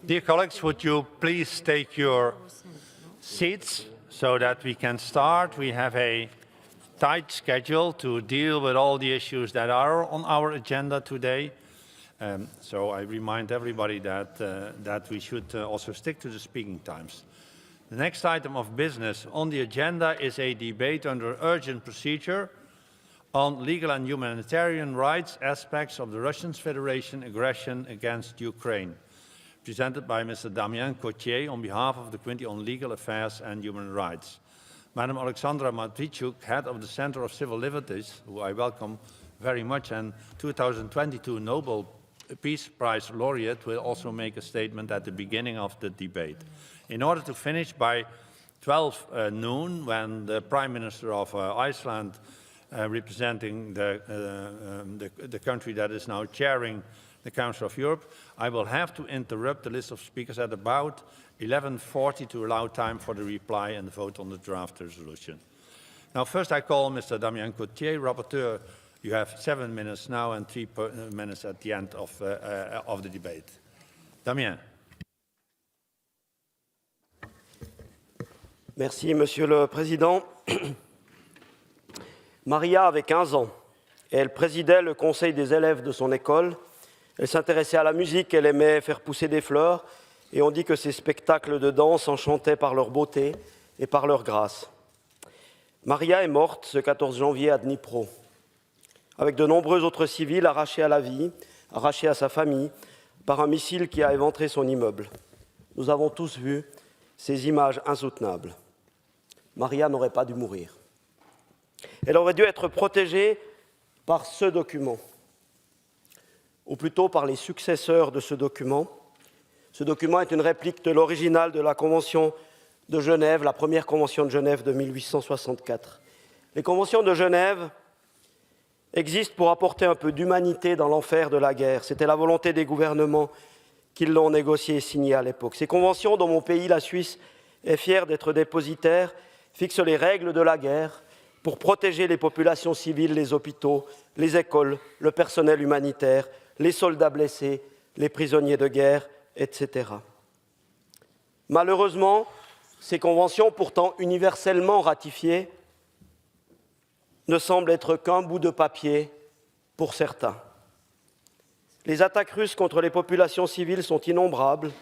Dear colleagues, would you please take your seats so that we can start? We have a tight schedule to deal with all the issues that are on our agenda today. So I remind everybody that we should also stick to the speaking times. The next item of business on the agenda is a debate under urgent procedure on legal and humanitarian rights aspects of the Russian Federation aggression against Ukraine, presented by Mr. Damien Cotier on behalf of the Committee on Legal Affairs and Human Rights. Madam Oleksandra Matviichuk, head of the Center of Civil Liverties, who I welcome very much, and 2022 Nobel Peace Prize laureate, will also make a statement at the beginning of the debate. In order to finish by 12 noon, when the Prime Minister of Iceland, representing the country that is now chairing the Council of Europe, I will have to interrupt the list of speakers at about 11:40 to allow time for the reply and the vote on the draft resolution. Now, first I call Mr. Damien Cotier, rapporteur. You have 7 minutes now and 3 minutes at the end of the debate. Damien. Merci, Monsieur le Président. Maria avait 15 ans et elle présidait le conseil des élèves de son école. Elle s'intéressait à la musique, elle aimait faire pousser des fleurs et on dit que ces spectacles de danse enchantaient par leur beauté et par leur grâce. Maria est morte ce 14 janvier à Dnipro, avec de nombreux autres civils arrachés à la vie, arrachés à sa famille, par un missile qui a éventré son immeuble. Nous avons tous vu ces images insoutenables. Maria n'aurait pas dû mourir. Elle aurait dû être protégée par ce document, ou plutôt par les successeurs de ce document. Ce document est une réplique de l'original de la Convention de Genève, la première Convention de Genève de 1864. Les conventions de Genève existent pour apporter un peu d'humanité dans l'enfer de la guerre. C'était la volonté des gouvernements qui l'ont négociée et signée à l'époque. Ces conventions, dont mon pays, la Suisse, est fier d'être dépositaire, fixent les règles de la guerre pour protéger les populations civiles, les hôpitaux, les écoles, le personnel humanitaire, les soldats blessés, les prisonniers de guerre, etc. Malheureusement, ces conventions, pourtant universellement ratifiées, ne semblent être qu'un bout de papier pour certains. Les attaques russes contre les populations civiles sont innombrables.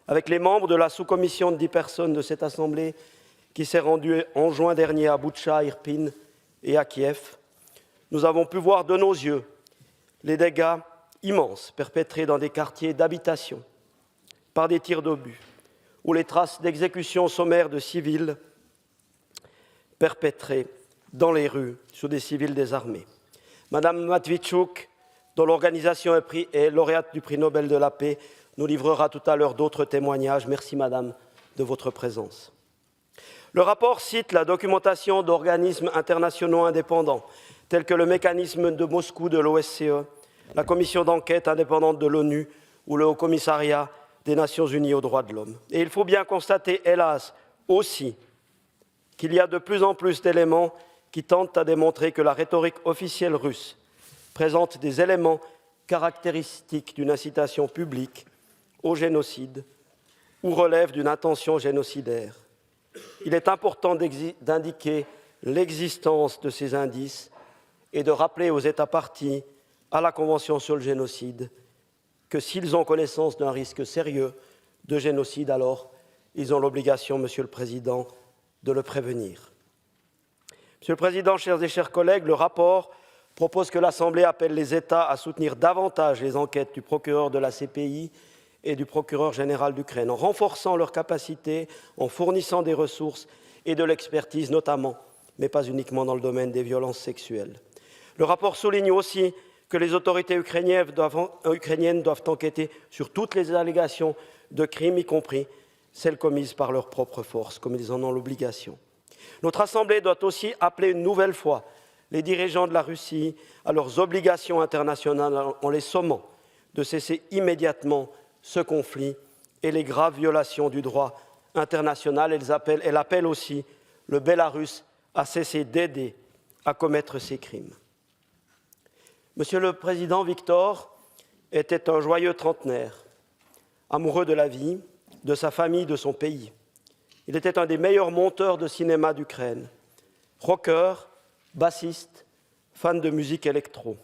Avec les membres de la sous-commission de 10 personnes de cette Assemblée qui s'est rendue en juin dernier à Boutcha, Irpin et à Kiev, nous avons pu voir de nos yeux les dégâts immenses perpétrés dans des quartiers d'habitation par des tirs d'obus, ou les traces d'exécutions sommaires de civils perpétrées dans les rues sur des civils désarmés. Madame Matviichuk, dont l'organisation est lauréate du prix Nobel de la paix, nous livrera tout à l'heure d'autres témoignages. Merci, Madame, de votre présence. Le rapport cite la documentation d'organismes internationaux indépendants, tels que le mécanisme de Moscou de l'OSCE, la commission d'enquête indépendante de l'ONU ou le Haut-Commissariat des Nations Unies aux droits de l'homme. Et il faut bien constater, hélas, aussi, qu'il y a de plus en plus d'éléments qui tentent à démontrer que la rhétorique officielle russe présente des éléments caractéristiques d'une incitation publique au génocide ou relève d'une intention génocidaire. Il est important d'indiquer l'existence de ces indices et de rappeler aux États parties à la Convention sur le génocide que s'ils ont connaissance d'un risque sérieux de génocide, alors ils ont l'obligation, Monsieur le Président, de le prévenir. Monsieur le Président, chers et chers collègues, le rapport propose que l'Assemblée appelle les États à soutenir davantage les enquêtes du procureur de la CPI et du procureur général d'Ukraine, en renforçant leurs capacités, en fournissant des ressources et de l'expertise notamment, mais pas uniquement dans le domaine des violences sexuelles. Le rapport souligne aussi que les autorités ukrainiennes doivent enquêter sur toutes les allégations de crimes, y compris celles commises par leurs propres forces, comme ils en ont l'obligation. Notre Assemblée doit aussi appeler une nouvelle fois les dirigeants de la Russie à leurs obligations internationales en les sommant de cesser immédiatement ce conflit et les graves violations du droit international. Elle appelle aussi le Bélarus à cesser d'aider à commettre ces crimes. Monsieur le Président Victor était un joyeux trentenaire, amoureux de la vie, de sa famille, de son pays. Il était un des meilleurs monteurs de cinéma d'Ukraine, rocker, bassiste, fan de musique électro.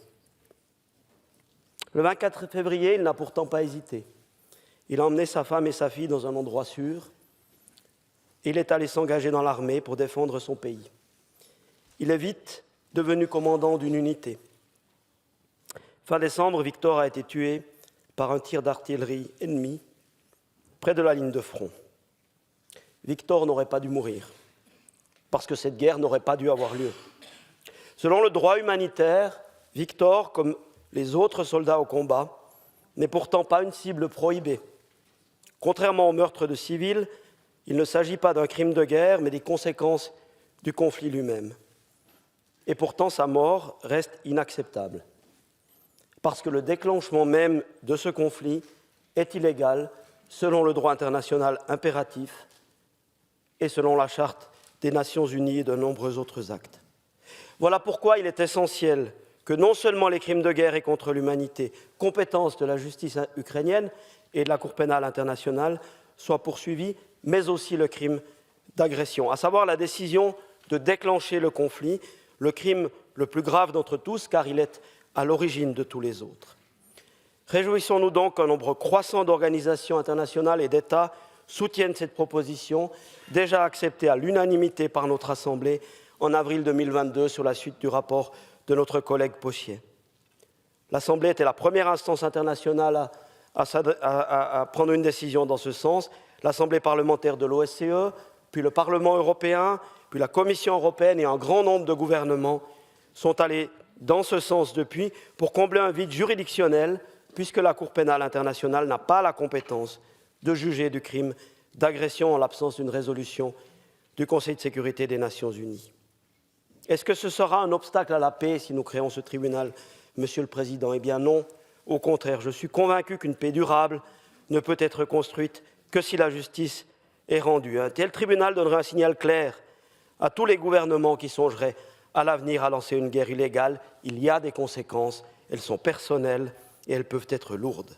Le 24 février, il n'a pourtant pas hésité. Il a emmené sa femme et sa fille dans un endroit sûr. Il est allé s'engager dans l'armée pour défendre son pays. Il est vite devenu commandant d'une unité. Fin décembre, Victor a été tué par un tir d'artillerie ennemi près de la ligne de front. Victor n'aurait pas dû mourir, parce que cette guerre n'aurait pas dû avoir lieu. Selon le droit humanitaire, Victor, comme les autres soldats au combat, n'est pourtant pas une cible prohibée. Contrairement au meurtre de civils, il ne s'agit pas d'un crime de guerre, mais des conséquences du conflit lui-même. Et pourtant, sa mort reste inacceptable, parce que le déclenchement même de ce conflit est illégal selon le droit international impératif et selon la Charte des Nations Unies et de nombreux autres actes. Voilà pourquoi il est essentiel que non seulement les crimes de guerre et contre l'humanité, compétence de la justice ukrainienne et de la Cour pénale internationale, soient poursuivis, mais aussi le crime d'agression, à savoir la décision de déclencher le conflit, le crime le plus grave d'entre tous, car il est à l'origine de tous les autres. Réjouissons-nous donc qu'un nombre croissant d'organisations internationales et d'États soutiennent cette proposition, déjà acceptée à l'unanimité par notre Assemblée en avril 2022 sur la suite du rapport de notre collègue Pochier. L'Assemblée était la première instance internationale à prendre une décision dans ce sens, l'Assemblée parlementaire de l'OSCE, puis le Parlement européen, puis la Commission européenne et un grand nombre de gouvernements sont allés dans ce sens depuis pour combler un vide juridictionnel, puisque la Cour pénale internationale n'a pas la compétence de juger du crime d'agression en l'absence d'une résolution du Conseil de sécurité des Nations unies. Est-ce que ce sera un obstacle à la paix si nous créons ce tribunal, Monsieur le Président? Eh bien non, au contraire, je suis convaincu qu'une paix durable ne peut être construite que si la justice est rendue. Un tel tribunal donnerait un signal clair à tous les gouvernements qui songeraient à l'avenir à lancer une guerre illégale. Il y a des conséquences, elles sont personnelles et elles peuvent être lourdes.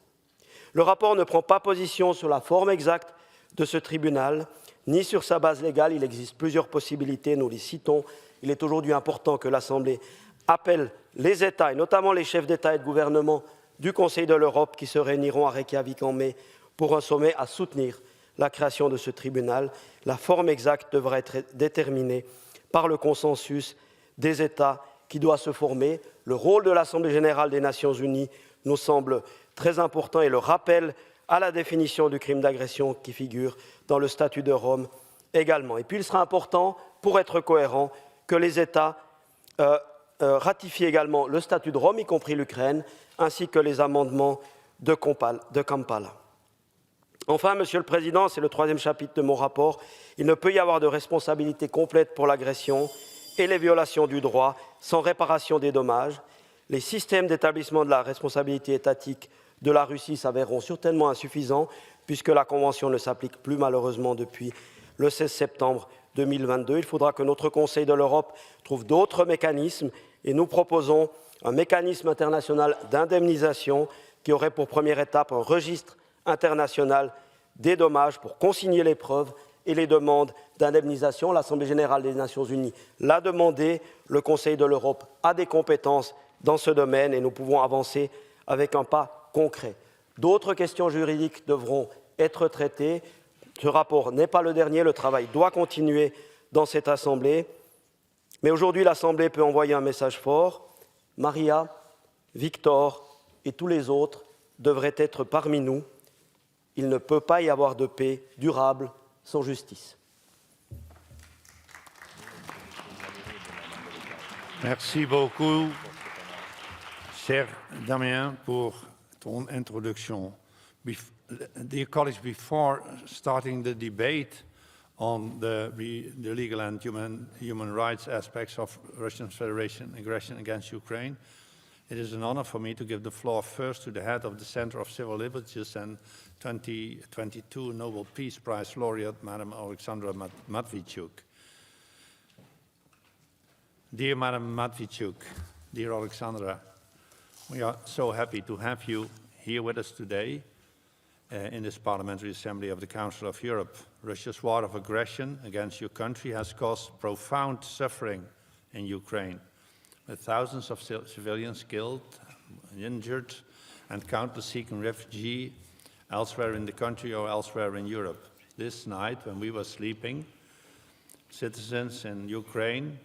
Le rapport ne prend pas position sur la forme exacte de ce tribunal, ni sur sa base légale. Il existe plusieurs possibilités, nous les citons. Il est aujourd'hui important que l'Assemblée appelle les États, et notamment les chefs d'État et de gouvernement du Conseil de l'Europe, qui se réuniront à Reykjavik en mai pour un sommet, à soutenir la création de ce tribunal. La forme exacte devra être déterminée par le consensus des États qui doit se former. Le rôle de l'Assemblée générale des Nations unies nous semble très important et le rappel à la définition du crime d'agression qui figure dans le statut de Rome également. Et puis il sera important, pour être cohérent, que les États ratifient également le statut de Rome, y compris l'Ukraine, ainsi que les amendements de Kampala. Enfin, Monsieur le Président, c'est le troisième chapitre de mon rapport, il ne peut y avoir de responsabilité complète pour l'agression et les violations du droit sans réparation des dommages. Les systèmes d'établissement de la responsabilité étatique de la Russie s'avéreront certainement insuffisants, puisque la Convention ne s'applique plus malheureusement depuis le 16 septembre 2022. Il faudra que notre Conseil de l'Europe trouve d'autres mécanismes et nous proposons un mécanisme international d'indemnisation qui aurait pour première étape un registre international des dommages pour consigner les preuves et les demandes d'indemnisation. L'Assemblée générale des Nations unies l'a demandé, le Conseil de l'Europe a des compétences dans ce domaine et nous pouvons avancer avec un pas concret. D'autres questions juridiques devront être traitées. Ce rapport n'est pas le dernier, le travail doit continuer dans cette Assemblée. Mais aujourd'hui, l'Assemblée peut envoyer un message fort. Maria, Victor et tous les autres devraient être parmi nous. Il ne peut pas y avoir de paix durable sans justice. Merci beaucoup, cher Damien, pour ton introduction. Dear colleagues, before starting the debate on the legal and human rights aspects of Russian Federation aggression against Ukraine, it is an honor for me to give the floor first to the head of the Center of Civil Liverties and 2022 Nobel Peace Prize laureate, Madam Oleksandra Matviichuk. Dear Madam Matviichuk, dear Oleksandra, we are so happy to have you here with us today. in this Parliamentary Assembly of the Council of Europe. Russia's war of aggression against your country has caused profound suffering in Ukraine, with thousands of civilians killed, injured, and countless seeking refuge elsewhere in the country or elsewhere in Europe. This night, when we were sleeping, citizens in Ukraine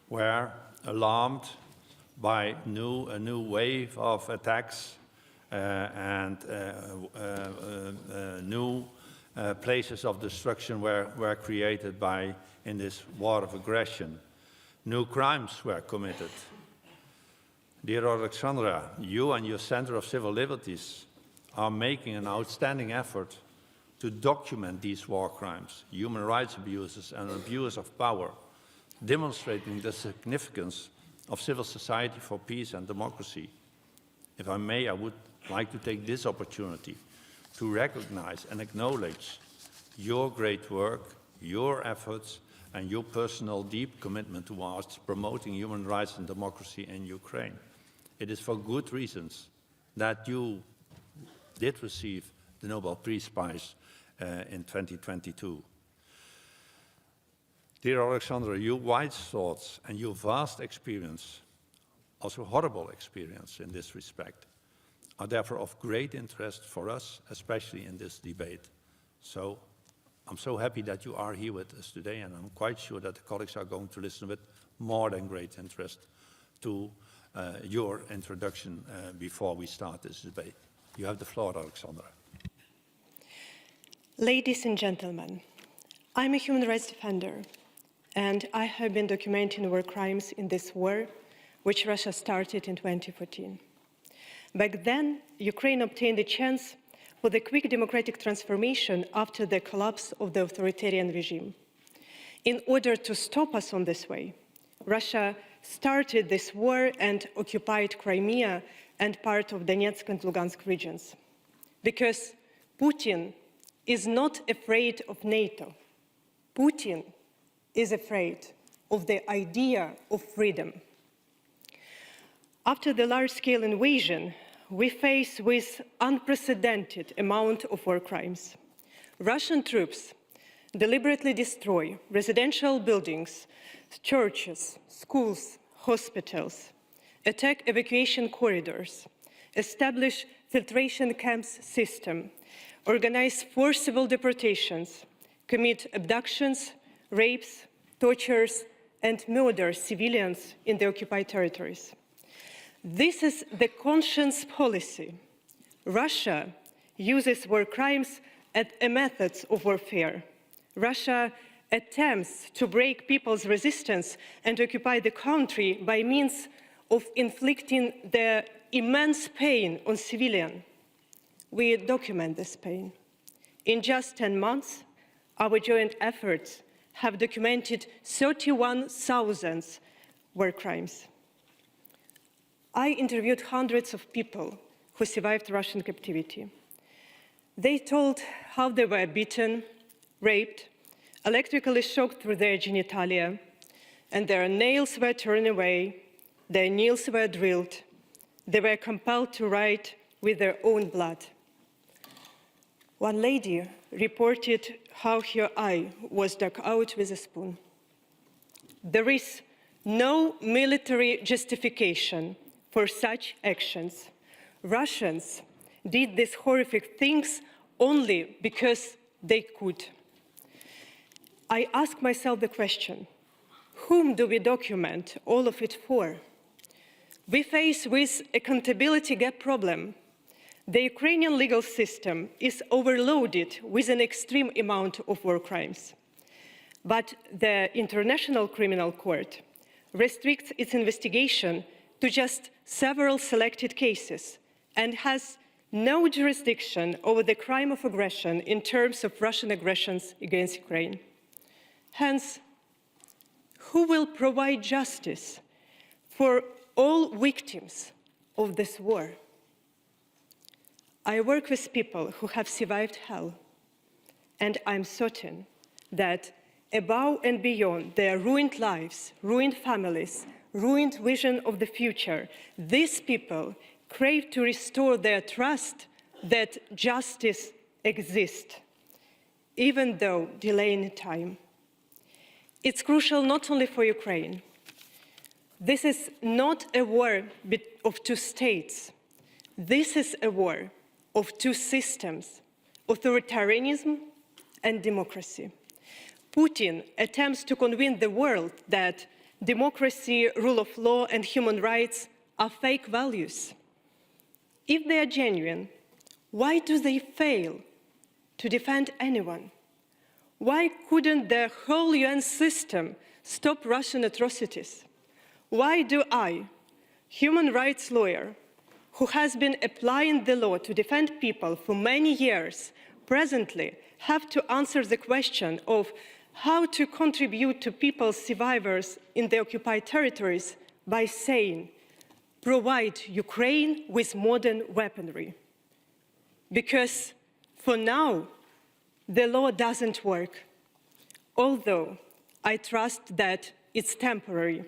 were alarmed by a new wave of attacks and new places of destruction were created in this war of aggression. New crimes were committed. Dear Oleksandra, you and your Center of Civil Liberties are making an outstanding effort to document these war crimes, human rights abuses and abuse of power, demonstrating the significance of civil society for peace and democracy. If I may, I would like to take this opportunity to recognize and acknowledge your great work, your efforts, and your personal deep commitment towards promoting human rights and democracy in Ukraine. It is for good reasons that you did receive the Nobel Peace Prize in 2022. Dear Oleksandra, your wise thoughts and your vast experience, also horrible experience in this respect, are therefore of great interest for us, especially in this debate. So I'm so happy that you are here with us today, and I'm quite sure that the colleagues are going to listen with more than great interest to your introduction before we start this debate. You have the floor, Oleksandra. Ladies and gentlemen, I'm a human rights defender, and I have been documenting war crimes in this war, which Russia started in 2014. Back then, Ukraine obtained a chance for the quick democratic transformation after the collapse of the authoritarian regime. In order to stop us on this way, Russia started this war and occupied Crimea and part of Donetsk and Lugansk regions. Because Putin is not afraid of NATO. Putin is afraid of the idea of freedom. After the large-scale invasion, we face with unprecedented amount of war crimes. Russian troops deliberately destroy residential buildings, churches, schools, hospitals, attack evacuation corridors, establish filtration camps system, organize forcible deportations, commit abductions, rapes, tortures, and murder civilians in the occupied territories. This is the conscience policy. Russia uses war crimes as a method of warfare. Russia attempts to break people's resistance and occupy the country by means of inflicting the immense pain on civilians. We document this pain. In just 10 months, our joint efforts have documented 31,000 war crimes. I interviewed hundreds of people who survived Russian captivity. They told how they were beaten, raped, electrically shocked through their genitalia, and their nails were torn away, their nails were drilled, they were compelled to write with their own blood. One lady reported how her eye was dug out with a spoon. There is no military justification for such actions. Russians did these horrific things only because they could. I ask myself the question, whom do we document all of it for? We face with accountability gap problem. The Ukrainian legal system is overloaded with an extreme amount of war crimes. But the International Criminal Court restricts its investigation to just several selected cases and has no jurisdiction over the crime of aggression in terms of Russian aggressions against Ukraine. Hence, who will provide justice for all victims of this war? I work with people who have survived hell, and I'm certain that above and beyond their ruined lives, ruined families, ruined vision of the future, these people crave to restore their trust that justice exists, even though delayed in time. It's crucial not only for Ukraine. This is not a war of two states. This is a war of two systems, authoritarianism and democracy. Putin attempts to convince the world that democracy, rule of law, and human rights are fake values. If they are genuine, why do they fail to defend anyone? Why couldn't the whole UN system stop Russian atrocities? Why do I, human rights lawyer, who has been applying the law to defend people for many years, presently have to answer the question of how to contribute to people's survivors in the occupied territories by saying, provide Ukraine with modern weaponry? Because for now, the law doesn't work, although I trust that it's temporary.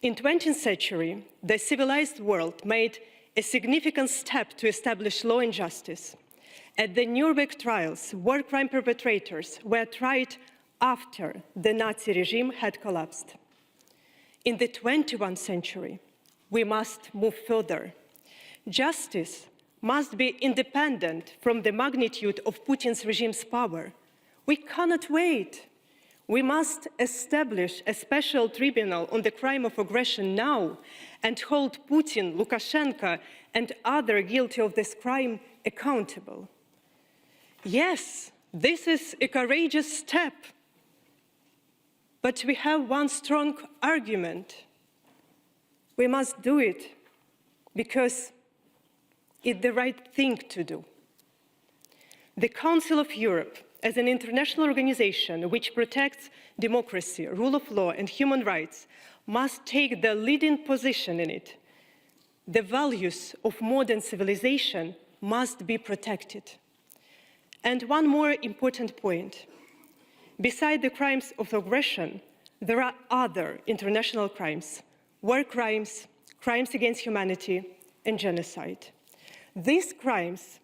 In the 20th century, the civilized world made a significant step to establish law and justice. At the Nuremberg trials, war crime perpetrators were tried after the Nazi regime had collapsed. In the 21st century, we must move further. Justice must be independent from the magnitude of Putin's regime's power. We cannot wait. We must establish a special tribunal on the crime of aggression now and hold Putin, Lukashenko, and others guilty of this crime accountable. Yes, this is a courageous step, but we have one strong argument. We must do it because it's the right thing to do. The Council of Europe, as an international organization which protects democracy, rule of law, and human rights, must take the leading position in it. The values of modern civilization must be protected. And one more important point. Beside the crimes of aggression, there are other international crimes: war crimes, crimes against humanity, and genocide. These crimes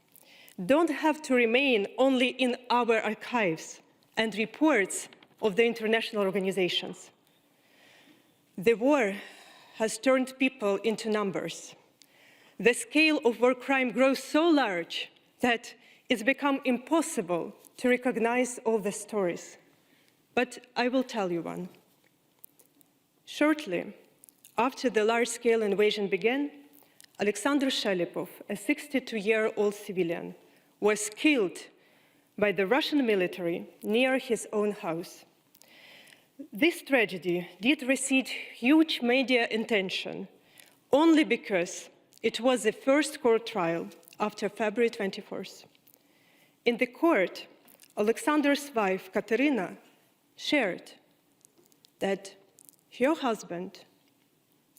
don't have to remain only in our archives and reports of the international organizations. The war has turned people into numbers. The scale of war crime grows so large that it's become impossible to recognize all the stories. But I will tell you one. Shortly after the large-scale invasion began, Alexander Shelipov, a 62-year-old civilian, was killed by the Russian military near his own house. This tragedy did receive huge media attention only because it was the first court trial after February 24th. In the court, Alexander's wife, Katrin, shared that her husband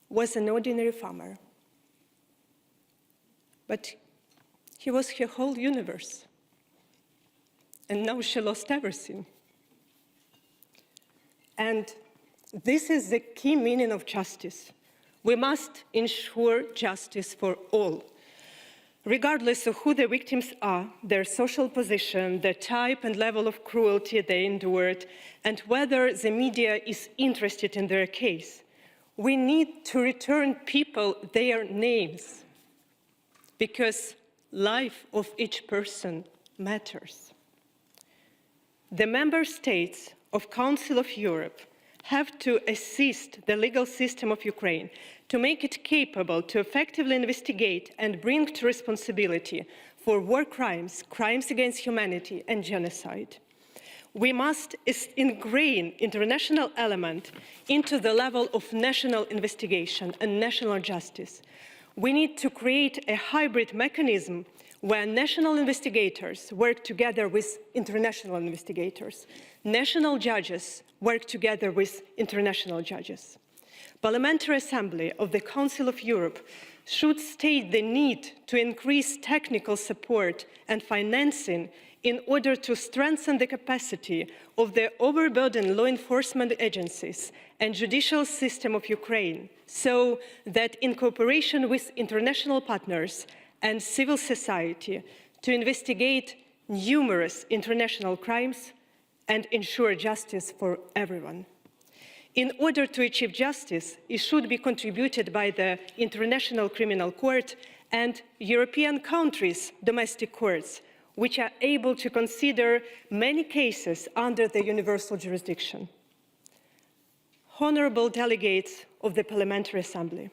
was an ordinary farmer, but he was her whole universe. And now she lost everything. And this is the key meaning of justice. We must ensure justice for all, regardless of who the victims are, their social position, the type and level of cruelty they endured, and whether the media is interested in their case. We need to return people their names, because life of each person matters. The member states of Council of Europe have to assist the legal system of Ukraine to make it capable to effectively investigate and bring to responsibility for war crimes, crimes against humanity, and genocide. We must ingrain international element into the level of national investigation and national justice. We need to create a hybrid mechanism where national investigators work together with international investigators. National judges work together with international judges. Parliamentary Assembly of the Council of Europe should state the need to increase technical support and financing in order to strengthen the capacity of the overburdened law enforcement agencies and judicial system of Ukraine, so that in cooperation with international partners and civil society to investigate numerous international crimes and ensure justice for everyone. In order to achieve justice, it should be contributed by the International Criminal Court and European countries' domestic courts, which are able to consider many cases under the universal jurisdiction. Honorable delegates of the Parliamentary Assembly,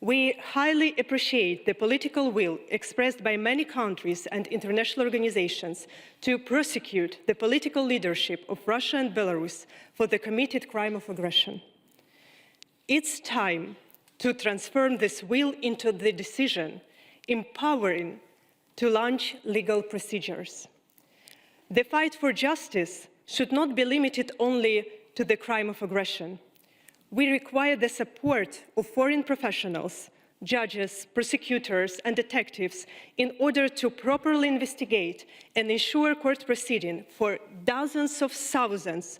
we highly appreciate the political will expressed by many countries and international organizations to prosecute the political leadership of Russia and Belarus for the committed crime of aggression. It's time to transform this will into the decision, empowering to launch legal procedures. The fight for justice should not be limited only to the crime of aggression. We require the support of foreign professionals, judges, prosecutors, and detectives in order to properly investigate and ensure court proceeding for dozens of thousands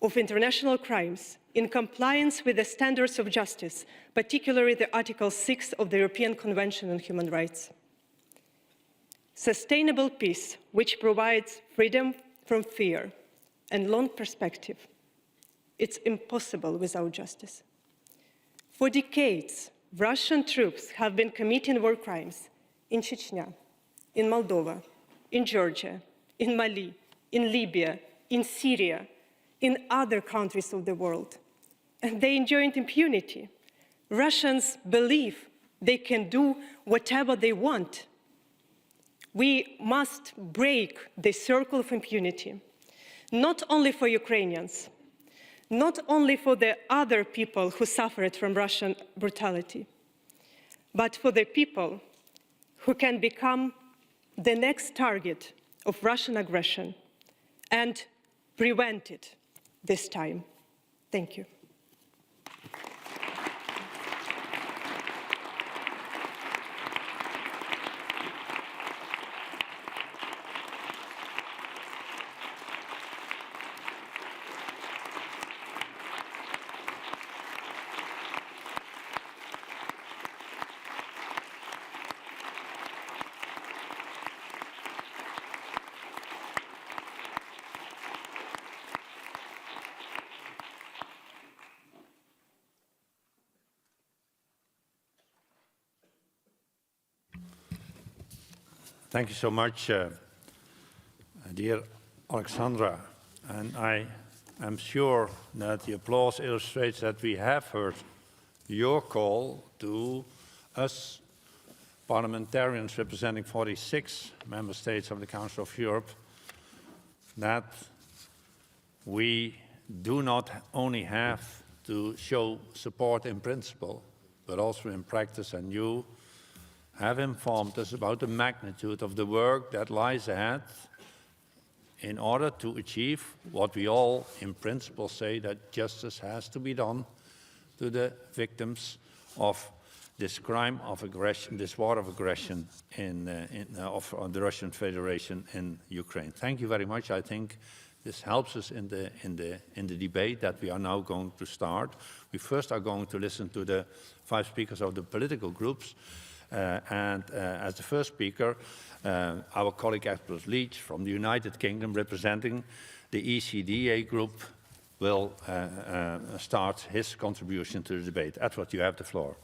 of international crimes in compliance with the standards of justice, particularly the Article 6 of the European Convention on Human Rights. Sustainable peace, which provides freedom from fear and long perspective, it's impossible without justice. For decades, Russian troops have been committing war crimes in Chechnya, in Moldova, in Georgia, in Mali, in Libya, in Syria, in other countries of the world. And they enjoy impunity. Russians believe they can do whatever they want. We must break the circle of impunity, not only for Ukrainians, not only for the other people who suffered from Russian brutality, but for the people who can become the next target of Russian aggression and prevent it this time. Thank you. Thank you so much, dear Oleksandra. And I am sure that the applause illustrates that we have heard your call to us parliamentarians representing 46 member states of the Council of Europe, that we do not only have to show support in principle, but also in practice, and you have informed us about the magnitude of the work that lies ahead in order to achieve what we all in principle say, that justice has to be done to the victims of this crime of aggression, this war of aggression of the Russian Federation in Ukraine. Thank you very much. I think this helps us in the debate that we are now going to start. We first are going to listen to the 5 speakers of the political groups. As the first speaker, our colleague Edward Leach from the United Kingdom, representing the ECDA group, will start his contribution to the debate. Edward, you have the floor.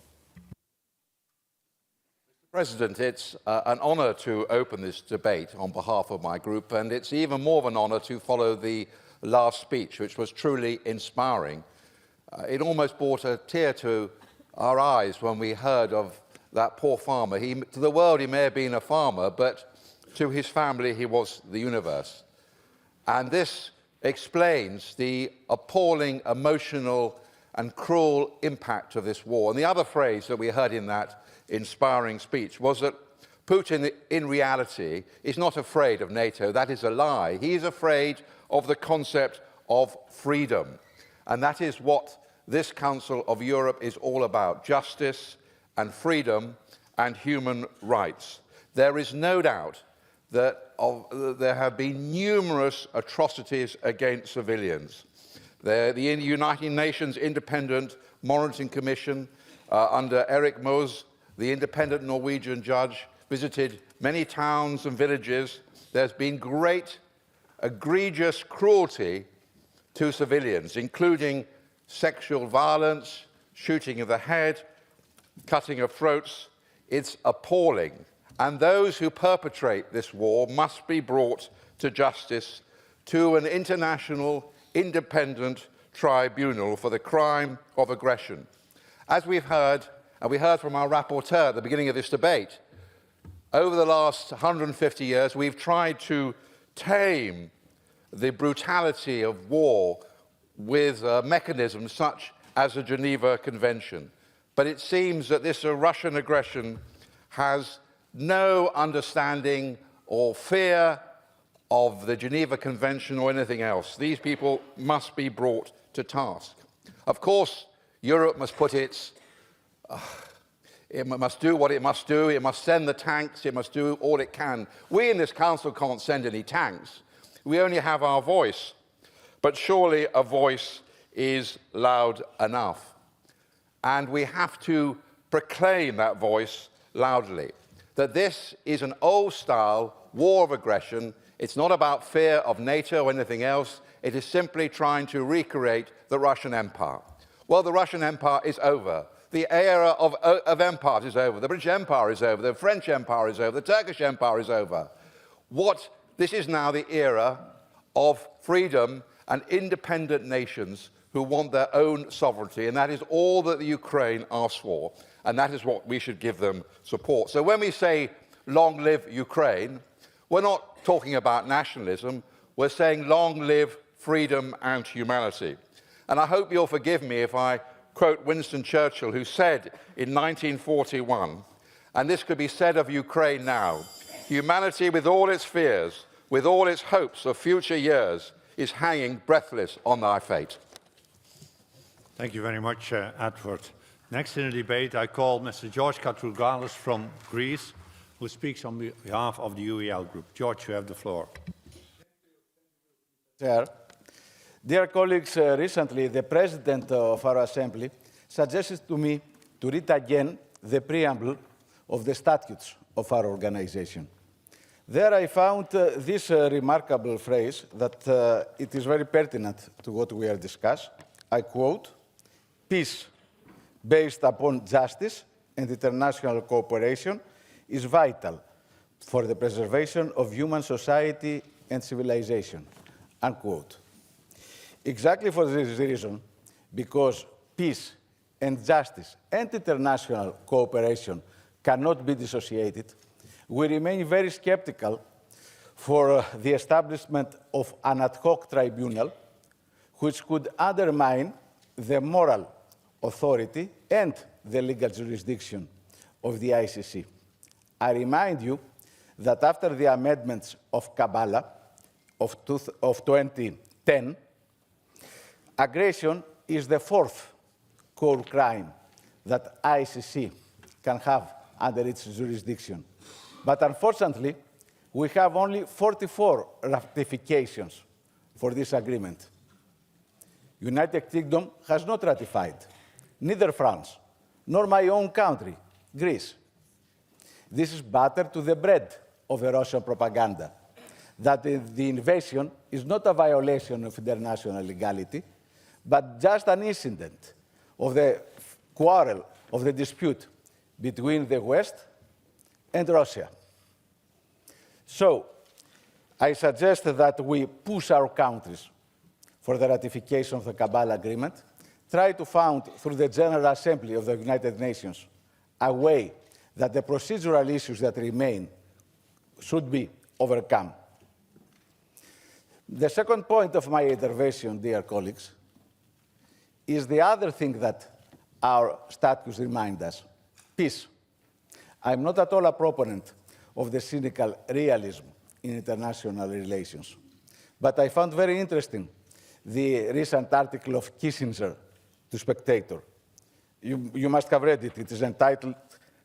Mr. President, it's an honour to open this debate on behalf of my group, and it's even more of an honour to follow the last speech, which was truly inspiring. It almost brought a tear to our eyes when we heard of that poor farmer. To the world, he may have been a farmer, but to his family, he was the universe. And this explains the appalling, emotional, and cruel impact of this war. And the other phrase that we heard in that inspiring speech was that Putin, in reality, is not afraid of NATO. That is a lie. He is afraid of the concept of freedom. And that is what this Council of Europe is all about: justice and freedom and human rights. There is no doubt that there have been numerous atrocities against civilians. The United Nations Independent Monitoring Commission under Erik Mos, the independent Norwegian judge, visited many towns and villages. There's been great, egregious cruelty to civilians, including sexual violence, shooting of the head, cutting of throats. It's appalling. And those who perpetrate this war must be brought to justice, to an international independent tribunal for the crime of aggression. As we've heard, and we heard from our rapporteur at the beginning of this debate, over the last 150 years, we've tried to tame the brutality of war with mechanisms such as the Geneva Convention. But it seems that this Russian aggression has no understanding or fear of the Geneva Convention or anything else. These people must be brought to task. Of course, Europe must put it must do what it must do. It must send the tanks. It must do all it can. We in this council can't send any tanks. We only have our voice. But surely a voice is loud enough. And we have to proclaim that voice loudly, that this is an old-style war of aggression. It's not about fear of NATO or anything else. It is simply trying to recreate the Russian Empire. Well, the Russian Empire is over. The era of empires is over. The British Empire is over. The French Empire is over. The Turkish Empire is over. This is now the era of freedom and independent nations who want their own sovereignty, and that is all that the Ukraine asks for, and that is what we should give them support. So when we say, long live Ukraine, we're not talking about nationalism, we're saying long live freedom and humanity. And I hope you'll forgive me if I quote Winston Churchill, who said in 1941, and this could be said of Ukraine now, humanity with all its fears, with all its hopes of future years, is hanging breathless on thy fate. Thank you very much, Edward. Next in the debate, I call Mr. George Katrougalis from Greece, who speaks on behalf of the UEL group. George, you have the floor. Chair. Dear colleagues, recently the President of our Assembly suggested to me to read again the preamble of the statutes of our organization. There I found this remarkable phrase that it is very pertinent to what we are discussing. I quote, "Peace based upon justice and international cooperation is vital for the preservation of human society and civilization," unquote. Exactly for this reason, because peace and justice and international cooperation cannot be dissociated, we remain very skeptical for the establishment of an ad hoc tribunal which could undermine the moral authority and the legal jurisdiction of the ICC. I remind you that after the amendments of Kampala of 2010, aggression is the fourth core crime that ICC can have under its jurisdiction. But unfortunately, we have only 44 ratifications for this agreement. United Kingdom has not ratified, neither France, nor my own country, Greece. This is butter to the bread of the Russian propaganda, that the invasion is not a violation of international legality, but just an incident of the quarrel, of the dispute between the West and Russia. So, I suggest that we push our countries for the ratification of the Kampala Agreement, try to found through the General Assembly of the United Nations a way that the procedural issues that remain should be overcome. The second point of my intervention, dear colleagues, is the other thing that our statutes remind us, peace. I'm not at all a proponent of the cynical realism in international relations, but I found very interesting the recent article of Kissinger to Spectator. You must have read it. It is entitled,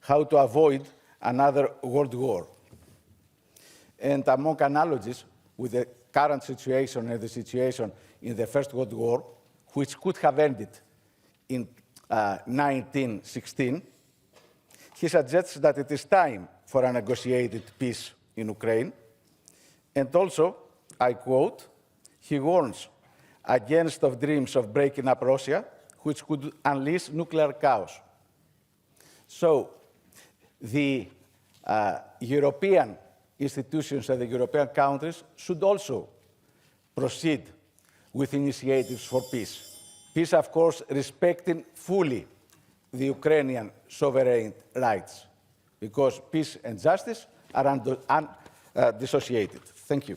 "How to Avoid Another World War." And among analogies with the current situation and the situation in the First World War, which could have ended in 1916, he suggests that it is time for a negotiated peace in Ukraine. And also, I quote, he warns against of dreams of breaking up Russia, which could unleash nuclear chaos. So the European institutions and the European countries should also proceed with initiatives for peace. Peace, of course, respecting fully the Ukrainian sovereign rights, because peace and justice are dissociated. Thank you.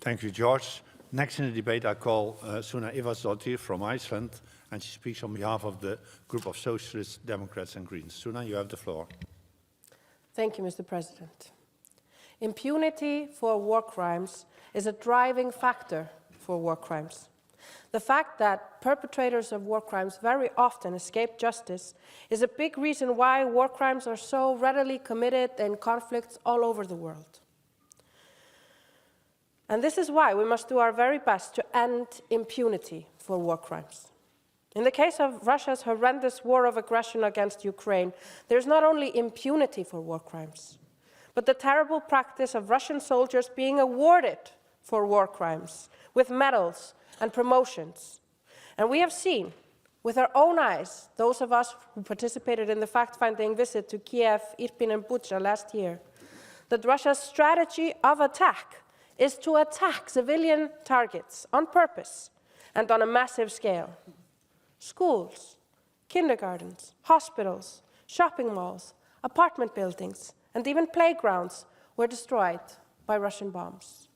Thank you, George. Next in the debate, I call Suna Ivarsdottir from Iceland, and she speaks on behalf of the group of Socialists, Democrats and Greens. Suna, you have the floor. Thank you, Mr. President. Impunity for war crimes is a driving factor for war crimes. The fact that perpetrators of war crimes very often escape justice is a big reason why war crimes are so readily committed in conflicts all over the world. And this is why we must do our very best to end impunity for war crimes. In the case of Russia's horrendous war of aggression against Ukraine, there is not only impunity for war crimes, but the terrible practice of Russian soldiers being awarded for war crimes with medals and promotions. And we have seen with our own eyes, those of us who participated in the fact-finding visit to Kiev, Irpin and Bucha last year, that Russia's strategy of attack is to attack civilian targets on purpose and on a massive scale. Schools, kindergartens, hospitals, shopping malls, apartment buildings, and even playgrounds were destroyed by Russian bombs.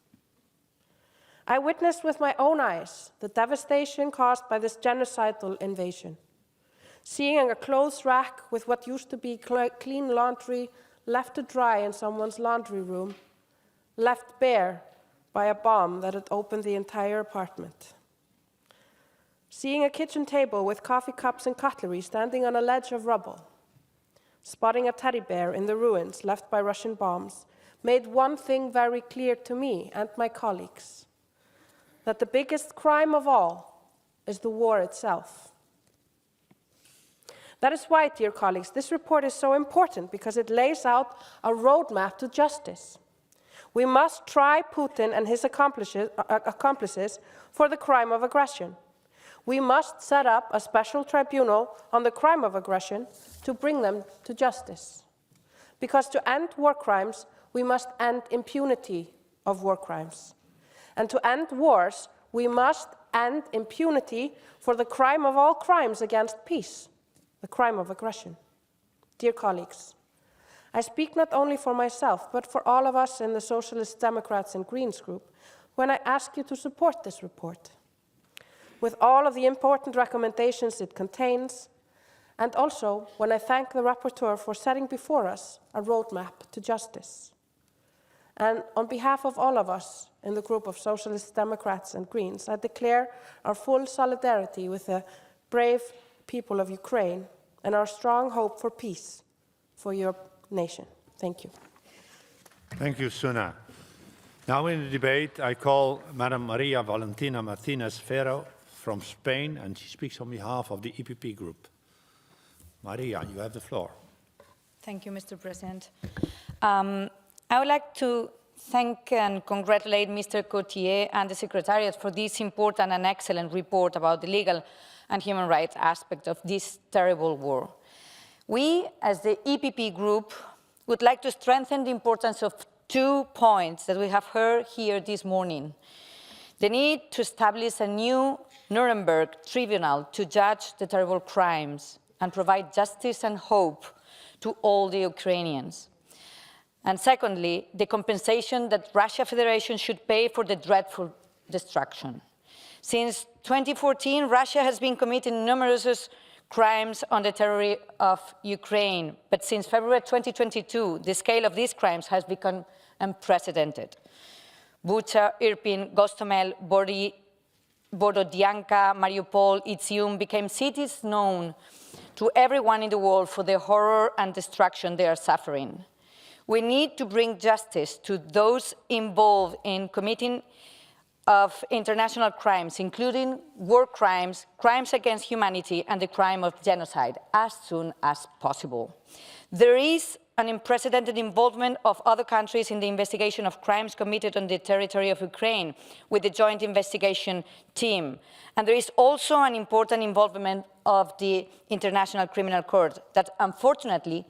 I witnessed with my own eyes the devastation caused by this genocidal invasion. Seeing a clothes rack with what used to be clean laundry left to dry in someone's laundry room, left bare by a bomb that had opened the entire apartment. Seeing a kitchen table with coffee cups and cutlery standing on a ledge of rubble, spotting a teddy bear in the ruins left by Russian bombs, made one thing very clear to me and my colleagues, that the biggest crime of all is the war itself. That is why, dear colleagues, this report is so important, because it lays out a roadmap to justice. We must try Putin and his accomplices for the crime of aggression. We must set up a special tribunal on the crime of aggression to bring them to justice. Because to end war crimes, we must end impunity of war crimes. And to end wars, we must end impunity for the crime of all crimes against peace, the crime of aggression. Dear colleagues, I speak not only for myself, but for all of us in the Socialists, Democrats and Greens group when I ask you to support this report, with all of the important recommendations it contains, and also when I thank the rapporteur for setting before us a roadmap to justice. And on behalf of all of us in the group of Socialists, Democrats and Greens, I declare our full solidarity with the brave people of Ukraine and our strong hope for peace for your nation. Thank you. Thank you, Suna. Now in the debate, I call Madam Maria Valentina Martinez Ferro from Spain, and she speaks on behalf of the EPP group. Maria, you have the floor. Thank you, Mr. President. I would like to thank and congratulate Mr. Cotier and the Secretariat for this important and excellent report about the legal and human rights aspect of this terrible war. We, as the EPP group, would like to strengthen the importance of 2 points that we have heard here this morning. The need to establish a new Nuremberg tribunal to judge the terrible crimes and provide justice and hope to all the Ukrainians. And secondly, the compensation that Russia Federation should pay for the dreadful destruction. Since 2014, Russia has been committing numerous crimes on the territory of Ukraine, but since February 2022, the scale of these crimes has become unprecedented. Bucha, Irpin, Gostomel, Borodyanka, Mariupol, Izium became cities known to everyone in the world for the horror and destruction they are suffering. We need to bring justice to those involved in committing of international crimes, including war crimes, crimes against humanity, and the crime of genocide, as soon as possible. There is an unprecedented involvement of other countries in the investigation of crimes committed on the territory of Ukraine with the joint investigation team. And there is also an important involvement of the International Criminal Court that unfortunately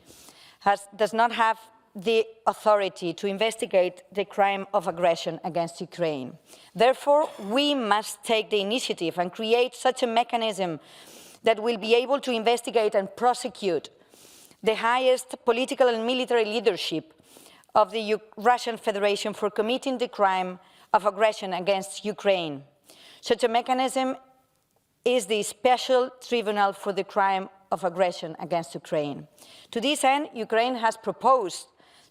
does not have the authority to investigate the crime of aggression against Ukraine. Therefore, we must take the initiative and create such a mechanism that will be able to investigate and prosecute the highest political and military leadership of the Russian Federation for committing the crime of aggression against Ukraine. Such a mechanism is the Special Tribunal for the Crime of Aggression against Ukraine. To this end, Ukraine has proposed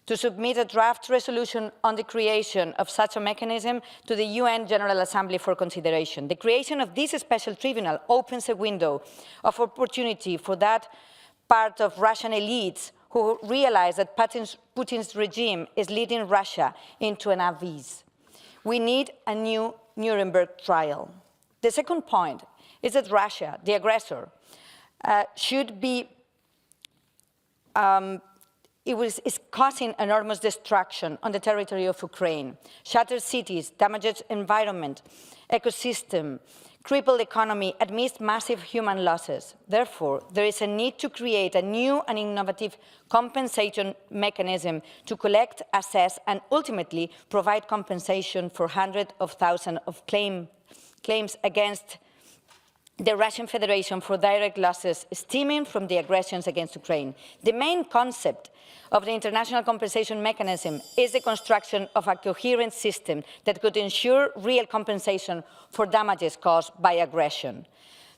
to submit a draft resolution on the creation of such a mechanism to the UN General Assembly for consideration. The creation of this special tribunal opens a window of opportunity for that part of Russian elites who realize that Putin's regime is leading Russia into an abyss. We need a new Nuremberg trial. The second point is that Russia, the aggressor, is causing enormous destruction on the territory of Ukraine, shattered cities, damaged environment, ecosystem, crippled economy amidst massive human losses. Therefore, there is a need to create a new and innovative compensation mechanism to collect, assess, and ultimately provide compensation for hundreds of thousands of claims against the Russian Federation for direct losses stemming from the aggressions against Ukraine. The main concept of the international compensation mechanism is the construction of a coherent system that could ensure real compensation for damages caused by aggression.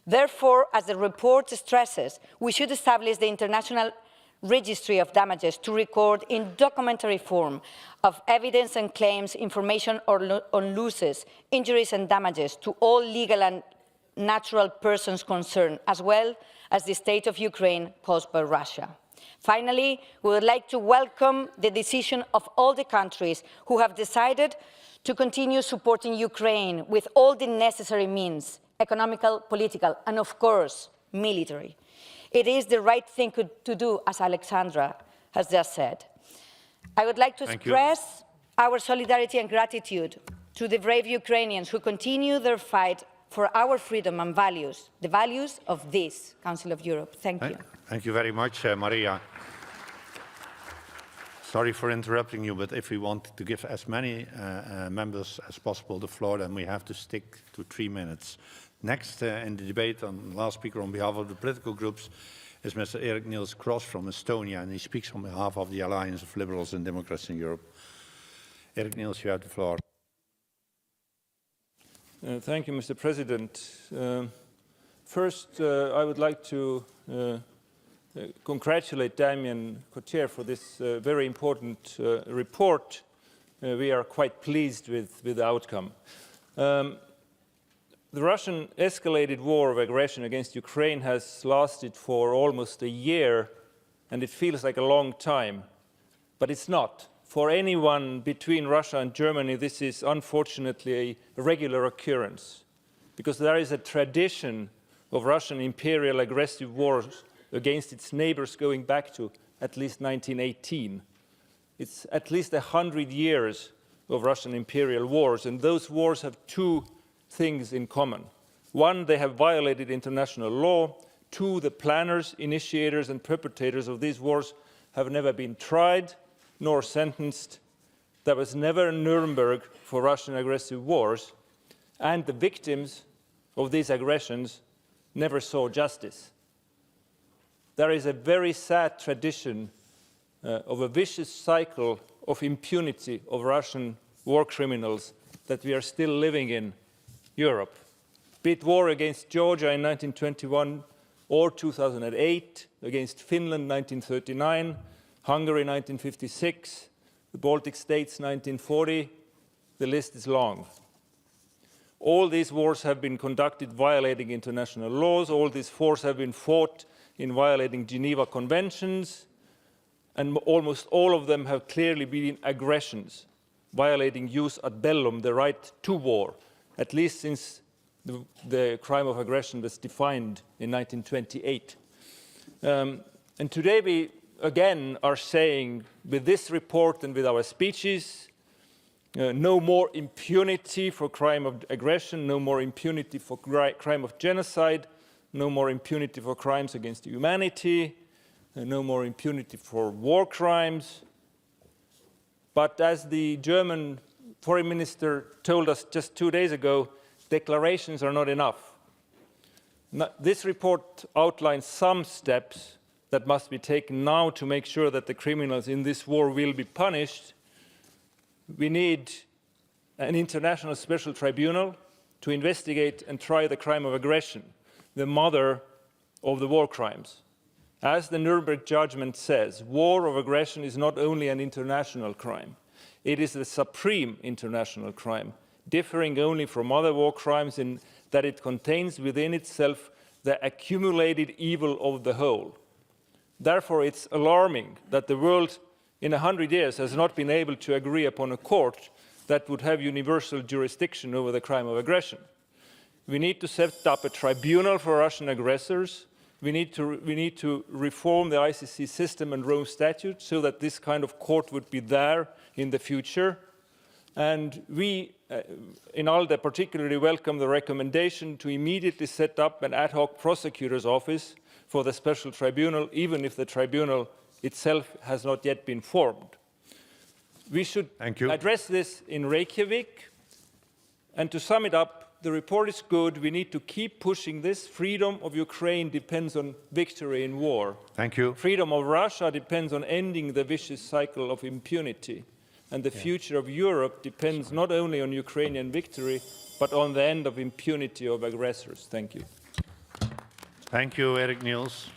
Therefore, as the report stresses, we should establish the international registry of damages to record in documentary form of evidence and claims, information on losses, injuries and damages to all legal and natural persons concerned, as well as the state of Ukraine caused by Russia. Finally, we would like to welcome the decision of all the countries who have decided to continue supporting Ukraine with all the necessary means, economical, political, and of course, military. It is the right thing to do, as Oleksandra has just said. I would like to express our solidarity and gratitude to the brave Ukrainians who continue their fight for our freedom and values, the values of this Council of Europe. Thank you. Thank you very much, Maria. Sorry for interrupting you, but if we want to give as many members as possible the floor, then we have to stick to 3 minutes. Next in the debate, last speaker on behalf of the political groups, is Mr. Erik Niels Cross from Estonia, and he speaks on behalf of the Alliance of Liberals and Democrats in Europe. Erik Niels, you have the floor. Thank you, Mr. President. First, I would like to congratulate Damien Cotier for this very important report. We are quite pleased with the outcome. The Russian escalated war of aggression against Ukraine has lasted for almost a year, and it feels like a long time, but it's not. For anyone between Russia and Germany, this is unfortunately a regular occurrence, because there is a tradition of Russian imperial aggressive wars against its neighbors going back to at least 1918. It's at least 100 years of Russian imperial wars, and those wars have two things in common. One, they have violated international law. Two, the planners, initiators, and perpetrators of these wars have never been tried nor sentenced. There was never Nuremberg for Russian aggressive wars, and the victims of these aggressions never saw justice. There is a very sad tradition of a vicious cycle of impunity of Russian war criminals that we are still living in Europe. Be it war against Georgia in 1921 or 2008, against Finland 1939, Hungary 1956, the Baltic States 1940, the list is long. All these wars have been conducted violating international laws, all these wars have been fought in violating Geneva Conventions, and almost all of them have clearly been aggressions, violating jus ad bellum, the right to war, at least since the crime of aggression was defined in 1928. And today we again are saying, with this report and with our speeches, no more impunity for crime of aggression, no more impunity for crime of genocide, no more impunity for crimes against humanity, no more impunity for war crimes. But as the German foreign minister told us just 2 days ago, declarations are not enough. This report outlines some steps that must be taken now to make sure that the criminals in this war will be punished. We need an international special tribunal to investigate and try the crime of aggression, the mother of the war crimes. As the Nuremberg judgment says, war of aggression is not only an international crime, it is the supreme international crime, differing only from other war crimes in that it contains within itself the accumulated evil of the whole. Therefore, it's alarming that the world in 100 years has not been able to agree upon a court that would have universal jurisdiction over the crime of aggression. We need to set up a tribunal for Russian aggressors. We need to reform the ICC system and Rome Statute so that this kind of court would be there in the future. And we, in ALDE, particularly welcome the recommendation to immediately set up an ad hoc prosecutor's office for the special tribunal, even if the tribunal itself has not yet been formed. We should address this in Reykjavik. And to sum it up, the report is good. We need to keep pushing this. Freedom of Ukraine depends on victory in war. Thank you. Freedom of Russia depends on ending the vicious cycle of impunity. And the future of Europe depends not only on Ukrainian victory, but on the end of impunity of aggressors. Thank you. Thank you, Erik Niels.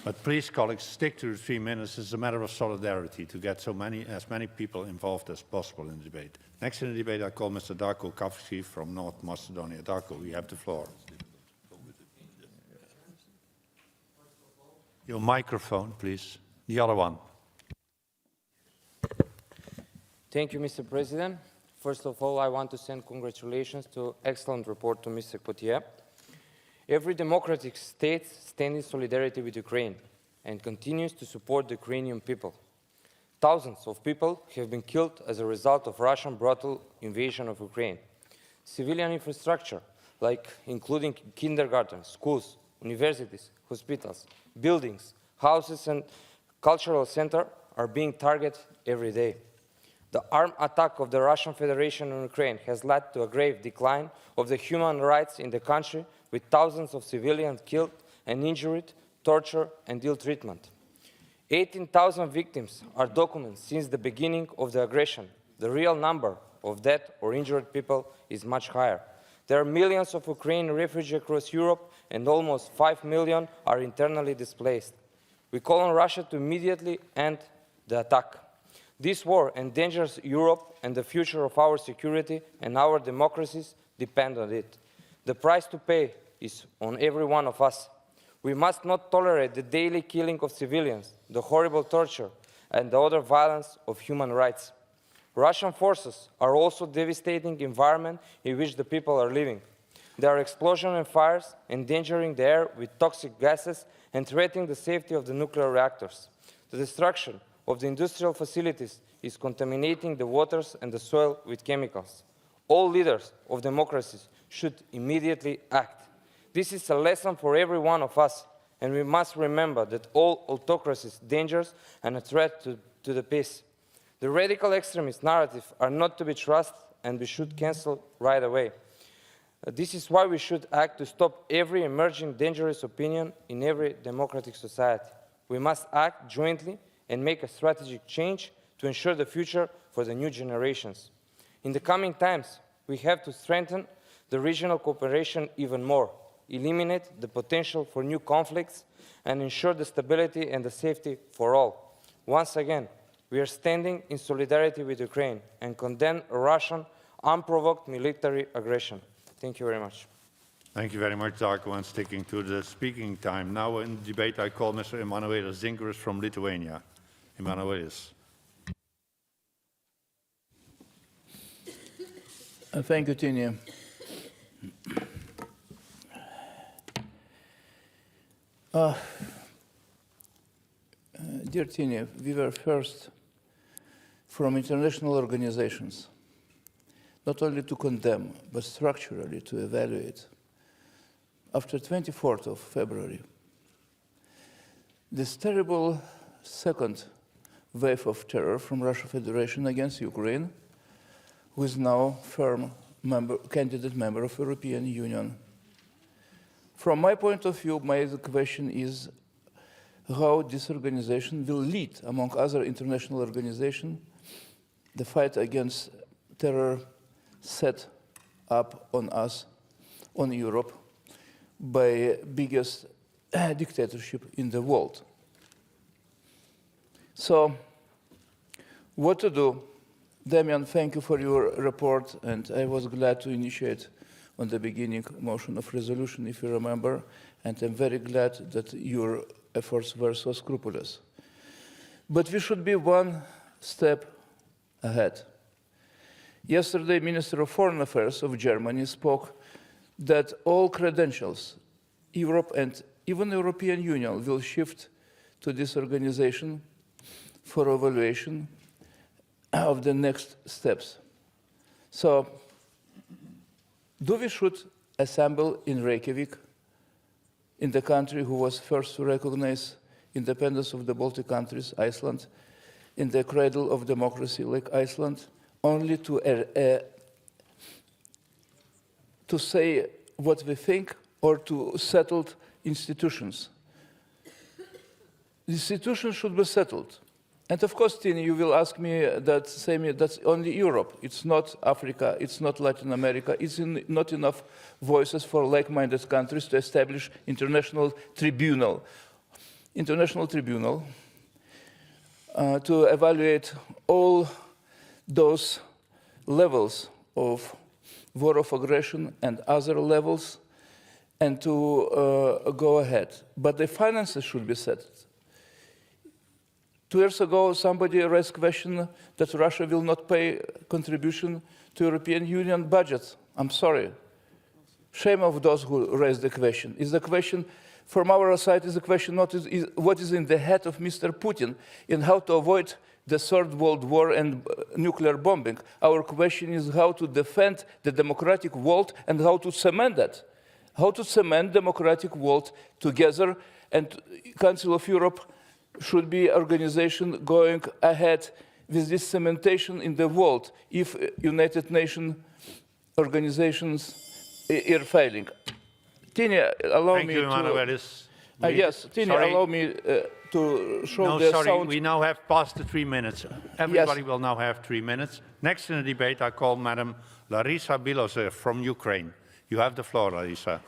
But please, colleagues, stick to the 3 minutes. It's a matter of solidarity to get as many people involved as possible in the debate. Next in the debate, I call Mr. Darko Kavci from North Macedonia. Darko, you have the floor. Your microphone, please. The other one. Thank you, Mr. President. First of all, I want to send congratulations to excellent report to Mr. Cotier. Every democratic state stands in solidarity with Ukraine and continues to support the Ukrainian people. Thousands of people have been killed as a result of Russian brutal invasion of Ukraine. Civilian infrastructure, like including kindergartens, schools, universities, hospitals, buildings, houses and cultural centers are being targeted every day. The armed attack of the Russian Federation on Ukraine has led to a grave decline of the human rights in the country, with thousands of civilians killed and injured, tortured and ill treatment. 18,000 victims are documented since the beginning of the aggression. The real number of dead or injured people is much higher. There are millions of Ukrainian refugees across Europe, and almost 5 million are internally displaced. We call on Russia to immediately end the attack. This war endangers Europe, and the future of our security and our democracies depend on it. The price to pay is on every one of us. We must not tolerate the daily killing of civilians, the horrible torture, and the other violence of human rights. Russian forces are also devastating the environment in which the people are living. There are explosions and fires, endangering the air with toxic gases and threatening the safety of the nuclear reactors. The destruction of the industrial facilities is contaminating the waters and the soil with chemicals. All leaders of democracies should immediately act. This is a lesson for every one of us, and we must remember that all autocracies are dangerous and a threat to the peace. The radical extremist narratives are not to be trusted, and we should cancel right away. This is why we should act to stop every emerging dangerous opinion in every democratic society. We must act jointly and make a strategic change to ensure the future for the new generations. In the coming times, we have to strengthen the regional cooperation even more, eliminate the potential for new conflicts, and ensure the stability and the safety for all. Once again, we are standing in solidarity with Ukraine and condemn Russian unprovoked military aggression. Thank you very much. Thank you very much, Darko, and sticking to the speaking time. Now in the debate, I call Mr. Emanuelis Zinkeris from Lithuania. Emanuelis. Thank you, Tine. Dear Tini, we were first from international organizations, not only to condemn, but structurally to evaluate. After 24th of February, this terrible second wave of terror from Russian Federation against Ukraine, who is now firm candidate member of European Union. From my point of view, my question is how this organization will lead, among other international organizations, the fight against terror set up on us, on Europe, by biggest dictatorship in the world. So, what to do? Damian, thank you for your report, and I was glad to initiate on the beginning motion of resolution, if you remember, and I'm very glad that your efforts were so scrupulous. But we should be one step ahead. Yesterday, Minister of Foreign Affairs of Germany spoke that all credentials, Europe and even the European Union will shift to this organization for evaluation of the next steps. So, do we should assemble in Reykjavik, in the country who was first to recognize independence of the Baltic countries, Iceland, in the cradle of democracy like Iceland, only to say what we think or to settle institutions? The institutions should be settled. And of course, Tini, you will ask me that, say me, that's only Europe. It's not Africa, it's not Latin America, it's not enough voices for like-minded countries to establish international tribunal to evaluate all those levels of war of aggression and other levels and to go ahead. But the finances should be set. 2 years ago, somebody raised the question that Russia will not pay contribution to European Union budget. I'm sorry. Shame of those who raised the question. Is the question, from our side, is the question not what is in the head of Mr. Putin in how to avoid the Third World War and nuclear bombing. Our question is how to defend the democratic world and how to cement that. How to cement democratic world together, and Council of Europe should be an organization going ahead with this cementation in the world if United Nations organizations are failing. Tini, allow Thank me you, to... Manuelis. yes, Tini, allow me to show No, the sorry, sound. we now have passed the 3 minutes. Everybody will now have 3 minutes. Next in the debate, I call Madam Larisa Bilosev from Ukraine. You have the floor, Larisa.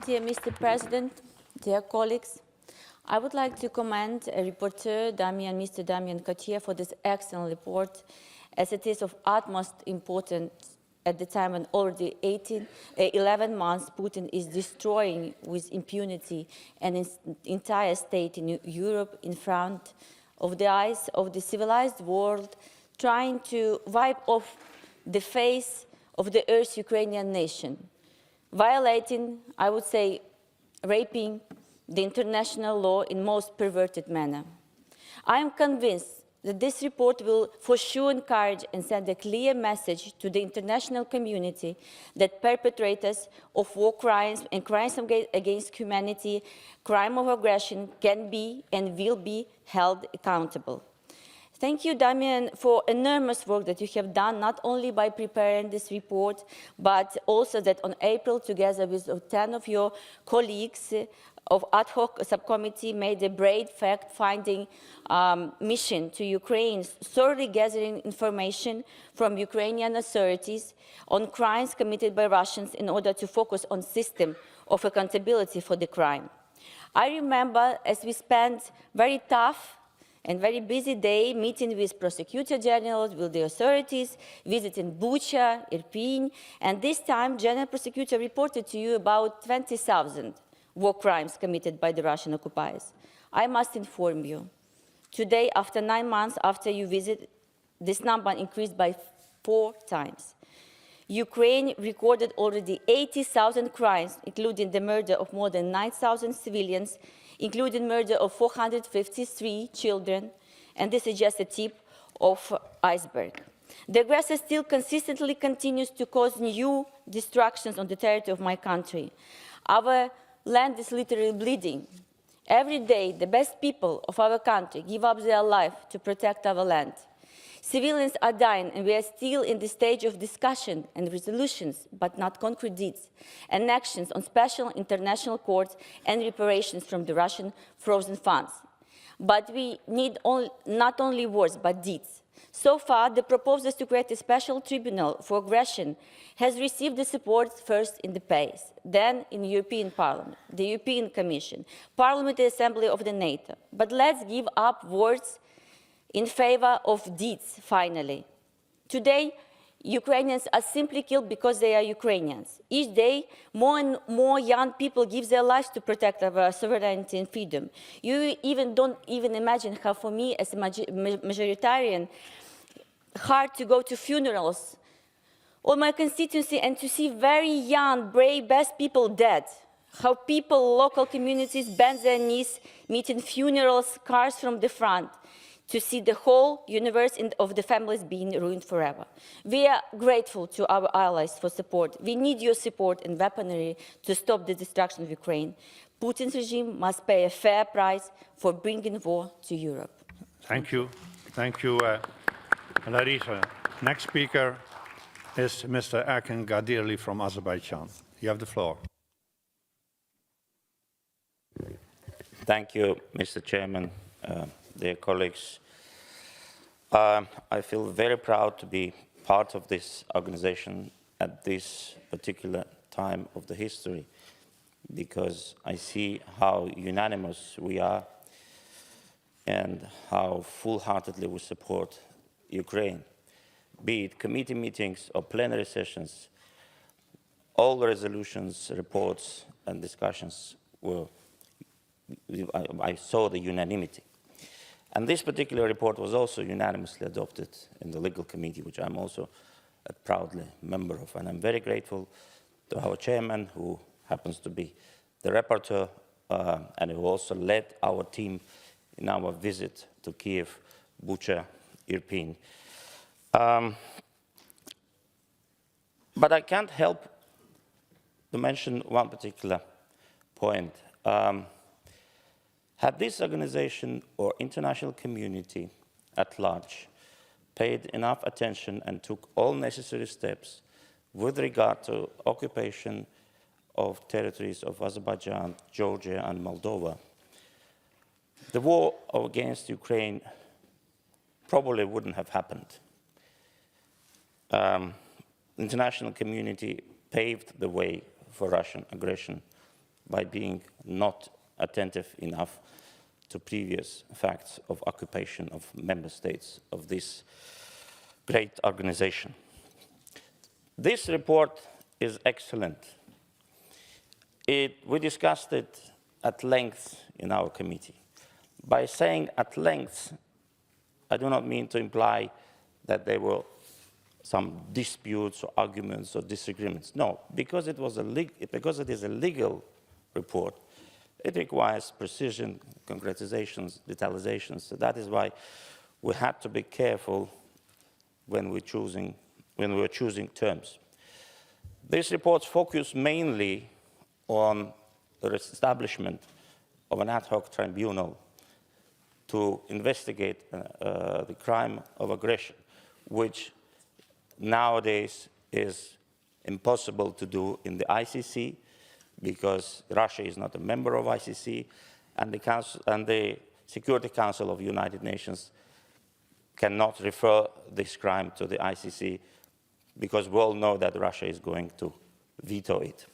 Dear Mr. President, dear colleagues, I would like to commend Rapporteur Mr. Damian Katrin for this excellent report, as it is of utmost importance at the time when already 11 months Putin is destroying with impunity an entire state in Europe in front of the eyes of the civilized world, trying to wipe off the face of the earth's Ukrainian nation, violating, I would say, raping the international law in most perverted manner. I am convinced that this report will for sure encourage and send a clear message to the international community that perpetrators of war crimes and crimes against humanity, crime of aggression can be and will be held accountable. Thank you, Damian, for enormous work that you have done, not only by preparing this report, but also that on April, together with 10 of your colleagues of ad hoc subcommittee, made a brave fact-finding mission to Ukraine, thoroughly gathering information from Ukrainian authorities on crimes committed by Russians in order to focus on system of accountability for the crime. I remember as we spent very tough and very busy day meeting with prosecutor generals, with the authorities, visiting Bucha, Irpin, and this time General Prosecutor reported to you about 20,000 war crimes committed by the Russian occupiers. I must inform you, today, after 9 months after you visit, this number increased by 4 times. Ukraine recorded already 80,000 crimes, including the murder of more than 9,000 civilians, including murder of 453 children, and this is just the tip of the iceberg. The aggressor still consistently continues to cause new destructions on the territory of my country. Our land is literally bleeding. Every day, the best people of our country give up their life to protect our land. Civilians are dying, and we are still in the stage of discussion and resolutions, but not concrete deeds, and actions on special international courts and reparations from the Russian frozen funds. But we need not only words, but deeds. So far, the proposals to create a special tribunal for aggression has received the support first in the PACE, then in the European Parliament, the European Commission, Parliamentary Assembly of the NATO. But let's give up words in favor of deeds, finally. Today, Ukrainians are simply killed because they are Ukrainians. Each day, more and more young people give their lives to protect our sovereignty and freedom. You don't even imagine how, for me, as a majoritarian, hard to go to funerals on my constituency and to see very young, brave, best people dead. How people, local communities bend their knees, meeting funerals, cars from the front, to see the whole universe of the families being ruined forever. We are grateful to our allies for support. We need your support and weaponry to stop the destruction of Ukraine. Putin's regime must pay a fair price for bringing war to Europe. Thank you. Thank you, Larisa. Next speaker is Mr. Erkin Gadirli from Azerbaijan. You have the floor. Thank you, Mr. Chairman. Dear colleagues, I feel very proud to be part of this organization at this particular time of the history, because I see how unanimous we are and how full-heartedly we support Ukraine. Be it committee meetings or plenary sessions, all the resolutions, reports and discussions were, I saw the unanimity. And this particular report was also unanimously adopted in the legal committee, which I'm also a proudly member of. And I'm very grateful to our chairman, who happens to be the rapporteur, and who also led our team in our visit to Kiev, Bucha, Irpin. But I can't help to mention one particular point. Had this organization or international community at large paid enough attention and took all necessary steps with regard to occupation of territories of Azerbaijan, Georgia, and Moldova, the war against Ukraine probably wouldn't have happened. The international community paved the way for Russian aggression by being not attentive enough to previous facts of occupation of member states of this great organization. This report is excellent. We discussed it at length in our committee. By saying at length, I do not mean to imply that there were some disputes or arguments or disagreements. No, because it is a legal report, it requires precision, concretizations, detailizations. So that is why we had to be careful when we were choosing terms. These reports focus mainly on the establishment of an ad hoc tribunal to investigate the crime of aggression, which nowadays is impossible to do in the ICC, because Russia is not a member of ICC, and the Security Council of the United Nations cannot refer this crime to the ICC, because we all know that Russia is going to veto it.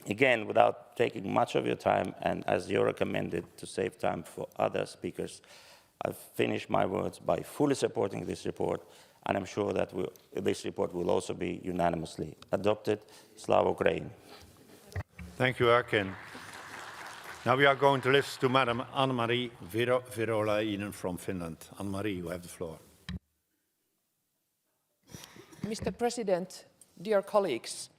Again, without taking much of your time, and as you recommended to save time for other speakers, I've finished my words by fully supporting this report, and I'm sure that this report will also be unanimously adopted. Slava Ukraini. Thank you, Erkin. Now we are going to listen to Madam Anne-Marie Virolainen from Finland. Anne-Marie, you have the floor. Mr. President, dear colleagues,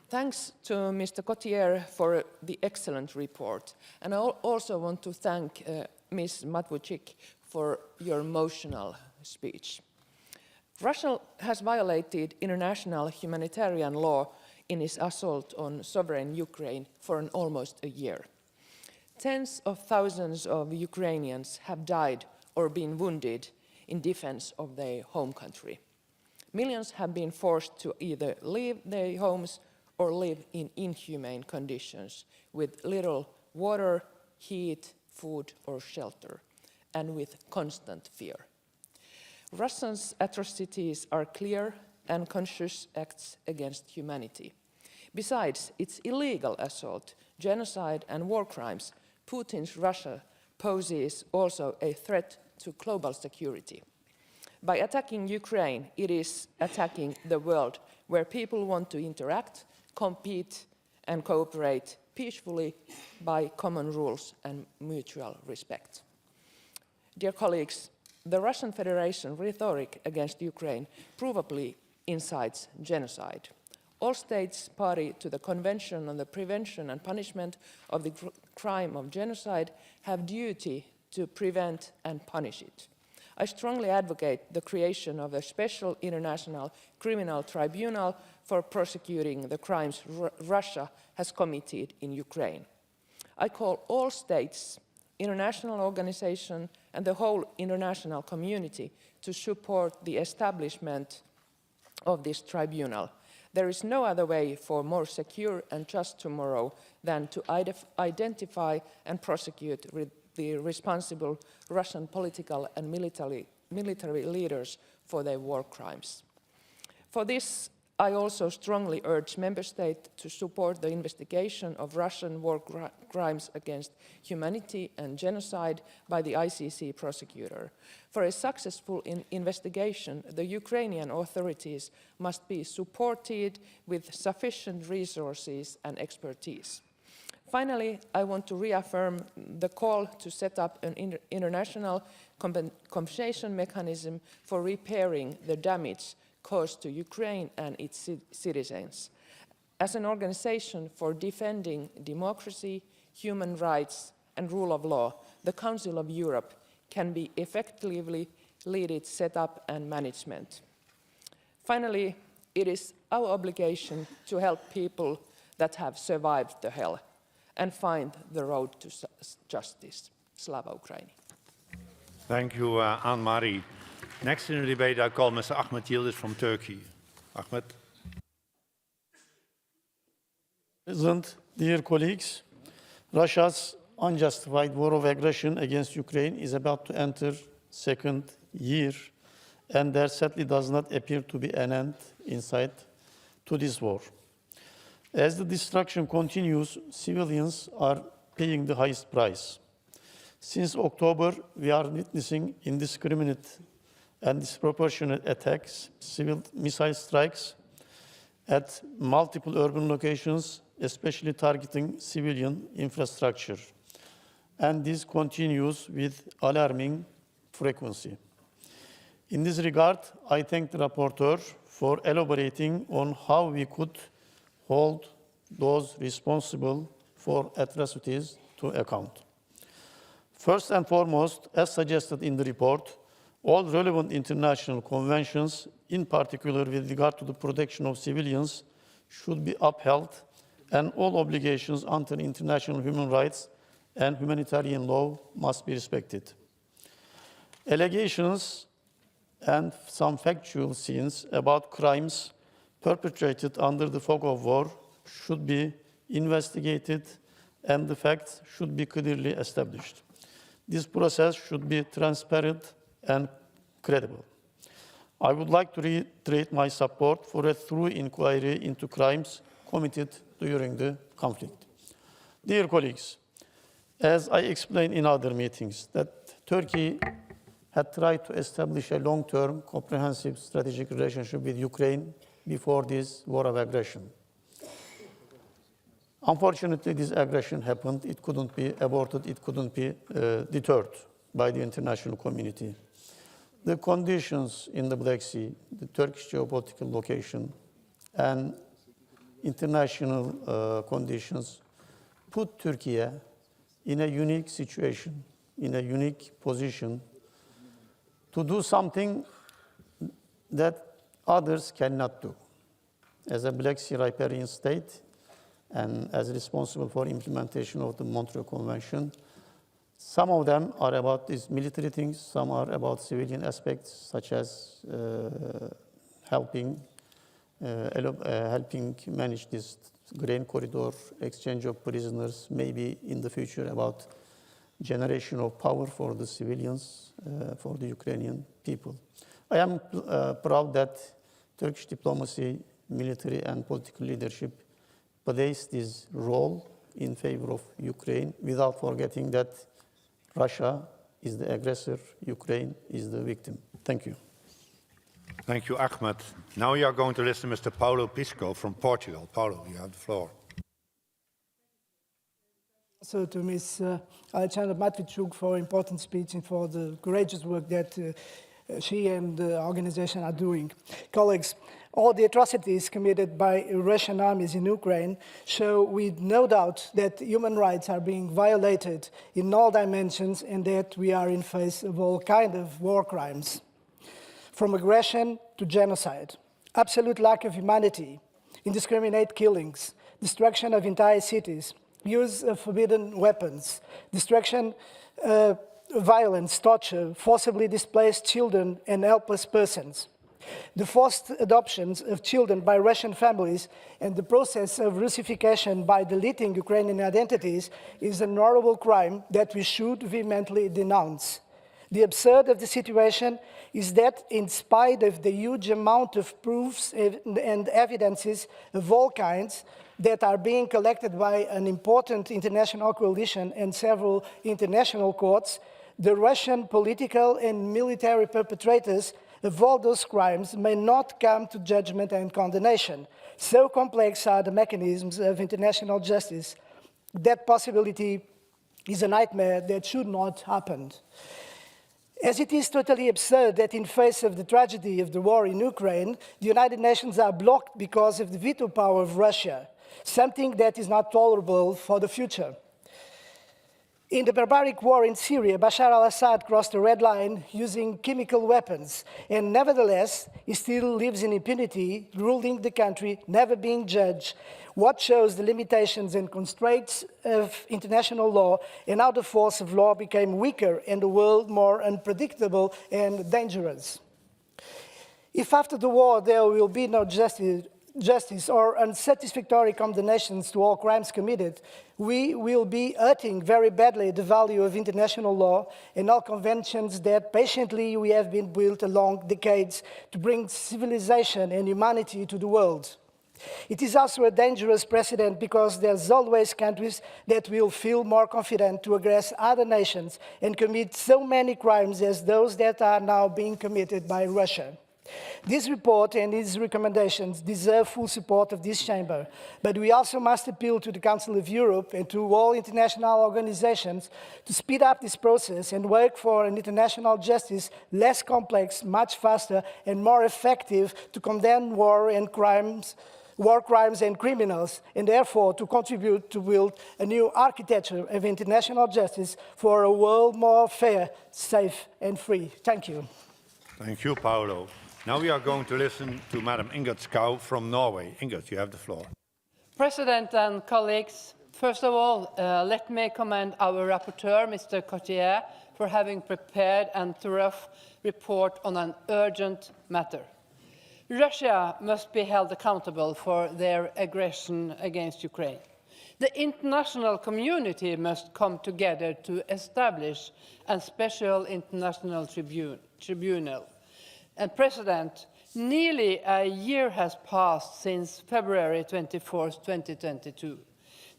thanks to Mr. Cottier for the excellent report. And I also want to thank Ms. Matviichuk for your emotional speech. Russia has violated international humanitarian law in its assault on sovereign Ukraine for almost a year. Tens of thousands of Ukrainians have died or been wounded in defense of their home country. Millions have been forced to either leave their homes or live in inhumane conditions with little water, heat, food or shelter, and with constant fear. Russia's atrocities are clear and conscious acts against humanity. Besides its illegal assault, genocide and war crimes, Putin's Russia poses also a threat to global security. By attacking Ukraine, it is attacking the world where people want to interact, compete and cooperate peacefully by common rules and mutual respect. Dear colleagues, the Russian Federation rhetoric against Ukraine probably incites genocide. All states party to the Convention on the Prevention and Punishment of the Crime of Genocide have duty to prevent and punish it. I strongly advocate the creation of a special international criminal tribunal for prosecuting the crimes Russia has committed in Ukraine. I call all states, international organizations and the whole international community to support the establishment of this tribunal. There is no other way for a more secure and just tomorrow than to identify and prosecute the responsible Russian political and military leaders for their war crimes. For this, I also strongly urge Member States to support the investigation of Russian war crimes against humanity and genocide by the ICC prosecutor. For a successful investigation, the Ukrainian authorities must be supported with sufficient resources and expertise. Finally, I want to reaffirm the call to set up an international compensation mechanism for repairing the damage caused to Ukraine and its citizens. As an organization for defending democracy, human rights and rule of law, the Council of Europe can be effectively lead its setup and management. Finally, it is our obligation to help people that have survived the hell and find the road to justice. Slava Ukraini. Thank you, Anne-Marie. Next in the debate, I call Mr. Ahmet Yildiz from Turkey. Ahmet. President, dear colleagues, Russia's unjustified war of aggression against Ukraine is about to enter second year, and there certainly does not appear to be an end in sight to this war. As the destruction continues, civilians are paying the highest price. Since October, we are witnessing indiscriminate and disproportionate attacks, civil missile strikes at multiple urban locations, especially targeting civilian infrastructure. And this continues with alarming frequency. In this regard, I thank the rapporteur for elaborating on how we could hold those responsible for atrocities to account. First and foremost, as suggested in the report, all relevant international conventions, in particular with regard to the protection of civilians, should be upheld, and all obligations under international human rights and humanitarian law must be respected. Allegations and some factual scenes about crimes perpetrated under the fog of war should be investigated, and the facts should be clearly established. This process should be transparent and credible. I would like to reiterate my support for a thorough inquiry into crimes committed during the conflict. Dear colleagues, as I explained in other meetings, that Turkey had tried to establish a long-term, comprehensive strategic relationship with Ukraine before this war of aggression. Unfortunately, this aggression happened. It couldn't be aborted. It couldn't be deterred by the international community. the conditions in the Black Sea, the Turkish geopolitical location, and international conditions put Turkey in a unique situation, in a unique position to do something that others cannot do. As a Black Sea riparian state and as responsible for implementation of the Montreal Convention, some of them are about these military things, some are about civilian aspects, such as helping manage this grain corridor, exchange of prisoners, maybe in the future about generation of power for the civilians, for the Ukrainian people. I am proud that Turkish diplomacy, military and political leadership plays this role in favor of Ukraine without forgetting that Russia is the aggressor, Ukraine is the victim. Thank you. Thank you, Ahmed. Now we are going to listen to Mr. Paulo Pisco from Portugal. Paulo, you have the floor. Also to Ms. Oleksandra Matviichuk for important speech and for the courageous work that she and the organization are doing. Colleagues, all the atrocities committed by Russian armies in Ukraine show with no doubt that human rights are being violated in all dimensions and that we are in face of all kinds of war crimes. From aggression to genocide, absolute lack of humanity, indiscriminate killings, destruction of entire cities, use of forbidden weapons, destruction, violence, torture, forcibly displaced children and helpless persons. The forced adoptions of children by Russian families and the process of Russification by deleting Ukrainian identities is an horrible crime that we should vehemently denounce. The absurd of the situation is that in spite of the huge amount of proofs and evidences of all kinds that are being collected by an important international coalition and several international courts, the Russian political and military perpetrators of all those crimes may not come to judgment and condemnation. So complex are the mechanisms of international justice. That possibility is a nightmare that should not happen. As it is totally absurd that in face of the tragedy of the war in Ukraine, the United Nations are blocked because of the veto power of Russia, something that is not tolerable for the future. In the barbaric war in Syria, Bashar al-Assad crossed a red line using chemical weapons, and nevertheless, he still lives in impunity, ruling the country, never being judged, what shows the limitations and constraints of international law and how the force of law became weaker and the world more unpredictable and dangerous. If after the war there will be no justice or unsatisfactory condemnations to all crimes committed, we will be hurting very badly the value of international law and all conventions that patiently we have been built along decades to bring civilization and humanity to the world. It is also a dangerous precedent because there's always countries that will feel more confident to aggress other nations and commit so many crimes as those that are now being committed by Russia. This report and its recommendations deserve full support of this chamber, but we also must appeal to the Council of Europe and to all international organizations to speed up this process and work for an international justice less complex, much faster, and more effective to condemn war crimes and criminals, and therefore to contribute to build a new architecture of international justice for a world more fair, safe, and free. Thank you. Thank you, Paulo. Now we are going to listen to Madam Ingrid Schou from Norway. Ingrid, you have the floor. President and colleagues, first of all, let me commend our rapporteur, Mr. Cottier, for having prepared a thorough report on an urgent matter. Russia must be held accountable for their aggression against Ukraine. The international community must come together to establish a special international tribunal. And President, nearly a year has passed since February 24, 2022.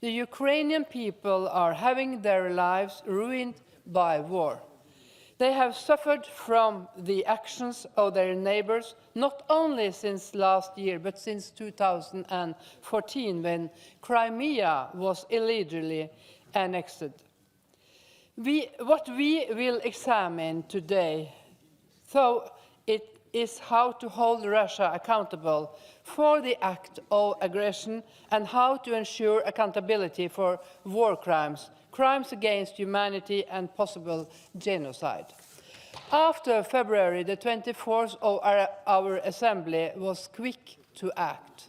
The Ukrainian people are having their lives ruined by war. They have suffered from the actions of their neighbors, not only since last year, but since 2014, when Crimea was illegally annexed. What we will examine today So it is how to hold Russia accountable for the act of aggression and how to ensure accountability for war crimes, crimes against humanity and possible genocide. After February the 24th, our Assembly was quick to act.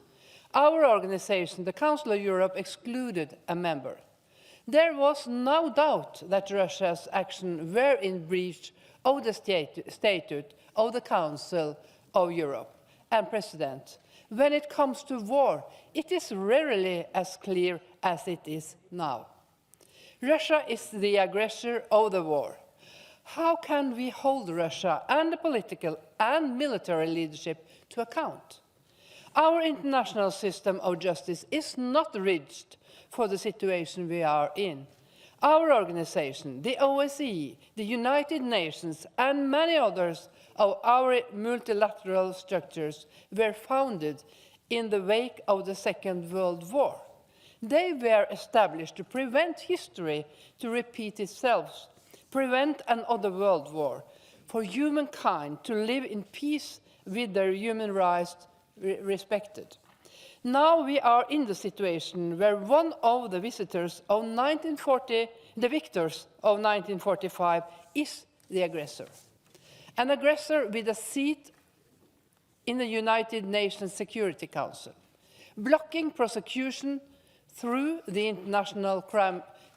Our organization, the Council of Europe, excluded a member. There was no doubt that Russia's actions were in breach of the statute of the Council of Europe. And President, when it comes to war, it is rarely as clear as it is now. Russia is the aggressor of the war. How can we hold Russia and the political and military leadership to account? Our international system of justice is not rigged for the situation we are in. Our organization, the OSCE, the United Nations, and many others of our multilateral structures were founded in the wake of the Second World War. They were established to prevent history to repeat itself, prevent another world war, for humankind to live in peace with their human rights respected. Now we are in the situation where one of the victors of 1945 is the aggressor. An aggressor with a seat in the United Nations Security Council, blocking prosecution through the International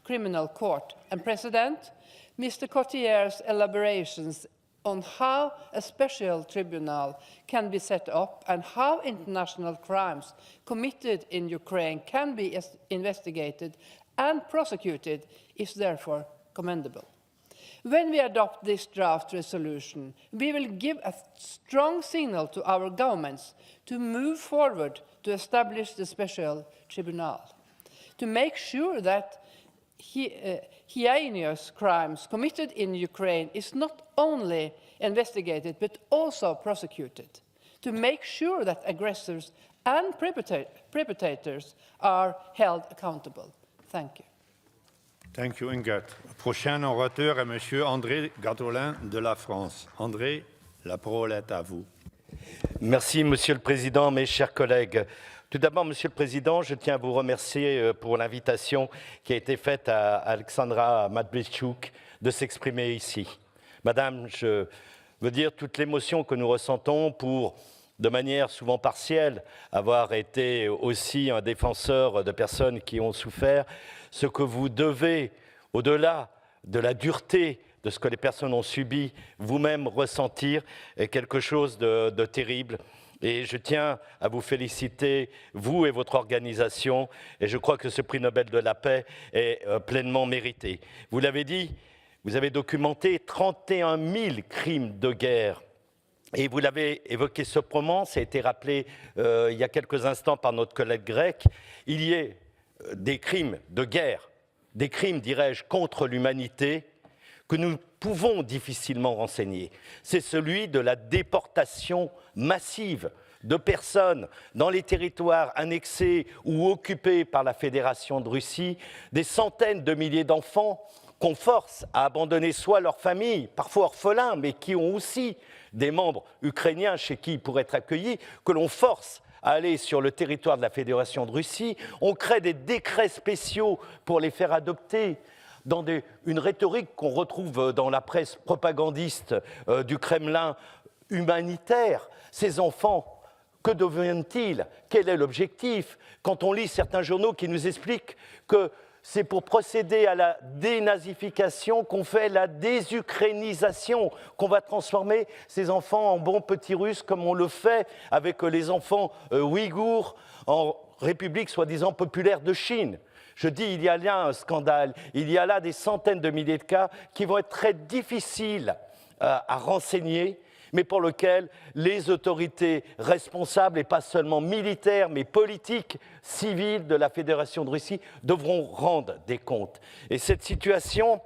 Criminal Court. And President, Mr. Cottier's elaborations on how a special tribunal can be set up and how international crimes committed in Ukraine can be investigated and prosecuted is therefore commendable. When we adopt this draft resolution, we will give a strong signal to our governments to move forward to establish the special tribunal, to make sure that heinous crimes committed in Ukraine is not only investigated but also prosecuted, to make sure that aggressors and perpetrators are held accountable. Thank you. Thank you, Ingrid. Prochain orateur est Monsieur André Gattolin de la France. André, la parole est à vous. Merci, Monsieur le Président, mes chers collègues. Tout d'abord, Monsieur le Président, je tiens à vous remercier pour l'invitation qui a été faite à Oleksandra Matviichuk de s'exprimer ici. Madame, je veux dire toute l'émotion que nous ressentons pour, de manière souvent partielle, avoir été aussi un défenseur de personnes qui ont souffert. Ce que vous devez, au-delà de la dureté de ce que les personnes ont subi, vous-même ressentir est quelque chose de terrible. Et je tiens à vous féliciter, vous et votre organisation, et je crois que ce prix Nobel de la paix est pleinement mérité. Vous l'avez dit, vous avez documenté 31 000 crimes de guerre. Et vous l'avez évoqué sobrement, ça a été rappelé il y a quelques instants par notre collègue grec, il y a des crimes de guerre, des crimes, dirais-je, contre l'humanité que nous pouvons difficilement renseigner. C'est celui de la déportation massive de personnes dans les territoires annexés ou occupés par la Fédération de Russie, des centaines de milliers d'enfants qu'on force à abandonner soit leur famille, parfois orphelins, mais qui ont aussi des membres ukrainiens chez qui ils pourraient être accueillis, que l'on force à aller sur le territoire de la Fédération de Russie. On crée des décrets spéciaux pour les faire adopter dans une rhétorique qu'on retrouve dans la presse propagandiste du Kremlin humanitaire. Ces enfants, que deviennent-ils? Quel est l'objectif? Quand on lit certains journaux qui nous expliquent que c'est pour procéder à la dénazification qu'on fait la désukrainisation, qu'on va transformer ces enfants en bons petits Russes comme on le fait avec les enfants ouïghours en République soi-disant populaire de Chine. Je dis, il y a là un scandale, il y a là des centaines de milliers de cas qui vont être très difficiles à renseigner, mais pour lesquels les autorités responsables, et pas seulement militaires, mais politiques, civiles de la Fédération de Russie, devront rendre des comptes. Et cette situation,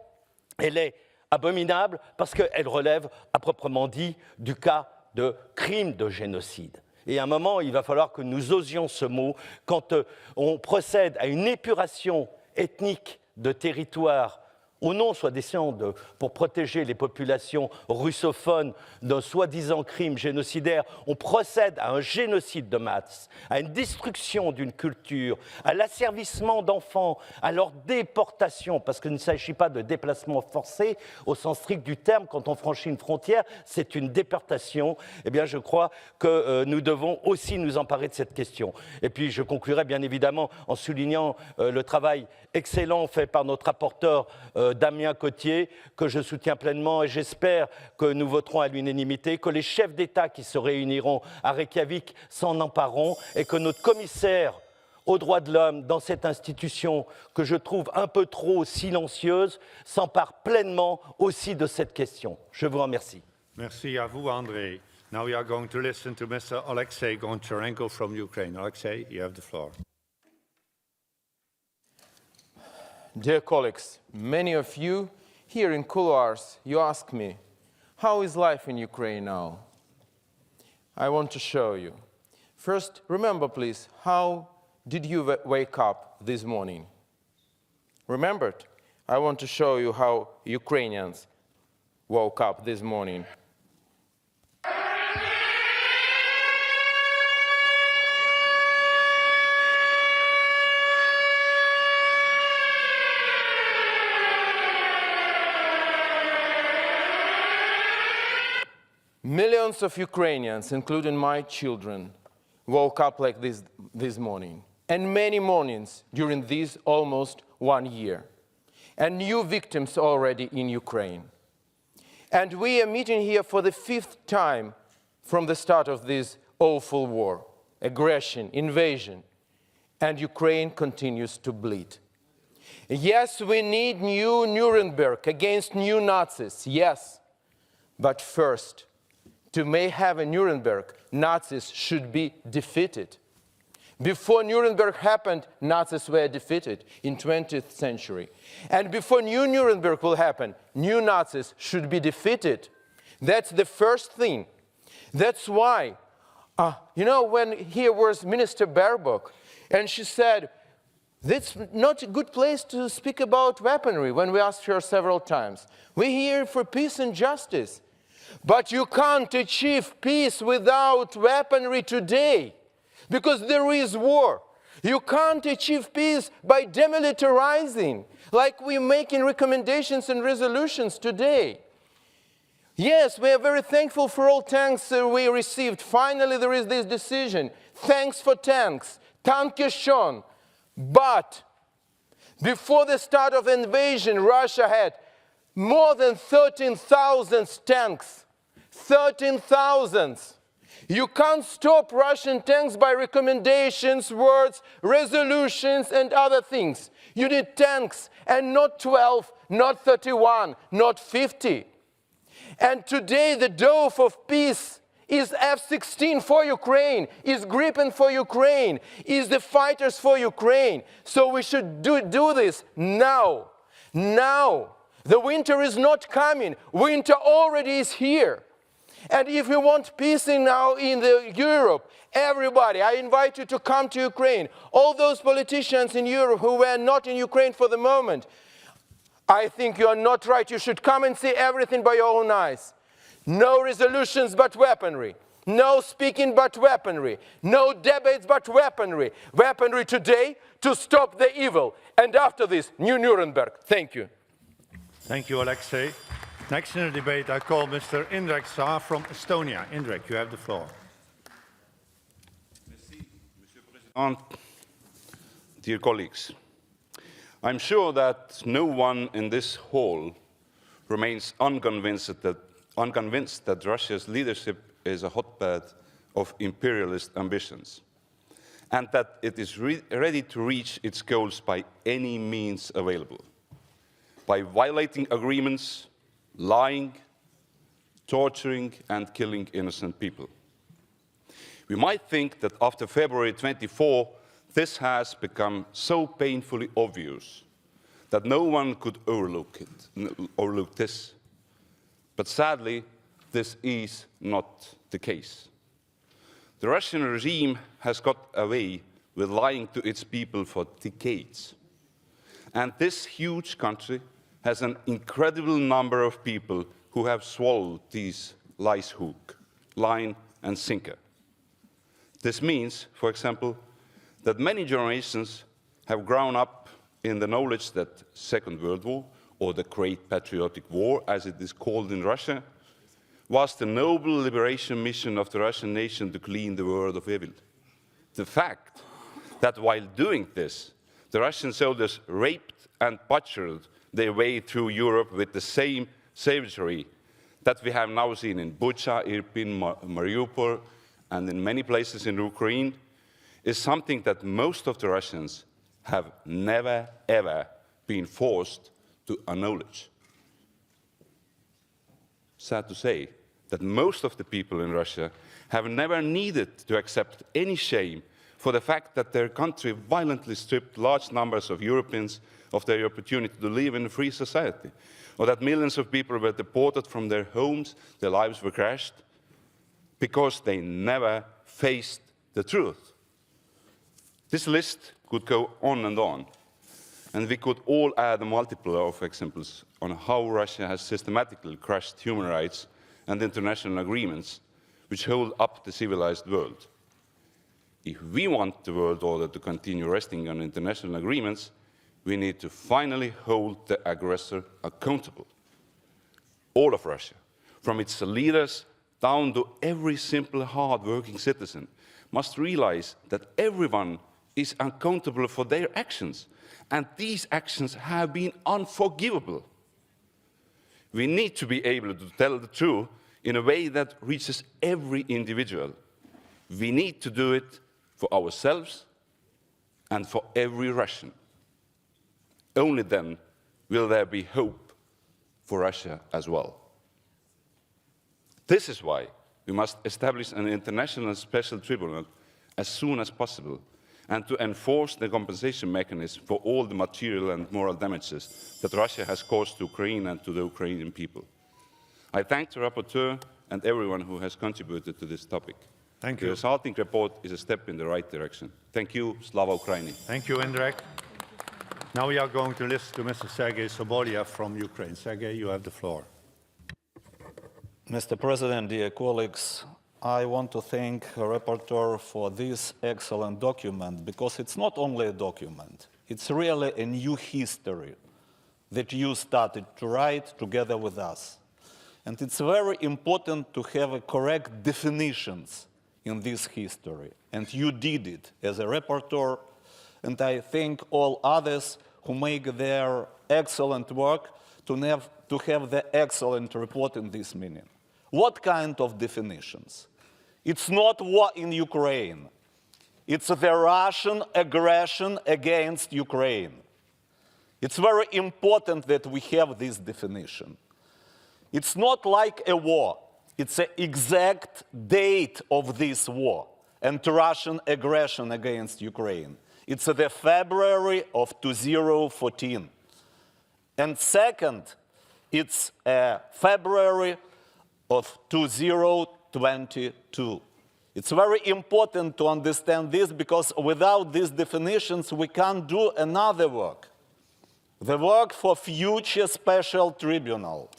elle est abominable parce qu'elle relève, à proprement dit, du cas de crime de génocide. Et à un moment, il va falloir que nous osions ce mot quand on procède à une épuration ethnique de territoires. au nom, soi-disant, pour protéger les populations russophones d'un soi-disant crime génocidaire, on procède à un génocide de masse, à une destruction d'une culture, à l'asservissement d'enfants, à leur déportation, parce qu'il ne s'agit pas de déplacement forcé au sens strict du terme. Quand on franchit une frontière, c'est une déportation. Eh bien, je crois que nous devons aussi nous emparer de cette question. Et puis, je conclurai bien évidemment en soulignant le travail excellent fait par notre rapporteur Damien Cottier, que je soutiens pleinement, et j'espère que nous voterons à l'unanimité, que les chefs d'État qui se réuniront à Reykjavik s'en empareront et que notre commissaire aux droits de l'homme dans cette institution que je trouve un peu trop silencieuse s'empare pleinement aussi de cette question. Je vous remercie. Merci à vous, Andrei. Now we are going to listen to Mr. Oleksandr Goncharenko from Ukraine. Oleksandr, you have the floor. Dear colleagues, many of you here in couloirs, you ask me, how is life in Ukraine now? I want to show you. First, remember please, how did you wake up this morning? Remembered? I want to show you how Ukrainians woke up this morning. Millions of Ukrainians, including my children, woke up like this morning, and many mornings during this almost 1 year, and new victims already in Ukraine. And we are meeting here for the 5th time from the start of this awful war, aggression, invasion, and Ukraine continues to bleed. Yes, we need new Nuremberg against new Nazis, yes, but first, to may have a Nuremberg, Nazis should be defeated. Before Nuremberg happened, Nazis were defeated in 20th century. And before new Nuremberg will happen, new Nazis should be defeated. That's the first thing. That's why, when here was Minister Baerbock, and she said, that's not a good place to speak about weaponry, when we asked her several times. We're here for peace and justice. But you can't achieve peace without weaponry today, because there is war. You can't achieve peace by demilitarizing, like we're making recommendations and resolutions today. Yes, we are very thankful for all tanks we received. Finally, there is this decision. Thanks for tanks. Danke schön. But before the start of the invasion, Russia had more than 13,000 tanks. 13,000. You can't stop Russian tanks by recommendations, words, resolutions, and other things. You need tanks, and not 12, not 31, not 50. And today the dove of peace is F-16 for Ukraine, is Gripen for Ukraine, is the fighters for Ukraine. So we should do this now. Now. The winter is not coming. Winter already is here. And if we want peace now in Europe, everybody, I invite you to come to Ukraine. All those politicians in Europe who were not in Ukraine for the moment, I think you are not right. You should come and see everything by your own eyes. No resolutions but weaponry. No speaking but weaponry. No debates but weaponry. Weaponry today to stop the evil. And after this, new Nuremberg. Thank you. Thank you, Alexei. Next in the debate, I call Mr. Indrek Saar from Estonia. Indrek, you have the floor. Dear colleagues, I'm sure that no one in this hall remains unconvinced that Russia's leadership is a hotbed of imperialist ambitions, and that it is ready to reach its goals by any means available, by violating agreements, lying, torturing, and killing innocent people. We might think that after February 24, this has become so painfully obvious that no one could overlook this. But sadly, this is not the case. The Russian regime has got away with lying to its people for decades. And this huge country has an incredible number of people who have swallowed these lies hook, line and sinker. This means, for example, that many generations have grown up in the knowledge that Second World War, or the Great Patriotic War, as it is called in Russia, was the noble liberation mission of the Russian nation to clean the world of evil. The fact that while doing this, the Russian soldiers raped and butchered their way through Europe with the same savagery that we have now seen in Bucha, Irpin, Mariupol, and in many places in Ukraine, is something that most of the Russians have never, ever been forced to acknowledge. Sad to say that most of the people in Russia have never needed to accept any shame for the fact that their country violently stripped large numbers of Europeans of their opportunity to live in a free society, or that millions of people were deported from their homes, their lives were crashed, because they never faced the truth. This list could go on, and we could all add a multiple of examples on how Russia has systematically crushed human rights and international agreements which hold up the civilized world. If we want the world order to continue resting on international agreements, we need to finally hold the aggressor accountable. All of Russia, from its leaders down to every simple, hard-working citizen, must realize that everyone is accountable for their actions, and these actions have been unforgivable. We need to be able to tell the truth in a way that reaches every individual. We need to do it for ourselves and for every Russian. Only then will there be hope for Russia as well. This is why we must establish an international special tribunal as soon as possible, and to enforce the compensation mechanism for all the material and moral damages that Russia has caused to Ukraine and to the Ukrainian people. I thank the rapporteur and everyone who has contributed to this topic. Thank you. The resulting report is a step in the right direction. Thank you. Slava Ukraini. Thank you, Indrek. Now we are going to listen to Mr. Sergei Sobolyev from Ukraine. Sergei, you have the floor. Mr. President, dear colleagues, I want to thank the rapporteur for this excellent document, because it's not only a document, it's really a new history that you started to write together with us. And it's very important to have correct definitions in this history. And you did it as a rapporteur, and I thank all others who make their excellent work to have the excellent report in this meaning. What kind of definitions? It's not war in Ukraine. It's the Russian aggression against Ukraine. It's very important that we have this definition. It's not like a war. It's an exact date of this war and Russian aggression against Ukraine. It's the February of 2014. And second, it's February of 2022. It's very important to understand this, because without these definitions, we can't do another work. The work for future special tribunal.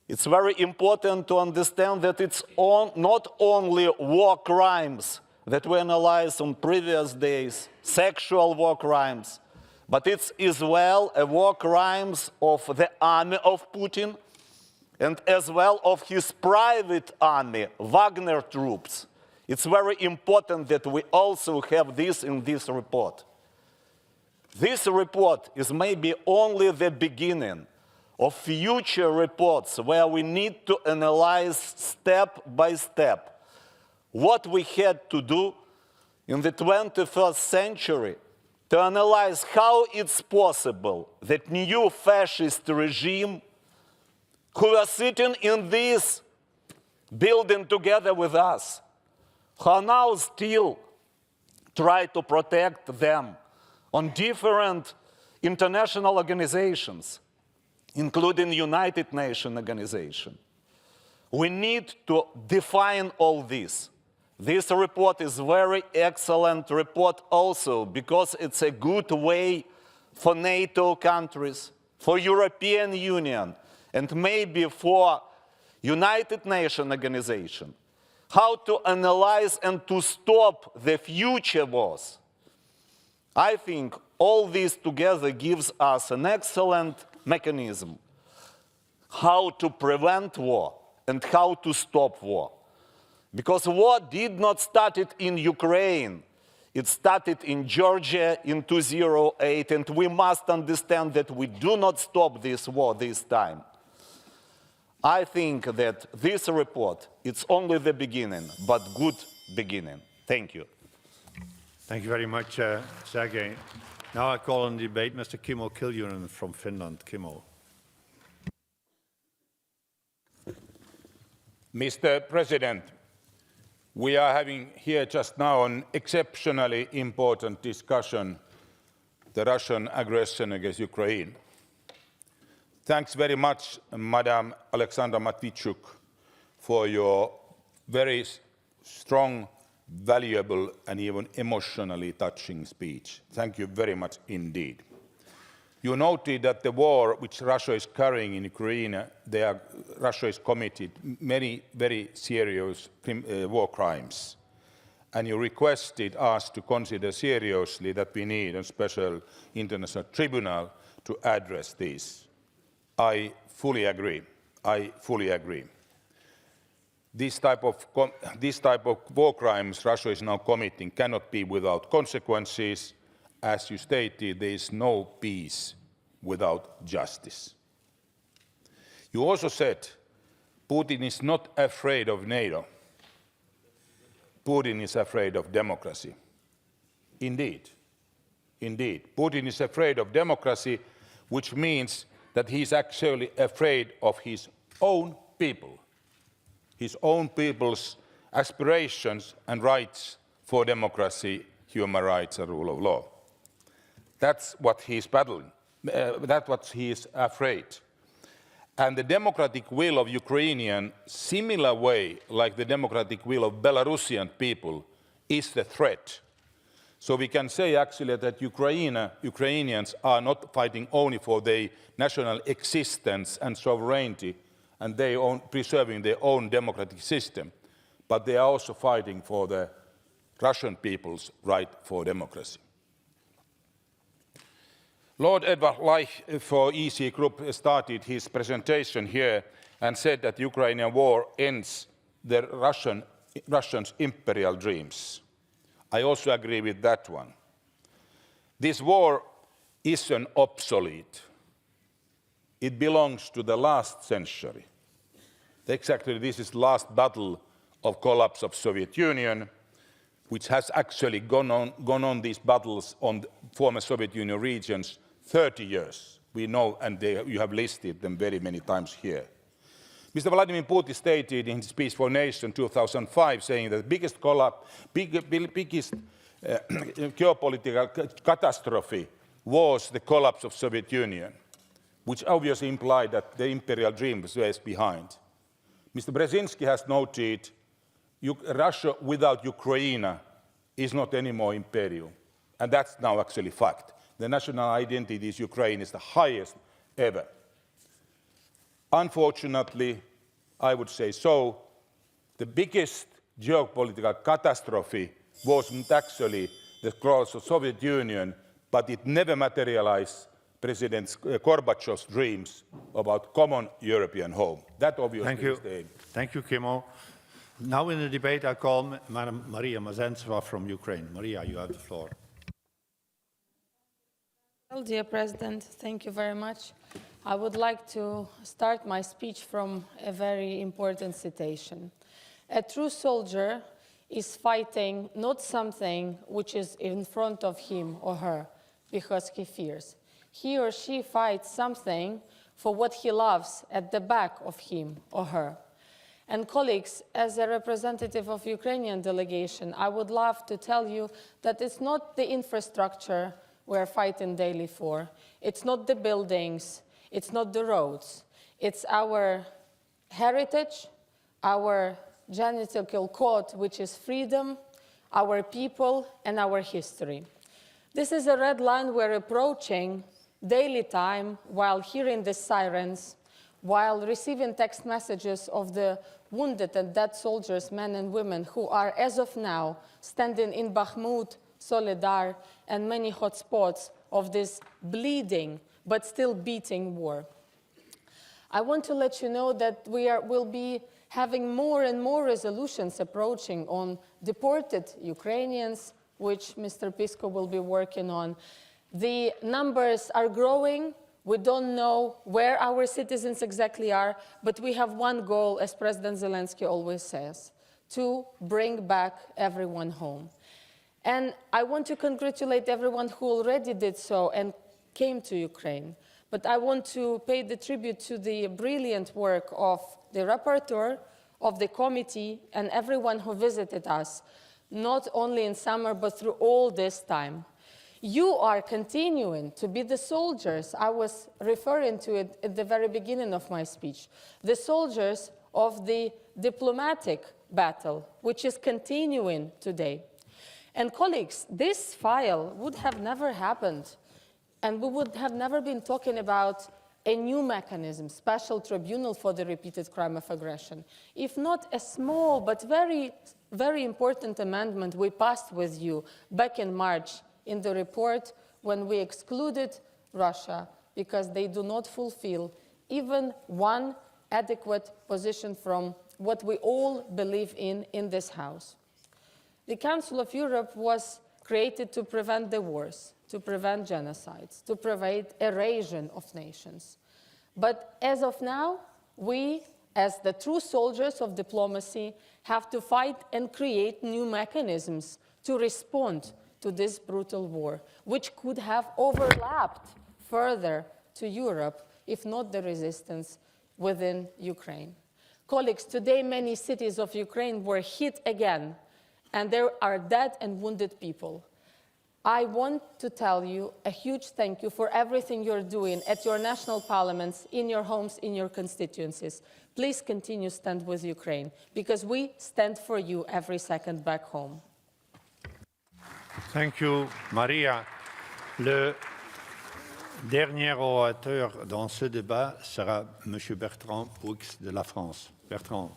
It's very important to understand that it's not only war crimes that we analyzed on previous days, sexual war crimes, but it's as well a war crimes of the army of Putin, and as well of his private army, Wagner troops. It's very important that we also have this in this report. This report is maybe only the beginning of future reports where we need to analyze step by step what we had to do in the 21st century to analyze how it's possible that new fascist regime who are sitting in this building together with us, who are now still try to protect them on different international organizations, including United Nations organization. We need to define all this. This report is a very excellent report also because it's a good way for NATO countries, for European Union, and maybe for United Nations organization, how to analyze and to stop the future wars. I think all this together gives us an excellent mechanism how to prevent war and how to stop war. Because war did not start in Ukraine. It started in Georgia in 2008, and we must understand that we do not stop this war this time. I think that this report, it's only the beginning, but good beginning. Thank you. Thank you very much, Sergei. Now I call on the debate Mr. Kimmo Kiljunen from Finland. Kimmo. Mr. President, we are having here just now an exceptionally important discussion, the Russian aggression against Ukraine. Thanks very much, Madam Oleksandra Matviichuk, for your very strong, valuable, and even emotionally touching speech. Thank you very much indeed. You noted that the war which Russia is carrying in Ukraine, Russia is committed many very serious war crimes. And you requested us to consider seriously that we need a special international tribunal to address this. I fully agree. I fully agree. This type of war crimes Russia is now committing cannot be without consequences. As you stated, there is no peace without justice. You also said Putin is not afraid of NATO. Putin is afraid of democracy. Indeed. Indeed. Putin is afraid of democracy, which means that he's actually afraid of his own people, his own people's aspirations and rights for democracy, human rights, and rule of law. That's what he's battling. That's what he is afraid. And the democratic will of Ukrainian, similar way like the democratic will of Belarusian people, is the threat. So we can say actually that Ukrainians are not fighting only for their national existence and sovereignty and preserving their own democratic system, but they are also fighting for the Russian people's right for democracy. Lord Edward Leich for EC Group started his presentation here and said that the Ukrainian war ends the Russians' imperial dreams. I also agree with that one. This war is an obsolete. It belongs to the last century. Exactly, this is the last battle of collapse of Soviet Union, which has actually gone on these battles on the former Soviet Union regions 30 years. We know, and you have listed them very many times here. Mr. Vladimir Putin stated in his speech for Nation 2005, saying that the biggest geopolitical catastrophe was the collapse of Soviet Union, which obviously implied that the imperial dream was behind. Mr. Brzezinski has noted Russia without Ukraine is not anymore imperial, and that's now actually fact. The national identity of Ukraine is the highest ever. Unfortunately, I would say so, the biggest geopolitical catastrophe wasn't actually the collapse of the Soviet Union, but it never materialized President Gorbachev's dreams about common European home. That obviously is the aim. Thank you, Kimmo. Now in the debate, I call Madam Maria Mazentseva from Ukraine. Maria, you have the floor. Well, dear President, thank you very much. I would like to start my speech from a very important citation. A true soldier is fighting not something which is in front of him or her because he fears. He or she fights something for what he loves at the back of him or her. And colleagues, as a representative of Ukrainian delegation, I would love to tell you that it's not the infrastructure we're fighting daily for. It's not the buildings, it's not the roads. It's our heritage, our genetical code, which is freedom, our people, and our history. This is a red line we're approaching daily time while hearing the sirens, while receiving text messages of the wounded and dead soldiers, men and women, who are, as of now, standing in Bakhmut, Soledar, and many hotspots of this bleeding but still beating war. I want to let you know that will be having more and more resolutions approaching on deported Ukrainians, which Mr. Pisko will be working on. The numbers are growing. We don't know where our citizens exactly are, but we have one goal, as President Zelensky always says, to bring back everyone home. And I want to congratulate everyone who already did so and came to Ukraine. But I want to pay the tribute to the brilliant work of the rapporteur, of the committee, and everyone who visited us, not only in summer, but through all this time. You are continuing to be the soldiers. I was referring to it at the very beginning of my speech. The soldiers of the diplomatic battle, which is continuing today. And colleagues, this file would have never happened, and we would have never been talking about a new mechanism, special tribunal for the repeated crime of aggression, if not a small but very, very important amendment we passed with you back in March in the report when we excluded Russia because they do not fulfill even one adequate position from what we all believe in this House. The Council of Europe was created to prevent the wars, to prevent genocides, to prevent erasure of nations. But as of now, we, as the true soldiers of diplomacy, have to fight and create new mechanisms to respond to this brutal war, which could have overlapped further to Europe, if not the resistance within Ukraine. Colleagues, today many cities of Ukraine were hit again, and there are dead and wounded people. I want to tell you a huge thank you for everything you're doing at your national parliaments, in your homes, in your constituencies. Please continue to stand with Ukraine, because we stand for you every second back home. Thank you, Maria. Le dernier orateur dans ce débat sera M. Bertrand Boux de la France. Bertrand.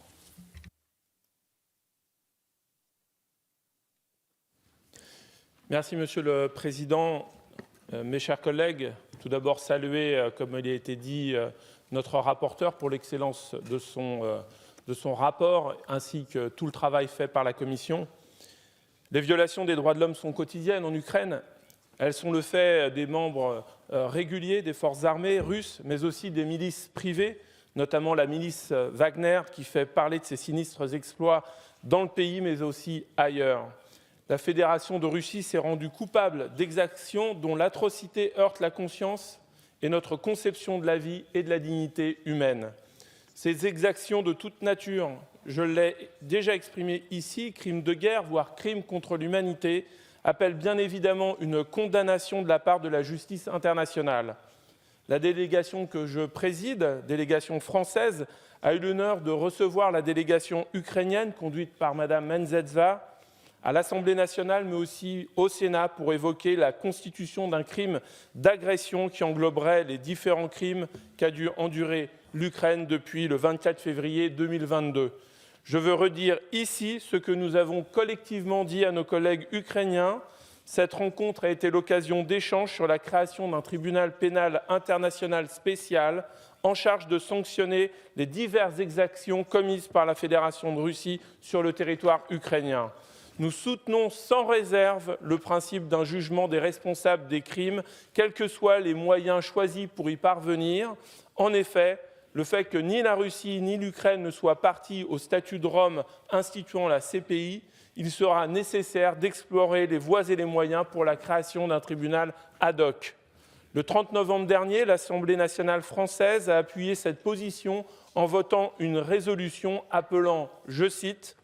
Merci, Monsieur le Président. Mes chers collègues, tout d'abord saluer, comme il a été dit, notre rapporteur pour l'excellence de son rapport, ainsi que tout le travail fait par la Commission. Les violations des droits de l'homme sont quotidiennes en Ukraine. Elles sont le fait des membres réguliers des forces armées russes, mais aussi des milices privées, notamment la milice Wagner, qui fait parler de ses sinistres exploits dans le pays, mais aussi ailleurs. La Fédération de Russie s'est rendue coupable d'exactions dont l'atrocité heurte la conscience et notre conception de la vie et de la dignité humaine. Ces exactions de toute nature, je l'ai déjà exprimé ici, crimes de guerre, voire crimes contre l'humanité, appellent bien évidemment une condamnation de la part de la justice internationale. La délégation que je préside, délégation française, a eu l'honneur de recevoir la délégation ukrainienne conduite par Mme Menzedza à l'Assemblée nationale, mais aussi au Sénat, pour évoquer la constitution d'un crime d'agression qui engloberait les différents crimes qu'a dû endurer l'Ukraine depuis le 24 février 2022. Je veux redire ici ce que nous avons collectivement dit à nos collègues ukrainiens. Cette rencontre a été l'occasion d'échanges sur la création d'un tribunal pénal international spécial en charge de sanctionner les diverses exactions commises par la Fédération de Russie sur le territoire ukrainien. Nous soutenons sans réserve le principe d'un jugement des responsables des crimes, quels que soient les moyens choisis pour y parvenir. En effet, le fait que ni la Russie ni l'Ukraine ne soient parties au statut de Rome instituant la CPI, il sera nécessaire d'explorer les voies et les moyens pour la création d'un tribunal ad hoc. Le 30 novembre dernier, l'Assemblée nationale française a appuyé cette position en votant une résolution appelant, je cite,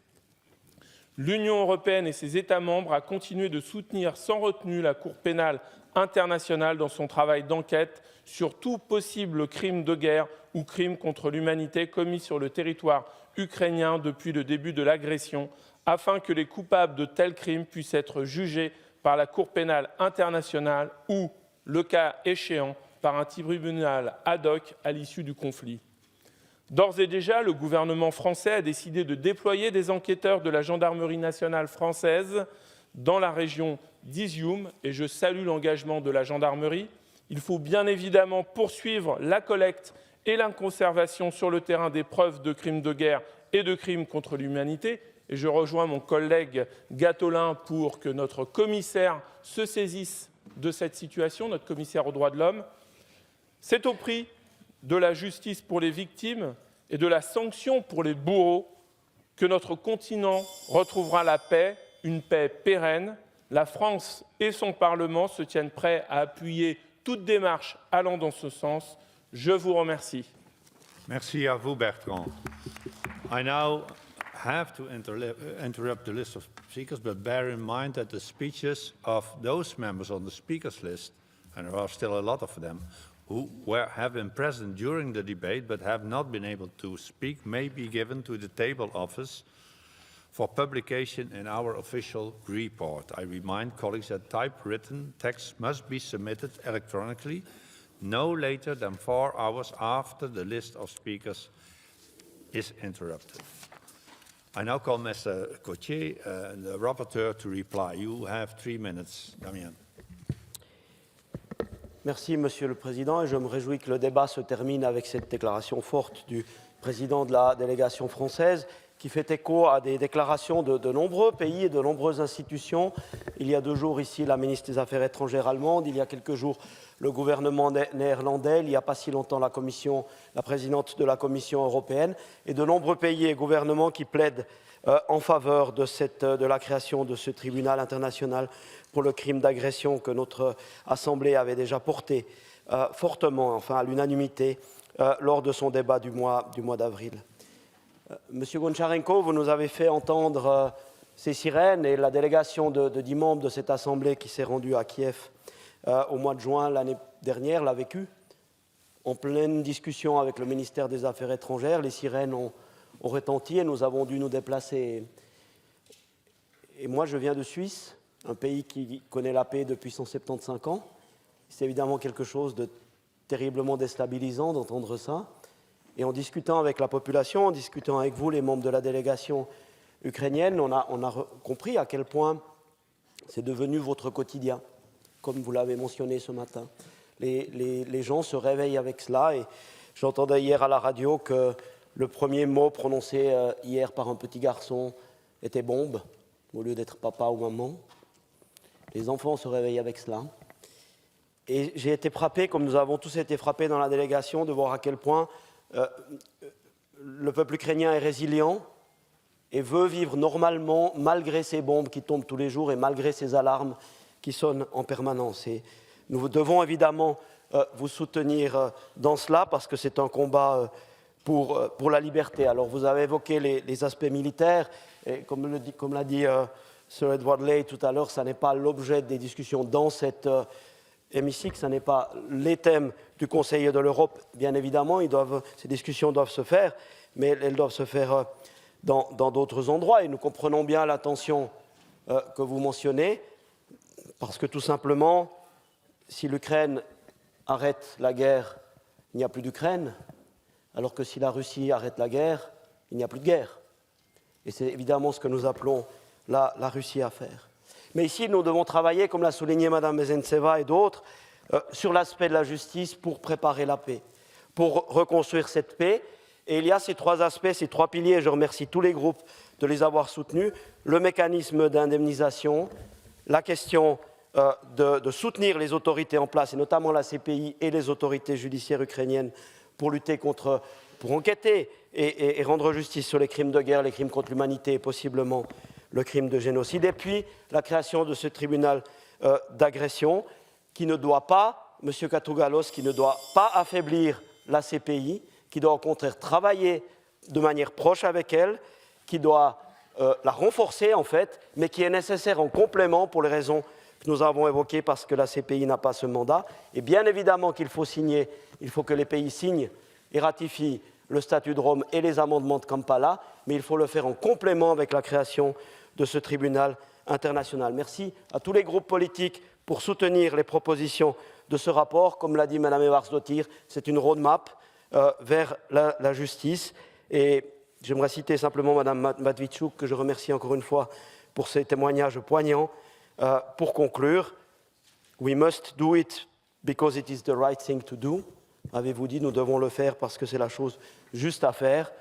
« L'Union européenne et ses États membres à continuer de soutenir sans retenue la Cour pénale internationale dans son travail d'enquête sur tout possible crime de guerre ou crime contre l'humanité commis sur le territoire ukrainien depuis le début de l'agression, afin que les coupables de tels crimes puissent être jugés par la Cour pénale internationale ou, le cas échéant, par un tribunal ad hoc à l'issue du conflit. D'ores et déjà, le gouvernement français a décidé de déployer des enquêteurs de la gendarmerie nationale française dans la région d'Izium, et je salue l'engagement de la gendarmerie. Il faut bien évidemment poursuivre la collecte et la conservation sur le terrain des preuves de crimes de guerre et de crimes contre l'humanité. Et je rejoins mon collègue Gattolin pour que notre commissaire se saisisse de cette situation, notre commissaire aux droits de l'homme. C'est au prix de la justice pour les victimes et de la sanction pour les bourreaux que notre continent retrouvera la paix, une paix pérenne. La France et son Parlement se tiennent prêts à appuyer toute démarche allant dans ce sens. Je vous remercie. Merci à vous, Bertrand. I now have to interrupt the list of speakers, but bear in mind that the speeches of those members on the speakers list, and there are still a lot of them, who have been present during the debate but have not been able to speak, may be given to the table office for publication in our official report. I remind colleagues that typewritten text must be submitted electronically no later than 4 hours after the list of speakers is interrupted. I now call Mr. Cotier, the rapporteur, to reply. You have 3 minutes, Damien. Merci, Monsieur le Président, et je me réjouis que le débat se termine avec cette déclaration forte du président de la délégation française, qui fait écho à des déclarations de nombreux pays et de nombreuses institutions. Il y a 2 jours ici, la ministre des Affaires étrangères allemande, il y a quelques jours, le gouvernement néerlandais, il n'y a pas si longtemps la présidente de la Commission européenne, et de nombreux pays et gouvernements qui plaident en faveur de la création de ce tribunal international pour le crime d'agression que notre Assemblée avait déjà porté fortement, enfin à l'unanimité, lors de son débat du mois d'avril. Monsieur Goncharenko, vous nous avez fait entendre ces sirènes, et la délégation de 10 membres de cette Assemblée qui s'est rendue à Kiev au mois de juin l'année dernière l'a vécu. En pleine discussion avec le ministère des Affaires étrangères, les sirènes ont retenti et nous avons dû nous déplacer. Et moi, je viens de Suisse, un pays qui connaît la paix depuis 175 ans. C'est évidemment quelque chose de terriblement déstabilisant d'entendre ça. Et en discutant avec la population, en discutant avec vous, les membres de la délégation ukrainienne, on a compris à quel point c'est devenu votre quotidien, comme vous l'avez mentionné ce matin. Les gens se réveillent avec cela, et j'entendais hier à la radio que le premier mot prononcé hier par un petit garçon était « bombe », au lieu d'être papa ou maman. Les enfants se réveillent avec cela. Et j'ai été frappé, comme nous avons tous été frappés dans la délégation, de voir à quel point le peuple ukrainien est résilient et veut vivre normalement malgré ces bombes qui tombent tous les jours et malgré ces alarmes qui sonnent en permanence. Et nous devons évidemment vous soutenir dans cela parce que c'est un combat pour la liberté. Alors vous avez évoqué les aspects militaires et comme l'a dit Sir Edward Ley tout à l'heure, ça n'est pas l'objet des discussions dans cet hémicycle, ça n'est pas les thèmes du Conseil de l'Europe, bien évidemment, ces discussions doivent se faire, mais elles doivent se faire dans d'autres endroits. Et nous comprenons bien la tension que vous mentionnez, parce que tout simplement, si l'Ukraine arrête la guerre, il n'y a plus d'Ukraine, alors que si la Russie arrête la guerre, il n'y a plus de guerre. Et c'est évidemment ce que nous appelons la Russie à faire. Mais ici, nous devons travailler, comme l'a souligné Mme Mezentseva et d'autres, sur l'aspect de la justice pour préparer la paix, pour reconstruire cette paix. Et il y a ces 3 aspects, ces 3 piliers, et je remercie tous les groupes de les avoir soutenus, le mécanisme d'indemnisation, la question de soutenir les autorités en place, et notamment la CPI et les autorités judiciaires ukrainiennes, pour lutter contre, pour enquêter et rendre justice sur les crimes de guerre, les crimes contre l'humanité et possiblement le crime de génocide. Et puis la création de ce tribunal d'agression qui ne doit pas, M. Katrougalos, qui ne doit pas affaiblir la CPI, qui doit au contraire travailler de manière proche avec elle, qui doit la renforcer en fait, mais qui est nécessaire en complément pour les raisons que nous avons évoquées parce que la CPI n'a pas ce mandat. Et bien évidemment qu'il faut signer, il faut que les pays signent et ratifient le statut de Rome et les amendements de Kampala, mais il faut le faire en complément avec la création de ce tribunal international. Merci à tous les groupes politiques pour soutenir les propositions de ce rapport. Comme l'a dit Mme Jakobsdottir, c'est une roadmap vers la justice. Et j'aimerais citer simplement Mme Matviichuk, que je remercie encore une fois pour ses témoignages poignants. Pour conclure, we must do it because it is the right thing to do. Avez-vous dit, nous devons le faire parce que c'est la chose juste à faire.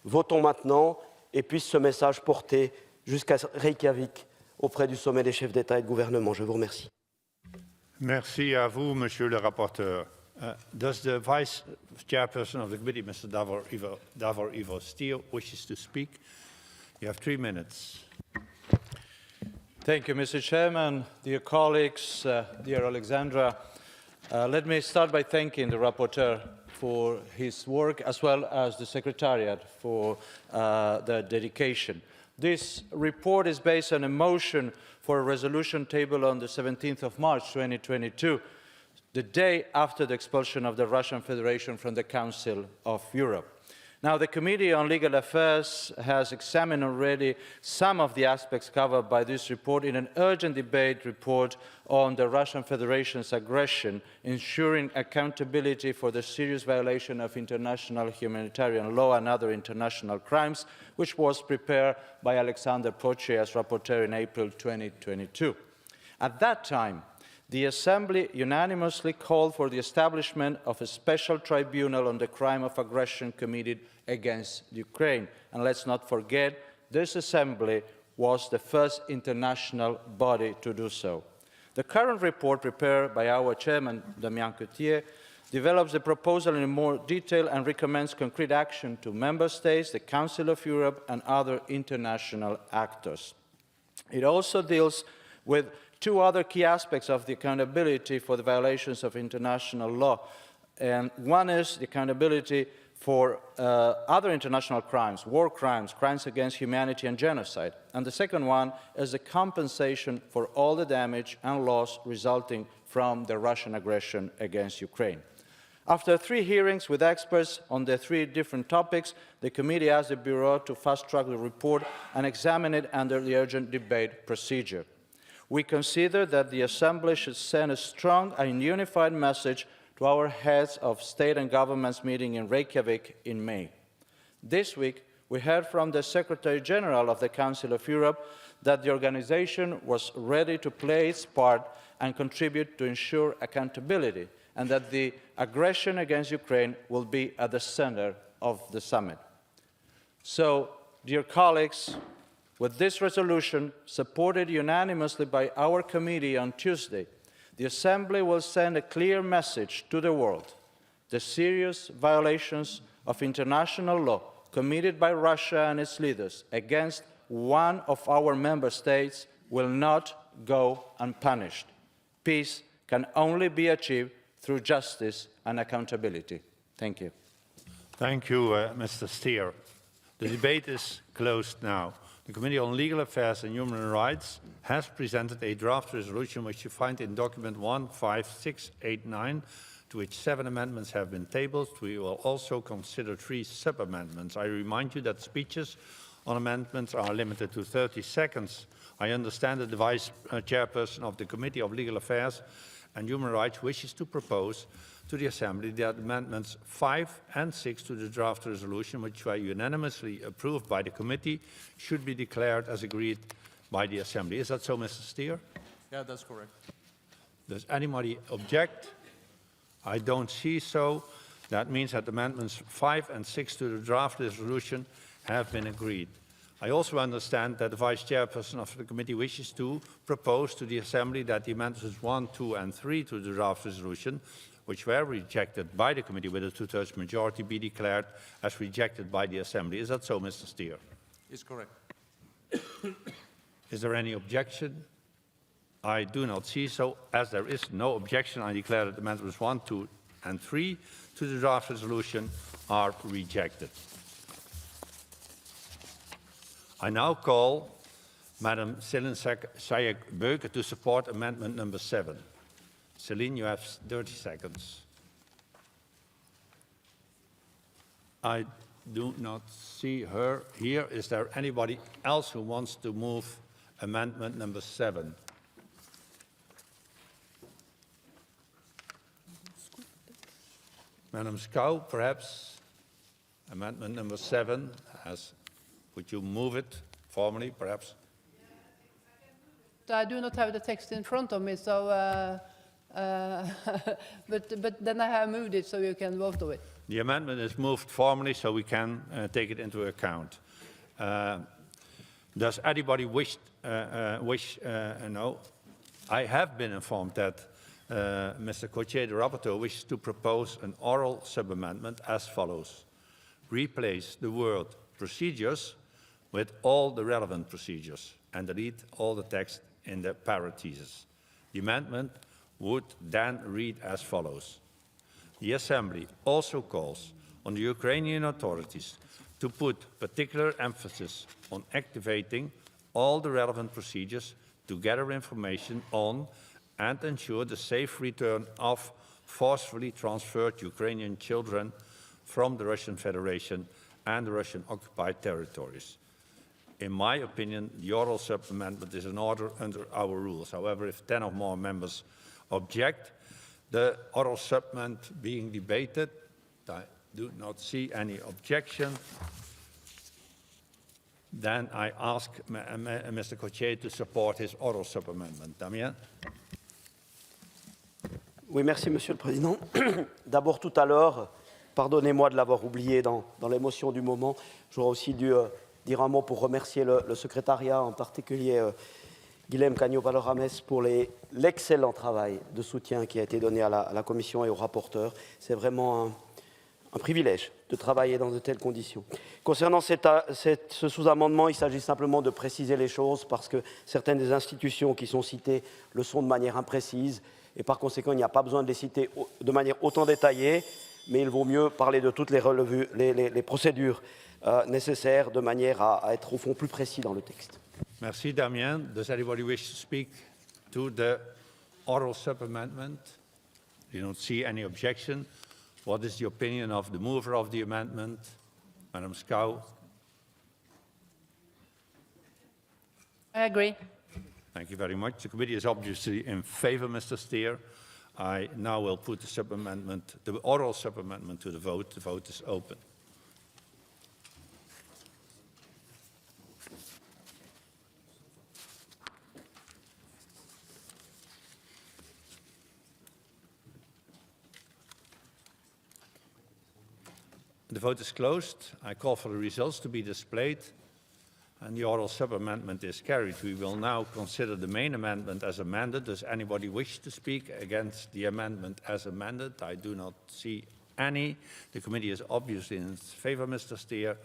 Votons maintenant et puisse ce message porter jusqu'à Reykjavik auprès du sommet des chefs d'État et de gouvernement. Je vous remercie. Merci à vous, Monsieur le rapporteur. Does the Vice Chairperson of the committee, Mr. Davor Ivo Stier, wishes to speak? You have 3 minutes. Thank you, Mr. Chairman, dear colleagues, dear Oleksandra. Let me start by thanking the rapporteur for his work, as well as the Secretariat for their dedication. This report is based on a motion for a resolution tabled on the 17th of March 2022, the day after the expulsion of the Russian Federation from the Council of Europe. Now, the Committee on Legal Affairs has examined already some of the aspects covered by this report in an urgent debate report on the Russian Federation's aggression, ensuring accountability for the serious violation of international humanitarian law and other international crimes, which was prepared by Oleksandra Matviichuk as rapporteur in April 2022. At that time, the Assembly unanimously called for the establishment of a special tribunal on the crime of aggression committed against Ukraine. And let's not forget, this Assembly was the first international body to do so. The current report prepared by our chairman, Damien Coutier, develops the proposal in more detail and recommends concrete action to Member States, the Council of Europe, and other international actors. It also deals with 2 other key aspects of the accountability for the violations of international law. And one is the accountability for other international crimes, war crimes, crimes against humanity and genocide. And the second one is the compensation for all the damage and loss resulting from the Russian aggression against Ukraine. After 3 hearings with experts on the 3 different topics, the committee asked the Bureau to fast-track the report and examine it under the urgent debate procedure. We consider that the Assembly should send a strong and unified message to our heads of state and governments meeting in Reykjavik in May. This week, we heard from the Secretary General of the Council of Europe that the organization was ready to play its part and contribute to ensure accountability, and that the aggression against Ukraine will be at the center of the summit. So, dear colleagues, with this resolution, supported unanimously by our committee on Tuesday, the Assembly will send a clear message to the world. The serious violations of international law committed by Russia and its leaders against one of our member states will not go unpunished. Peace can only be achieved through justice and accountability. Thank you. Thank you, Mr. Stier. The debate is closed now. The Committee on Legal Affairs and Human Rights has presented a draft resolution which you find in document 15689, to which 7 amendments have been tabled. We will also consider 3 sub-amendments. I remind you that speeches on amendments are limited to 30 seconds. I understand that the Vice Chairperson of the Committee of Legal Affairs and Human Rights wishes to propose to the Assembly that amendments 5 and 6 to the draft resolution, which were unanimously approved by the committee, should be declared as agreed by the Assembly. Is that so, Mr. Stier? Yeah, that's correct. Does anybody object? I don't see so. That means that amendments 5 and 6 to the draft resolution have been agreed. I also understand that the Vice Chairperson of the committee wishes to propose to the Assembly that the amendments 1, 2 and 3 to the draft resolution, which were rejected by the committee with a 2/3 majority, be declared as rejected by the Assembly. Is that so, Mr. Stier? It's correct. Is there any objection? I do not see so. As there is no objection, I declare that amendments 1, 2 and 3 to the draft resolution are rejected. I now call Madam Céline Sayek-Beuke to support amendment number 7. Céline, you have 30 seconds. I do not see her here. Is there anybody else who wants to move amendment number 7? Madam Scow, perhaps amendment number 7, would you move it formally, perhaps? So I do not have the text in front of me, so, but then I have moved it so you can vote on it. The amendment is moved formally so we can take it into account. Does anybody wish, no? I have been informed that Mr. Cotier, the rapporteur, wishes to propose an oral sub-amendment as follows. Replace the word procedures with all the relevant procedures and delete all the text in the parentheses. The amendment would then read as follows. The Assembly also calls on the Ukrainian authorities to put particular emphasis on activating all the relevant procedures to gather information on and ensure the safe return of forcefully transferred Ukrainian children from the Russian Federation and the Russian-occupied territories. In my opinion, the oral sub-amendment is in order under our rules. However, if 10 or more members object, the oral sub-amendment being debated, I do not see any objection. Then I ask Mr. Cotier to support his oral sub-amendment. Damien? Oui, merci, Monsieur le Président. D'abord, tout à l'heure, pardonnez-moi de l'avoir oublié dans l'émotion du moment, j'aurais aussi dû dire un mot pour remercier le secrétariat, en particulier Guilhem Cagno-Palorames, pour l'excellent travail de soutien qui a été donné à la Commission et aux rapporteurs. C'est vraiment un privilège de travailler dans de telles conditions. Concernant ce sous-amendement, il s'agit simplement de préciser les choses parce que certaines des institutions qui sont citées le sont de manière imprécise et par conséquent, il n'y a pas besoin de les citer de manière autant détaillée, mais il vaut mieux parler de toutes les procédures nécessaires de manière à être au fond plus précis dans le texte. Merci, Damien. Does anybody wish to speak to the oral sub-amendment? You don't see any objection. What is the opinion of the mover of the amendment, Madam Scow? I agree. Thank you very much. The committee is obviously in favor, Mr. Steer. I now will put the sub-amendment, the oral sub-amendment to the vote. The vote is open. The vote is closed. I call for the results to be displayed. And the oral sub-amendment is carried. We will now consider the main amendment as amended. Does anybody wish to speak against the amendment as amended? I do not see any. The committee is obviously in favor, Mr. Steer.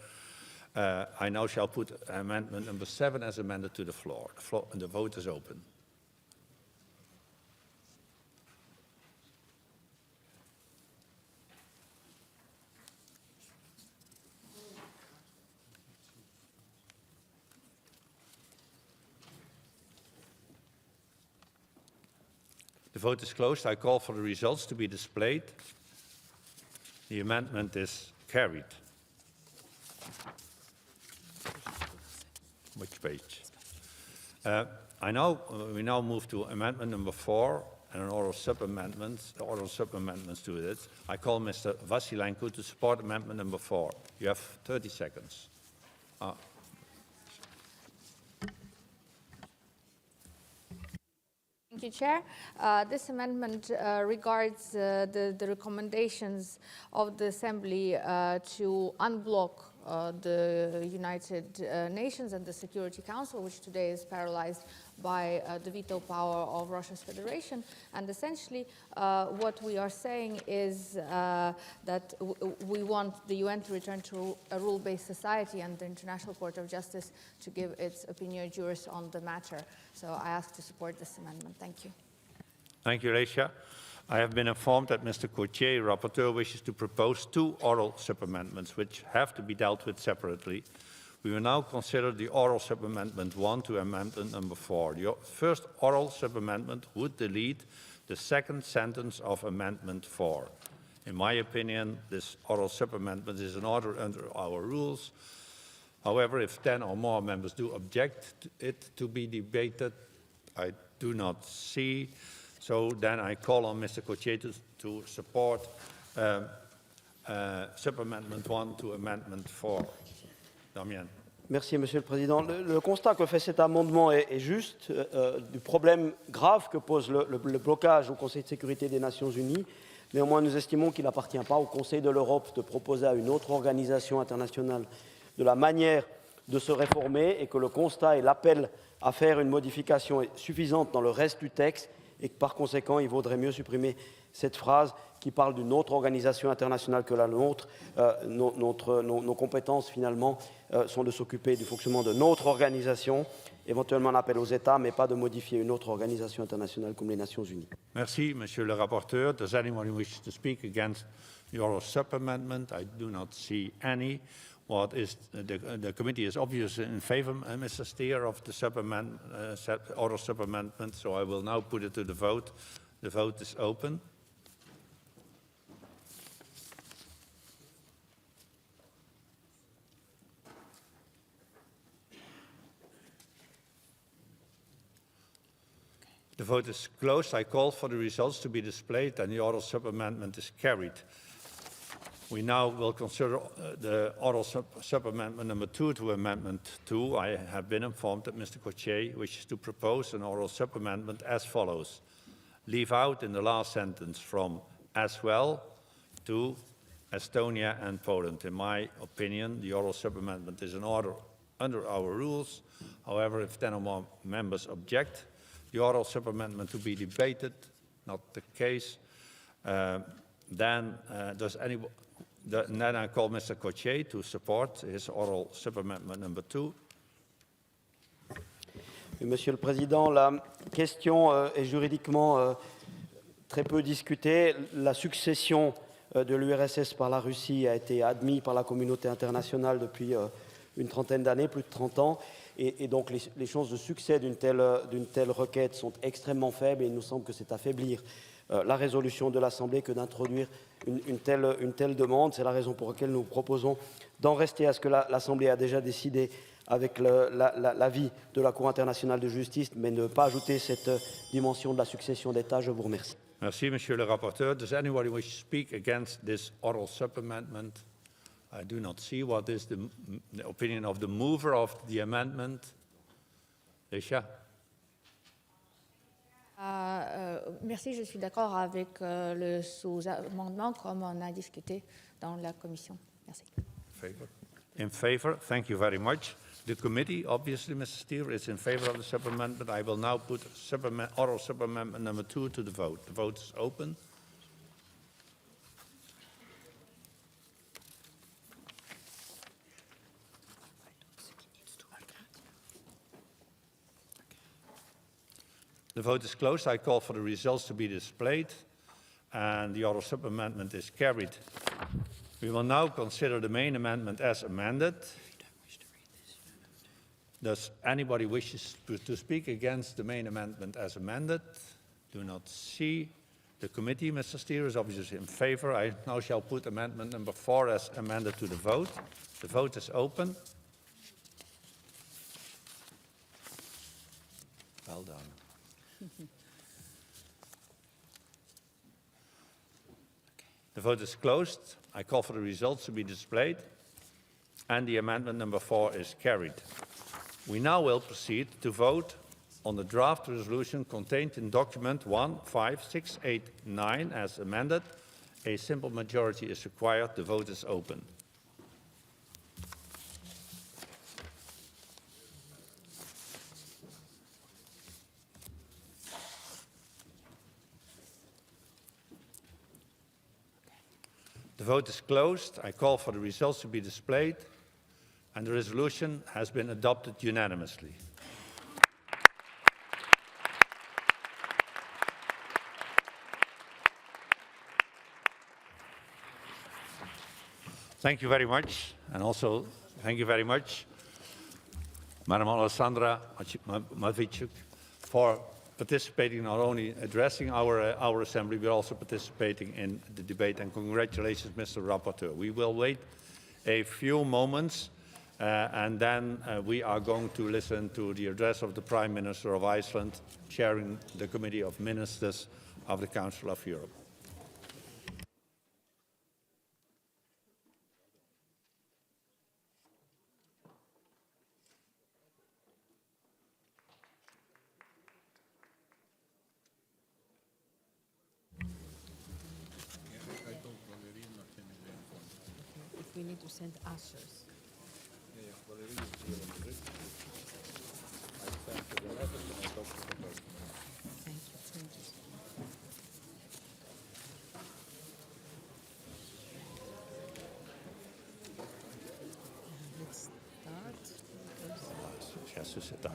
I now shall put amendment number 7 as amended to the floor. The vote is open. The vote is closed. I call for the results to be displayed. The amendment is carried. Which page? We now move to amendment number 4 and an oral sub-amendments, the oral sub-amendments to it. I call Mr. Vasilenko to support amendment number 4. You have 30 seconds. Thank you, Chair. This amendment regards the recommendations of the Assembly to unblock the United Nations and the Security Council, which today is paralyzed by the veto power of Russia's Federation. And essentially, what we are saying is that we want the UN to return to a rule-based society and the International Court of Justice to give its opinion juris on the matter. So I ask to support this amendment. Thank you. Thank you, Resha. I have been informed that Mr. Cotier, rapporteur, wishes to propose 2 oral sub-amendments, which have to be dealt with separately. We will now consider the oral sub-amendment 1 to amendment number 4. The first oral sub-amendment would delete the second sentence of amendment 4. In my opinion, this oral sub-amendment is in order under our rules. However, if 10 or more members do object to it to be debated, I do not see. So then I call on Mr. Cotier to support Sub-Amendment 1 to Amendment 4. Damien. Merci, Monsieur le Président. Le constat que fait cet amendement est juste du problème grave que pose le blocage au Conseil de sécurité des Nations Unies. Néanmoins, nous estimons qu'il n'appartient pas au Conseil de l'Europe de proposer à une autre organisation internationale de la manière de se réformer et que le constat et l'appel à faire une modification suffisante dans le reste du texte et que par conséquent, il vaudrait mieux supprimer cette phrase qui parle d'une autre organisation internationale que la nôtre. Nos compétences, finalement, sont de s'occuper du fonctionnement de notre organisation, éventuellement un appel aux États, mais pas de modifier une autre organisation internationale comme les Nations Unies. Merci, Monsieur le rapporteur. Does anyone wish to speak against the oral sub-amendment? I do not see any. What is the committee is obviously in favor, Mr. Steer, of the oral sub-amendment, so I will now put it to the vote. The vote is open. The vote is closed. I call for the results to be displayed, and the oral sub-amendment is carried. We now will consider the oral sub-amendment number 2 to Amendment 2. I have been informed that Mr. Cochet wishes to propose an oral sub-amendment as follows. Leave out in the last sentence from as well to Estonia and Poland. In my opinion, the oral sub-amendment is in order under our rules. However, if 10 or more members object, the oral sub-amendment to be debated, not the case, then I call Mr. Cochet to support his oral sub-amendment number 2. Monsieur le Président, la question est juridiquement très peu discutée. La succession de l'URSS par la Russie a été admise par la communauté internationale depuis une trentaine d'années, plus de 30 ans. Et donc les chances de succès d'une telle requête sont extrêmement faibles et il nous semble que c'est affaiblir la résolution de l'Assemblée que d'introduire une telle demande. C'est la raison pour laquelle nous proposons d'en rester à ce que l'Assemblée a déjà décidé avec l'avis de la Cour internationale de justice, mais ne pas ajouter cette dimension de la succession d'États. Je vous remercie. Merci, Monsieur le rapporteur. Does anybody wish to speak against this oral sub-amendment? I do not see. What is the opinion of the mover of the amendment? Leisha? Merci, je suis d'accord avec le sous-amendement comme on a discuté dans la commission. Merci. In favor. Thank you very much. The committee, obviously, Mr. Steer, is in favor of the sub-amendment. I will now put oral sub-amendment number 2 to the vote. The vote is open. The vote is closed. I call for the results to be displayed, and the oral sub-amendment is carried. We will now consider the main amendment as amended. Does anybody wishes to speak against the main amendment as amended? Do not see. The committee, Mr. Steer, is obviously in favor. I now shall put amendment number 4 as amended to the vote. The vote is open. Well done. The vote is closed. I call for the results to be displayed, and the amendment number 4 is carried. We now will proceed to vote on the draft resolution contained in document 15689 as amended. A simple majority is required. The vote is open. The vote is closed. I call for the results to be displayed, and the resolution has been adopted unanimously. Thank you very much, and also thank you very much, Madam Oleksandra Matviichuk, for participating, not only addressing our assembly, but also participating in the debate. And congratulations, Mr. Rapporteur. We will wait a few moments, and then we are going to listen to the address of the Prime Minister of Iceland, chairing the Committee of Ministers of the Council of Europe. we need to send ushers. Thank you. Thank you. Let's start.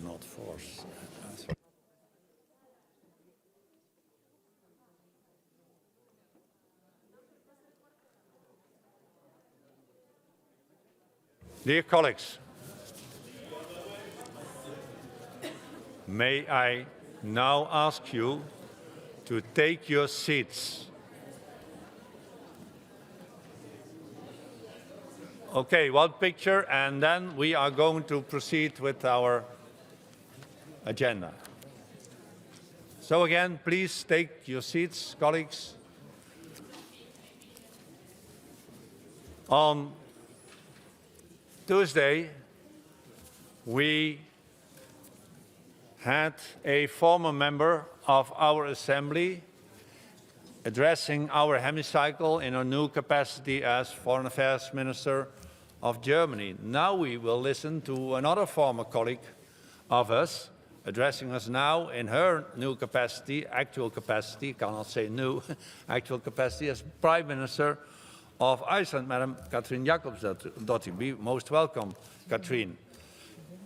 Not force. Dear colleagues, may I now ask you to take your seats. Okay, one picture, and then we are going to proceed with our agenda. So again, please take your seats, colleagues. On Tuesday, we had a former member of our Assembly addressing our hemicycle in her new capacity as Foreign Affairs Minister of Germany. Now we will listen to another former colleague of us addressing us now in her new capacity, actual capacity, cannot say new, actual capacity as Prime Minister of Iceland, Madam Katrin Jakobsdottir. Be most welcome, Katrin.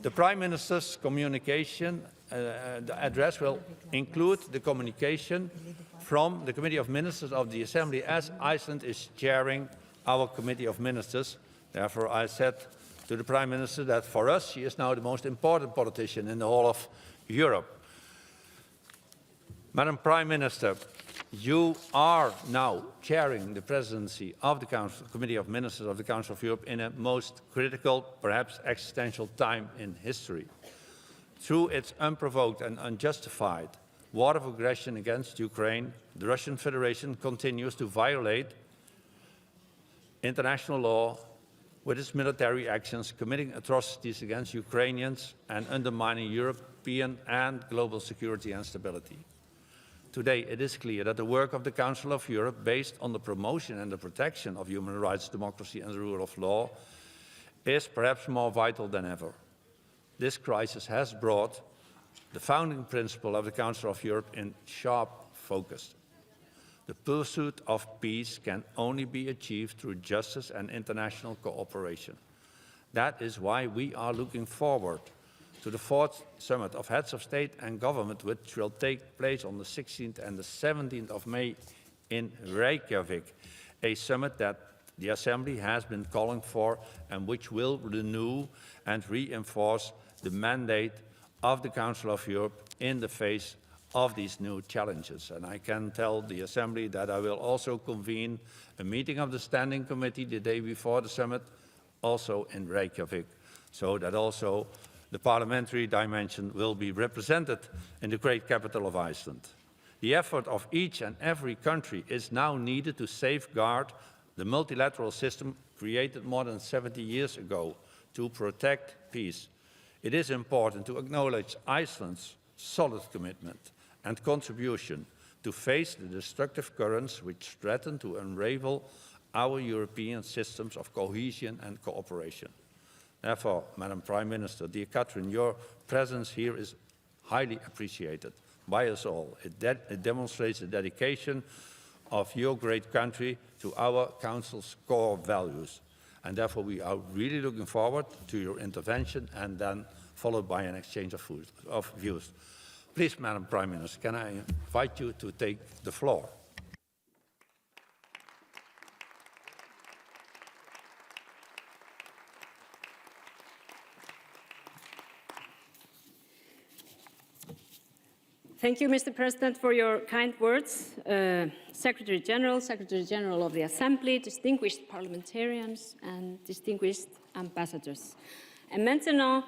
The Prime Minister's communication the address will include the communication from the Committee of Ministers of the Assembly, as Iceland is chairing our Committee of Ministers. Therefore, I said to the Prime Minister that for us, she is now the most important politician in the whole of Europe. Madam Prime Minister, you are now chairing the presidency of the Committee of Ministers of the Council of Europe in a most critical, perhaps existential time in history. Through its unprovoked and unjustified war of aggression against Ukraine, the Russian Federation continues to violate international law with its military actions, committing atrocities against Ukrainians and undermining European and global security and stability. Today, it is clear that the work of the Council of Europe, based on the promotion and the protection of human rights, democracy and the rule of law, is perhaps more vital than ever. This crisis has brought the founding principle of the Council of Europe in sharp focus. The pursuit of peace can only be achieved through justice and international cooperation. That is why we are looking forward to the 4th Summit of Heads of State and Government, which will take place on the 16th and the 17th of May in Reykjavik, a summit that the Assembly has been calling for and which will renew and reinforce the mandate of the Council of Europe in the face of these new challenges. And I can tell the Assembly that I will also convene a meeting of the Standing Committee the day before the summit, also in Reykjavik, so that also the parliamentary dimension will be represented in the great capital of Iceland. The effort of each and every country is now needed to safeguard the multilateral system created more than 70 years ago to protect peace. It is important to acknowledge Iceland's solid commitment and contribution to face the destructive currents which threaten to unravel our European systems of cohesion and cooperation. Therefore, Madam Prime Minister, dear Katrin, your presence here is highly appreciated by us all. It demonstrates the dedication of your great country to our Council's core values. And therefore, we are really looking forward to your intervention and then followed by an exchange of views. Please, Madam Prime Minister, can I invite you to take the floor? Thank you, Mr. President, for your kind words. Secretary General of the Assembly, distinguished parliamentarians and distinguished ambassadors. Et maintenant,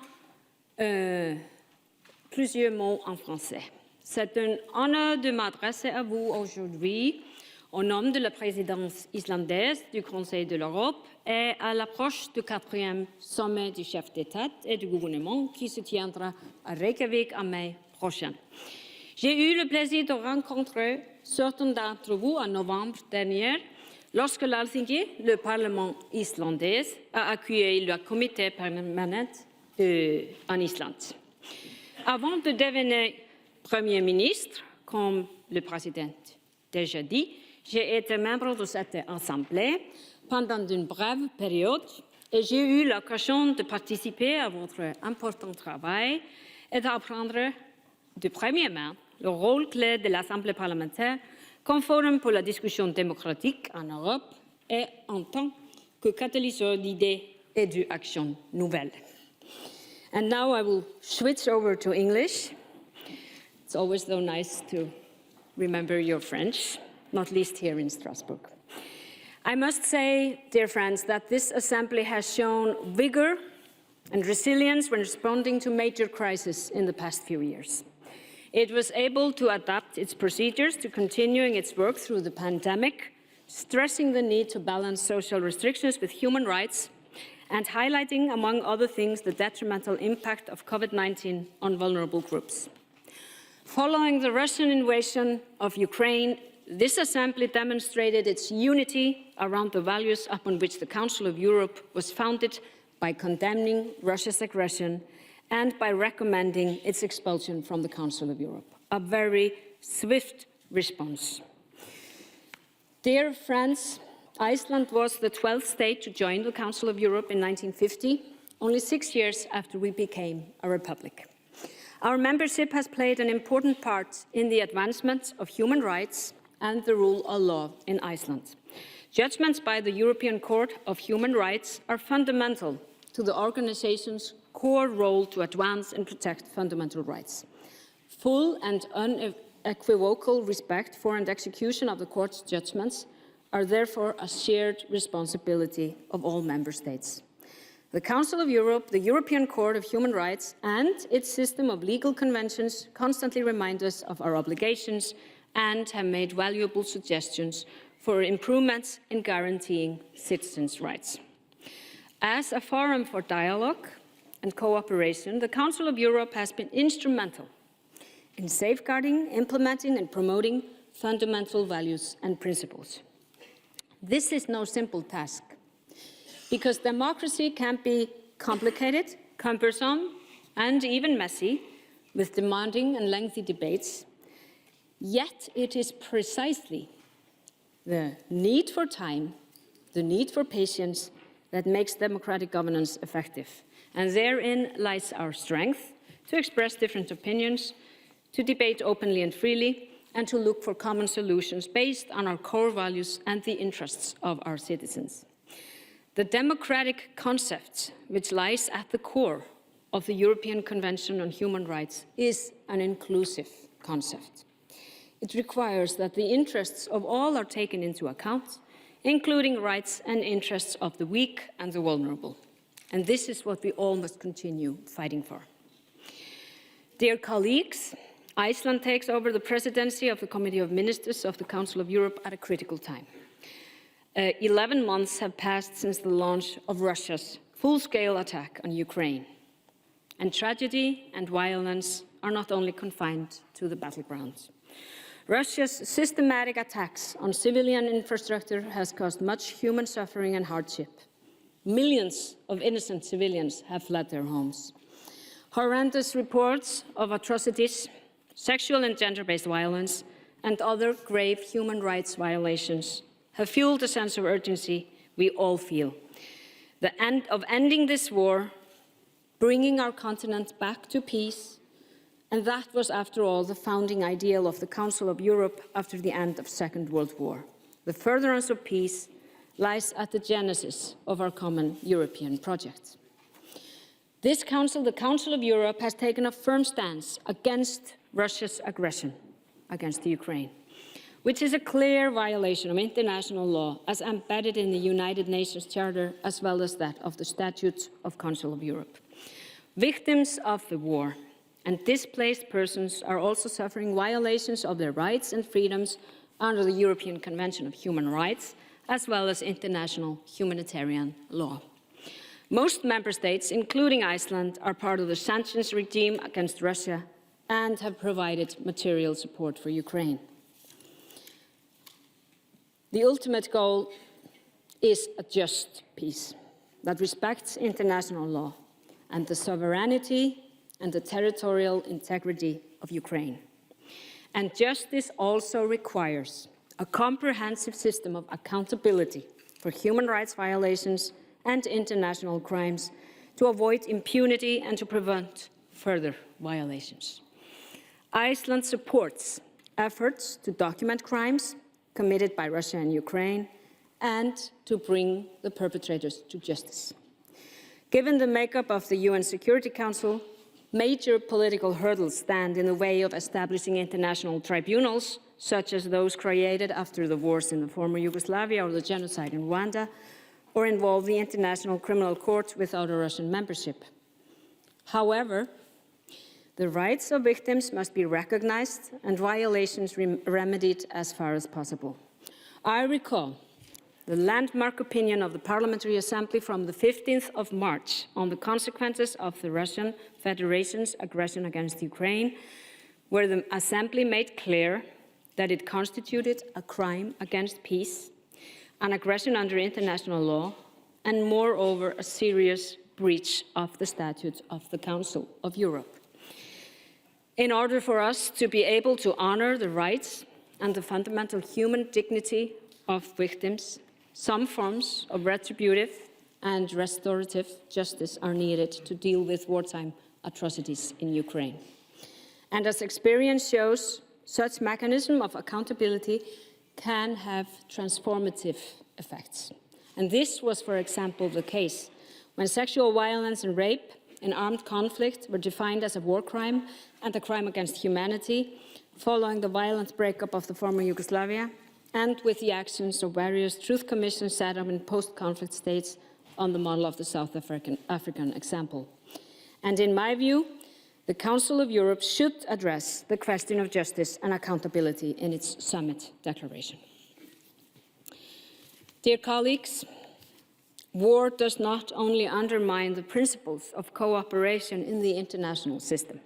plusieurs mots en français. C'est un honneur de m'adresser à vous aujourd'hui au nom de la présidence islandaise du Conseil de l'Europe et à l'approche du 4e sommet du chef d'État et du gouvernement qui se tiendra à Reykjavik en mai prochain. J'ai eu le plaisir de rencontrer certains d'entre vous en novembre dernier lorsque l'Alþingi, le Parlement islandais, a accueilli le comité permanent en Islande. Avant de devenir Premier ministre, comme le président déjà dit, j'ai été membre de cette assemblée pendant une brève période et j'ai eu l'occasion de participer à votre important travail et d'apprendre de première main le rôle clé de l'Assemblée parlementaire comme forum pour la discussion démocratique en Europe et en tant que catalyseur d'idées et d'actions nouvelles. And now I will switch over to English. It's always so nice to remember your French, not least here in Strasbourg. I must say, dear friends, that this assembly has shown vigor and resilience when responding to major crises in the past few years. It was able to adapt its procedures to continuing its work through the pandemic, stressing the need to balance social restrictions with human rights and highlighting, among other things, the detrimental impact of COVID-19 on vulnerable groups. Following the Russian invasion of Ukraine, this assembly demonstrated its unity around the values upon which the Council of Europe was founded by condemning Russia's aggression and by recommending its expulsion from the Council of Europe. A very swift response. Dear friends, Iceland was the 12th state to join the Council of Europe in 1950, only 6 years after we became a republic. Our membership has played an important part in the advancement of human rights and the rule of law in Iceland. Judgments by the European Court of Human Rights are fundamental to the organization's core role to advance and protect fundamental rights. Full and unequivocal respect for and execution of the Court's judgments are therefore a shared responsibility of all member states. The Council of Europe, the European Court of Human Rights, and its system of legal conventions constantly remind us of our obligations and have made valuable suggestions for improvements in guaranteeing citizens' rights. As a forum for dialogue and cooperation, the Council of Europe has been instrumental in safeguarding, implementing, and promoting fundamental values and principles. This is no simple task, because democracy can be complicated, cumbersome, and even messy, with demanding and lengthy debates. Yet it is precisely the need for time, the need for patience, that makes democratic governance effective. And therein lies our strength, to express different opinions, to debate openly and freely, and to look for common solutions based on our core values and the interests of our citizens. The democratic concept which lies at the core of the European Convention on Human Rights is an inclusive concept. It requires that the interests of all are taken into account, including rights and interests of the weak and the vulnerable. And this is what we all must continue fighting for. Dear colleagues, Iceland takes over the presidency of the Committee of Ministers of the Council of Europe at a critical time. 11 months have passed since the launch of Russia's full-scale attack on Ukraine. And tragedy and violence are not only confined to the battlegrounds. Russia's systematic attacks on civilian infrastructure has caused much human suffering and hardship. Millions of innocent civilians have fled their homes. Horrendous reports of atrocities, sexual and gender-based violence, and other grave human rights violations have fueled a sense of urgency we all feel. The end of ending this war, bringing our continent back to peace, and that was, after all, the founding ideal of the Council of Europe after the end of the Second World War. The furtherance of peace lies at the genesis of our common European project. This Council, the Council of Europe, has taken a firm stance against Russia's aggression against Ukraine, which is a clear violation of international law as embedded in the United Nations Charter as well as that of the Statutes of Council of Europe. Victims of the war and displaced persons are also suffering violations of their rights and freedoms under the European Convention of Human Rights, as well as international humanitarian law. Most member states, including Iceland, are part of the sanctions regime against Russia and have provided material support for Ukraine. The ultimate goal is a just peace that respects international law and the sovereignty and the territorial integrity of Ukraine. And justice also requires a comprehensive system of accountability for human rights violations and international crimes to avoid impunity and to prevent further violations. Iceland supports efforts to document crimes committed by Russia and Ukraine and to bring the perpetrators to justice. Given the makeup of the UN Security Council, major political hurdles stand in the way of establishing international tribunals, such as those created after the wars in the former Yugoslavia or the genocide in Rwanda, or involve the International Criminal Court without a Russian membership. However, the rights of victims must be recognized and violations remedied as far as possible. I recall the landmark opinion of the Parliamentary Assembly from the 15th of March on the consequences of the Russian Federation's aggression against Ukraine, where the Assembly made clear that it constituted a crime against peace, an aggression under international law, and moreover a serious breach of the Statutes of the Council of Europe. In order for us to be able to honor the rights and the fundamental human dignity of victims, some forms of retributive and restorative justice are needed to deal with wartime atrocities in Ukraine. And as experience shows, such mechanism of accountability can have transformative effects. And this was, for example, the case when sexual violence and rape in armed conflict were defined as a war crime and a crime against humanity following the violent breakup of the former Yugoslavia, and with the actions of various truth commissions set up in post-conflict states on the model of the South African example. And in my view, the Council of Europe should address the question of justice and accountability in its summit declaration. Dear colleagues, war does not only undermine the principles of cooperation in the international system,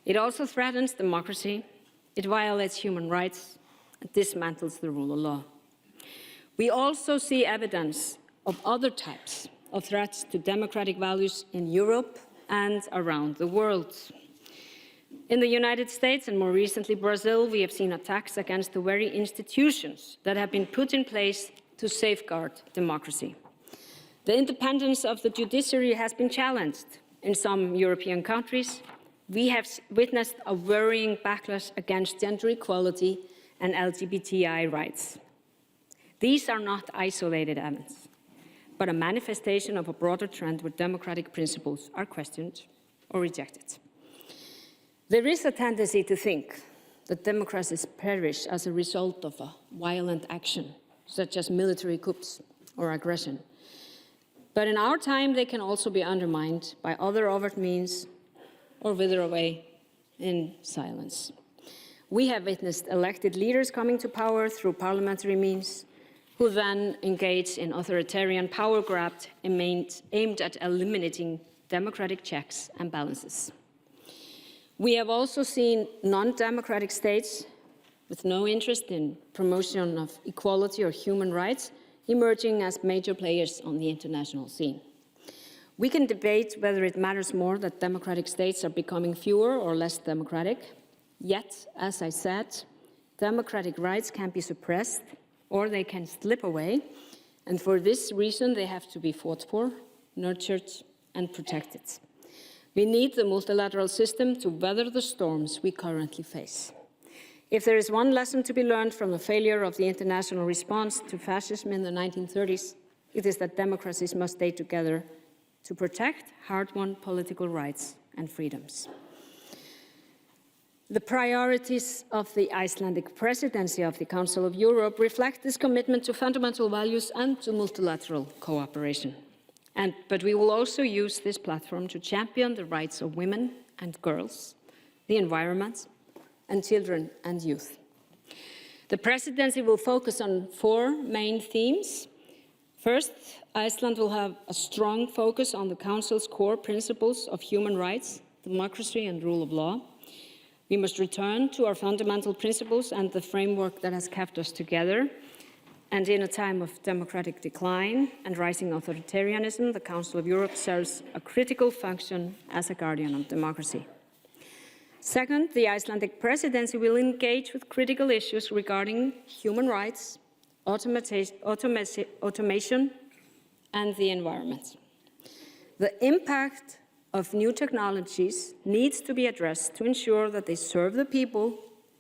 it also threatens democracy, it violates human rights, and dismantles the rule of law. We also see evidence of other types of threats to democratic values in Europe and around the world. In the United States and more recently Brazil, we have seen attacks against the very institutions that have been put in place to safeguard democracy. The independence of the judiciary has been challenged in some European countries. We have witnessed a worrying backlash against gender equality and LGBTI rights. These are not isolated events, but a manifestation of a broader trend where democratic principles are questioned or rejected. There is a tendency to think that democracies perish as a result of a violent action, such as military coups or aggression. But in our time, they can also be undermined by other overt means or wither away in silence. We have witnessed elected leaders coming to power through parliamentary means, who then engage in authoritarian power grab aimed at eliminating democratic checks and balances. We have also seen non-democratic states with no interest in promotion of equality or human rights emerging as major players on the international scene. We can debate whether it matters more that democratic states are becoming fewer or less democratic. Yet, as I said, democratic rights can be suppressed or they can slip away, and for this reason they have to be fought for, nurtured, and protected. We need the multilateral system to weather the storms we currently face. If there is one lesson to be learned from the failure of the international response to fascism in the 1930s, it is that democracies must stay together to protect hard-won political rights and freedoms. The priorities of the Icelandic presidency of the Council of Europe reflect this commitment to fundamental values and to multilateral cooperation. But we will also use this platform to champion the rights of women and girls, the environment, and children and youth. The presidency will focus on 4 main themes. First, Iceland will have a strong focus on the Council's core principles of human rights, democracy, and rule of law. We must return to our fundamental principles and the framework that has kept us together. And in a time of democratic decline and rising authoritarianism, the Council of Europe serves a critical function as a guardian of democracy. Second, the Icelandic presidency will engage with critical issues regarding human rights, automation, and the environment. The impact of new technologies needs to be addressed to ensure that they serve the people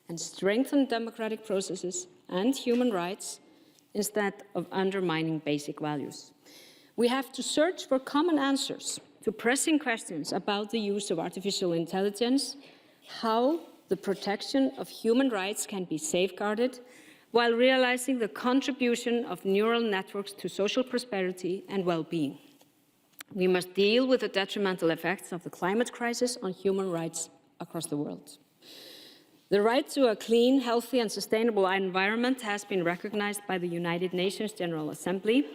and strengthen democratic processes and human rights instead of undermining basic values. We have to search for common answers to pressing questions about the use of artificial intelligence, how the protection of human rights can be safeguarded, while realizing the contribution of neural networks to social prosperity and well-being. We must deal with the detrimental effects of the climate crisis on human rights across the world. The right to a clean, healthy, and sustainable environment has been recognized by the United Nations General Assembly.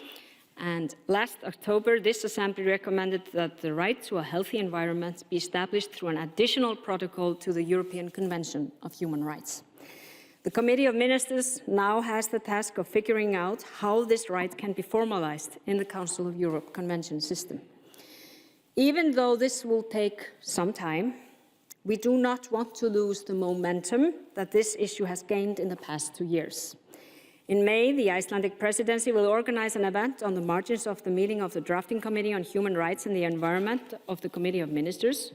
And last October, this assembly recommended that the right to a healthy environment be established through an additional protocol to the European Convention of Human Rights. The Committee of Ministers now has the task of figuring out how this right can be formalized in the Council of Europe Convention system. Even though this will take some time, we do not want to lose the momentum that this issue has gained in the past 2 years. In May, the Icelandic presidency will organize an event on the margins of the meeting of the Drafting Committee on Human Rights and the Environment of the Committee of Ministers,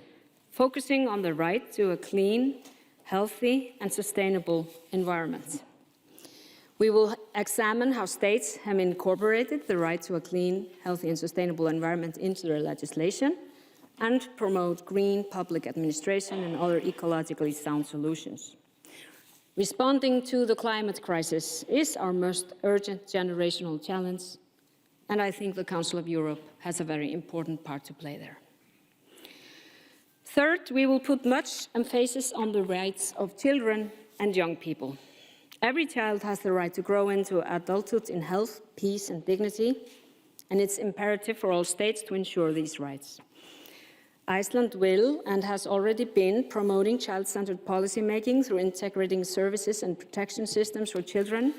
focusing on the right to a clean, healthy, and sustainable environment. We will examine how states have incorporated the right to a clean, healthy, and sustainable environment into their legislation and promote green public administration and other ecologically sound solutions. Responding to the climate crisis is our most urgent generational challenge, and I think the Council of Europe has a very important part to play there. Third, we will put much emphasis on the rights of children and young people. Every child has the right to grow into adulthood in health, peace, and dignity, and it's imperative for all states to ensure these rights. Iceland will and has already been promoting child-centered policymaking through integrating services and protection systems for children.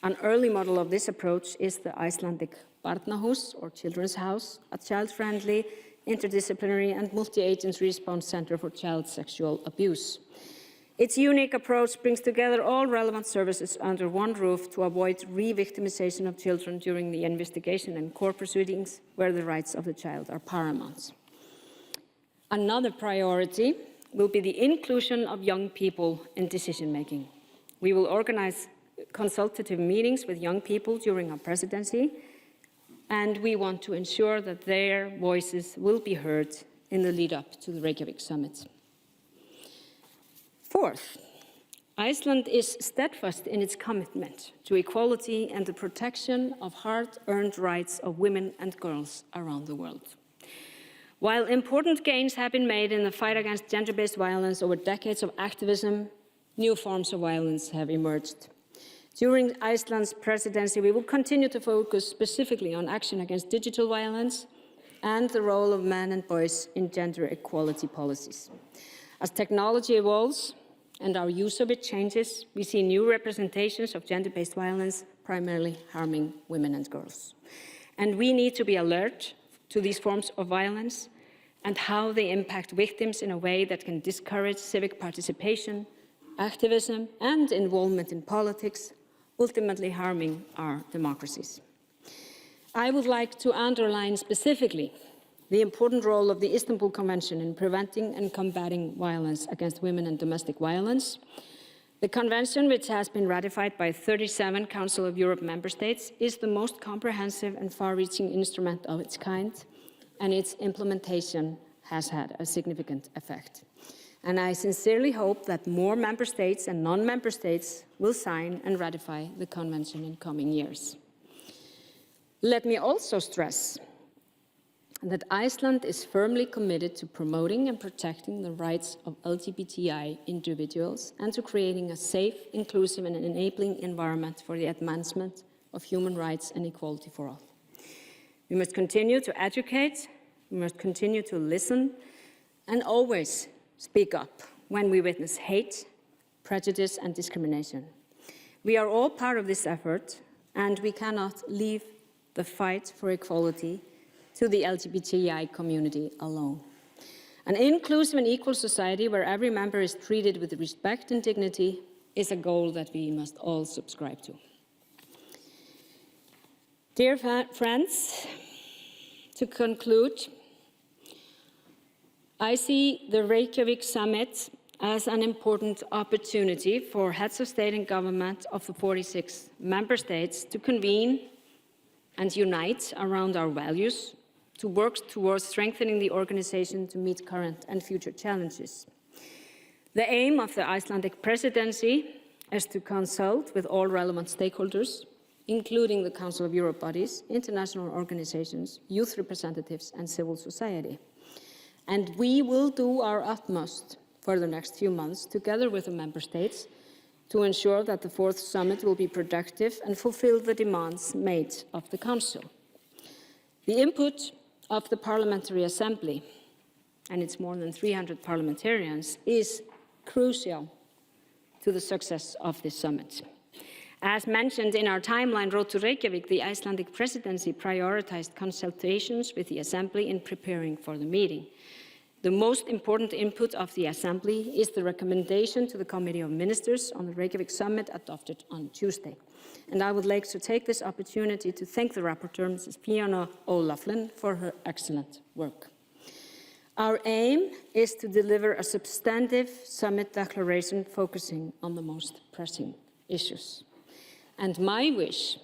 An early model of this approach is the Icelandic Barnahús, or Children's House, a child-friendly, interdisciplinary and multi-agency response center for child sexual abuse. Its unique approach brings together all relevant services under one roof to avoid re-victimization of children during the investigation and court proceedings where the rights of the child are paramount. Another priority will be the inclusion of young people in decision-making. We will organize consultative meetings with young people during our presidency, and we want to ensure that their voices will be heard in the lead-up to the Reykjavik summit. Fourth, Iceland is steadfast in its commitment to equality and the protection of hard-earned rights of women and girls around the world. While important gains have been made in the fight against gender-based violence over decades of activism, new forms of violence have emerged. During Iceland's presidency, we will continue to focus specifically on action against digital violence and the role of men and boys in gender equality policies. As technology evolves and our use of it changes, we see new representations of gender-based violence primarily harming women and girls. And we need to be alert to these forms of violence and how they impact victims in a way that can discourage civic participation, activism, and involvement in politics, ultimately harming our democracies. I would like to underline specifically the important role of the Istanbul Convention in preventing and combating violence against women and domestic violence. The convention, which has been ratified by 37 Council of Europe member states, is the most comprehensive and far-reaching instrument of its kind, and its implementation has had a significant effect. And I sincerely hope that more member states and non-member states will sign and ratify the convention in coming years. Let me also stress that Iceland is firmly committed to promoting and protecting the rights of LGBTI individuals and to creating a safe, inclusive, and enabling environment for the advancement of human rights and equality for all. We must continue to educate, we must continue to listen, and always speak up when we witness hate, prejudice, and discrimination. We are all part of this effort, and we cannot leave the fight for equality to the LGBTI community alone. An inclusive and equal society where every member is treated with respect and dignity is a goal that we must all subscribe to. Dear friends, to conclude, I see the Reykjavik summit as an important opportunity for heads of state and government of the 46 member states to convene and unite around our values, to work towards strengthening the organization to meet current and future challenges. The aim of the Icelandic presidency is to consult with all relevant stakeholders, including the Council of Europe bodies, international organizations, youth representatives, and civil society. And we will do our utmost for the next few months, together with the member states, to ensure that the fourth summit will be productive and fulfill the demands made of the Council. The input of the Parliamentary Assembly, and its more than 300 parliamentarians, is crucial to the success of this summit. As mentioned in our timeline, Road to Reykjavik, the Icelandic presidency prioritized consultations with the Assembly in preparing for the meeting. The most important input of the Assembly is the recommendation to the Committee of Ministers on the Reykjavik summit adopted on Tuesday. And I would like to take this opportunity to thank the rapporteur, Mrs. Fiona O'Loughlin, for her excellent work. Our aim is to deliver a substantive summit declaration focusing on the most pressing issues. And my wish